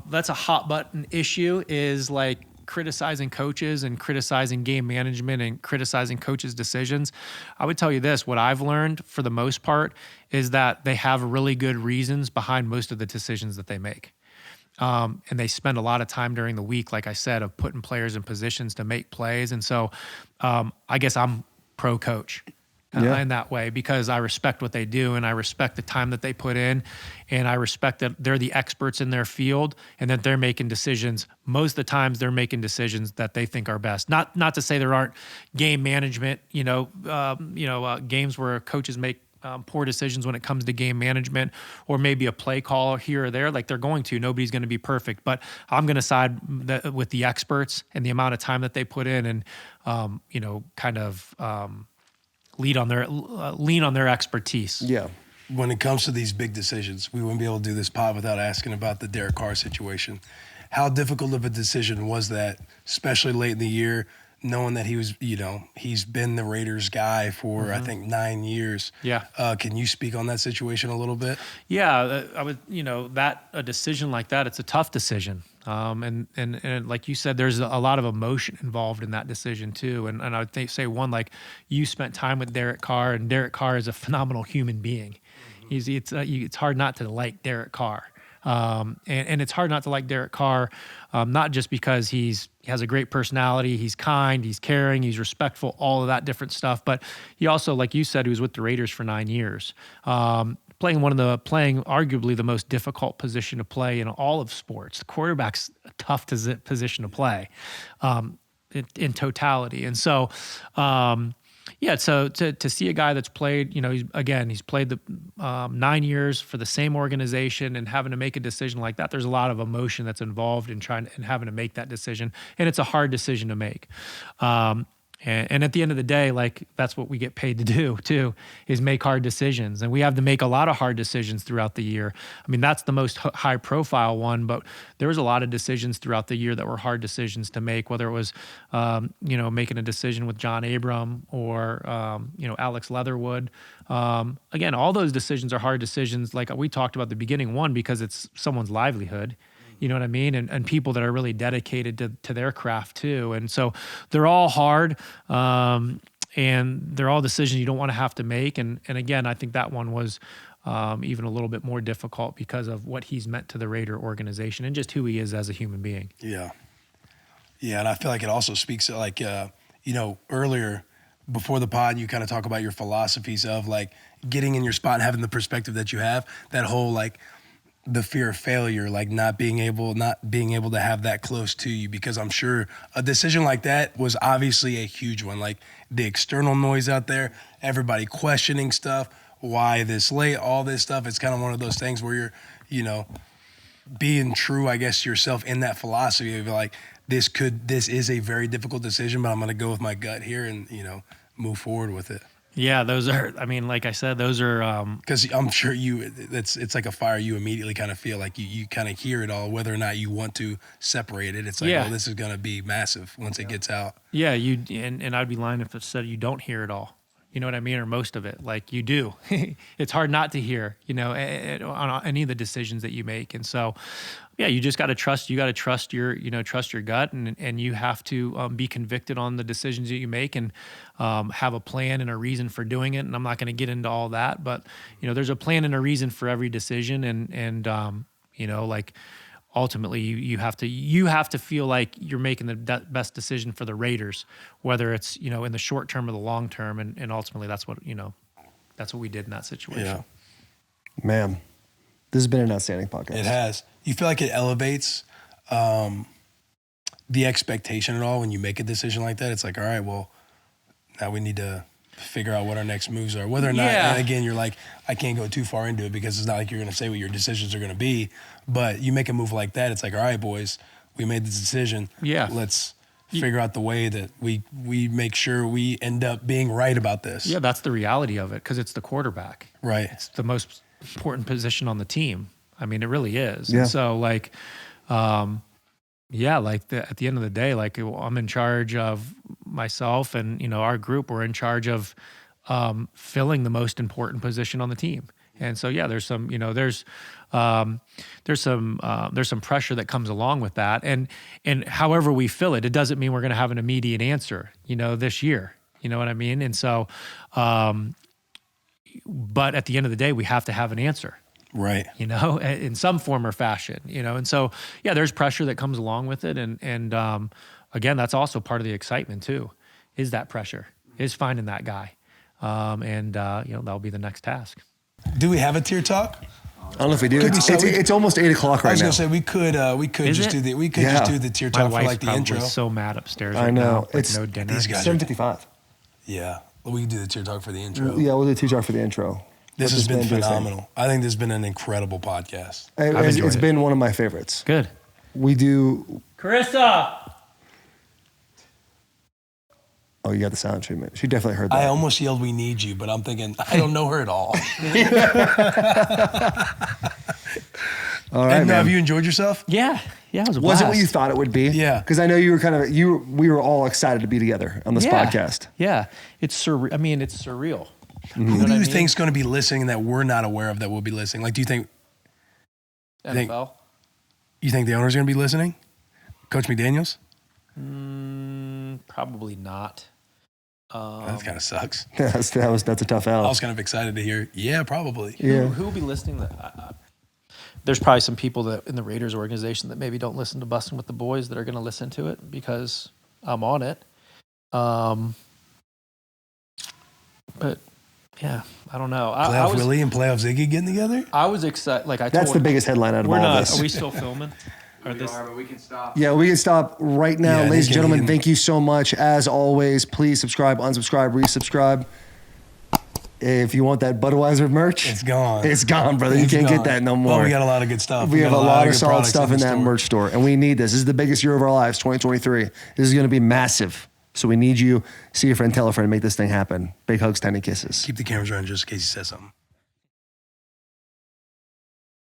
that's a hot button issue, is like criticizing coaches and criticizing game management and criticizing coaches' decisions. I would tell you this, what I've learned for the most part is that they have really good reasons behind most of the decisions that they make. And they spend a lot of time during the week, like I said, of putting players in positions to make plays. And so I guess I'm pro coach. In that way, because I respect what they do and I respect the time that they put in, and I respect that they're the experts in their field and that they're making decisions. Most of the times they're making decisions that they think are best. Not to say there aren't game management, games where coaches make poor decisions when it comes to game management or maybe a play call here or there. Like they're going to. Nobody's going to be perfect. But I'm going to side with the experts and the amount of time that they put in and, kind of lean on their expertise. Yeah. When it comes to these big decisions, we wouldn't be able to do this pod without asking about the Derek Carr situation. How difficult of a decision was that, especially late in the year, knowing that he was, he's been the Raiders guy for, I think, 9 years. Yeah. Can you speak on that situation a little bit? Yeah, I would, a decision like that, it's a tough decision. And like you said, there's a lot of emotion involved in that decision too. And I would say one, like you spent time with Derek Carr, and Derek Carr is a phenomenal human being. It's hard not to like Derek Carr. And it's hard not to like Derek Carr, not just because he has a great personality, he's kind, he's caring, he's respectful, all of that different stuff. But he also, like you said, he was with the Raiders for 9 years, playing arguably the most difficult position to play in all of sports. The quarterback's a tough position to play, in totality. And so, so to see a guy that's played, he's played the 9 years for the same organization and having to make a decision like that, there's a lot of emotion that's involved in having to make that decision. And it's a hard decision to make. And at the end of the day, like that's what we get paid to do too, is make hard decisions. And we have to make a lot of hard decisions throughout the year. I mean, that's the most high profile one, but there was a lot of decisions throughout the year that were hard decisions to make, whether it was, making a decision with John Abram or, Alex Leatherwood. Again, all those decisions are hard decisions. Like we talked about at the beginning, one, because it's someone's livelihood. You know what I mean? And people that are really dedicated to their craft too. And so they're all hard, and they're all decisions you don't want to have to make. And again, I think that one was even a little bit more difficult because of what he's meant to the Raider organization and just who he is as a human being. Yeah. Yeah, and I feel like it also speaks to like, earlier before the pod, you kind of talk about your philosophies of like getting in your spot and having the perspective that you have, that whole like, the fear of failure, like not being able to have that close to you, because I'm sure a decision like that was obviously a huge one. Like the external noise out there, everybody questioning stuff, why this late, all this stuff. It's kind of one of those things where you're, being true, I guess, yourself in that philosophy of like, this is a very difficult decision, but I'm going to go with my gut here and, move forward with it. Yeah, those are, I mean, like I said, those are... Because I'm sure it's like a fire you immediately kind of feel like you kind of hear it all, whether or not you want to separate it. It's like, oh, this is going to be massive once it gets out. Yeah, and I'd be lying if I said you don't hear it all. You know what I mean? Or most of it. Like you do. It's hard not to hear, on any of the decisions that you make. And so, yeah, you just got to trust. You got to trust your gut, and you have to be convicted on the decisions that you make, and have a plan and a reason for doing it. And I'm not going to get into all that, but there's a plan and a reason for every decision, and like ultimately you have to feel like you're making the best decision for the Raiders, whether it's in the short term or the long term, and ultimately that's what we did in that situation. Yeah, man, this has been an outstanding podcast. It has. You feel like it elevates the expectation at all when you make a decision like that? It's like, all right, well, now we need to figure out what our next moves are. Whether or not, and again, you're like, I can't go too far into it because it's not like you're going to say what your decisions are going to be. But you make a move like that, it's like, all right, boys, we made this decision. Yeah. Let's figure out the way that we make sure we end up being right about this. Yeah, that's the reality of it, because it's the quarterback. Right. It's the most important position on the team. I mean, it really is. Yeah. And so, like, at the end of the day, like, I'm in charge of myself and, our group. We're in charge of filling the most important position on the team. And so, yeah, there's some, there's some pressure that comes along with that. And however we fill it, it doesn't mean we're going to have an immediate answer, this year. You know what I mean? And so, but at the end of the day, we have to have an answer. Right. In some form or fashion, and so, yeah, there's pressure that comes along with it. And again, that's also part of the excitement too, is that pressure, is finding that guy. That'll be the next task. Do we have a tier talk? I don't know if we do. It's almost 8 o'clock right now. I was going to say we could just do the tier talk for like the intro. My wife's so mad upstairs. I know. Now, it's no dinner. These guys 7:55. Yeah. Well, we can do the tier talk for the intro. Yeah, we'll do the tier talk for the intro. This with has been band thing. phenomenal. I think this has been an incredible podcast. It's been one of my favorites. Good. We do. Carissa. Oh, you got the sound treatment. She definitely heard that. I almost yelled, "We need you," but I'm thinking I don't know her at all. All right, And man. have you enjoyed yourself? Yeah. Yeah, it was a Was it blast. what you thought it would be? Yeah. Because I know you were we were all excited to be together on this podcast. Yeah. It's surreal. I mean, it's surreal. Who do you think's going to be listening that we're not aware of that will be listening? Like, do you think NFL? you think the owner's going to be listening? Coach McDaniels? Probably not. That kind of sucks. That's a tough I L. was kind of excited to hear. Yeah, probably. Yeah. Who will be listening? There's probably some people that in the Raiders organization that maybe don't listen to Bussin' with the Boys that are going to listen to it because I'm on it. But yeah, I don't know. Playoff Willie and Playoff Ziggy getting together? I was excited. Like I That's told the biggest headline out of We're all not. this. Are we still filming? Or We this? are, but we can stop. Yeah, we can stop right now. Yeah, Ladies and he gentlemen, can- thank you so much. As always, please subscribe, unsubscribe, resubscribe. If you want that Budweiser merch, It's gone. it's gone, brother. You It's can't gone. get that no more. But we got a lot of good stuff. We have got a lot of good solid products stuff in the that store. merch store, and we need this. This is the biggest year of our lives, 2023. This is going to be massive. So we need you. See your friend, tell a friend, make this thing happen. Big hugs, tiny kisses. Keep the cameras running just in case he says something.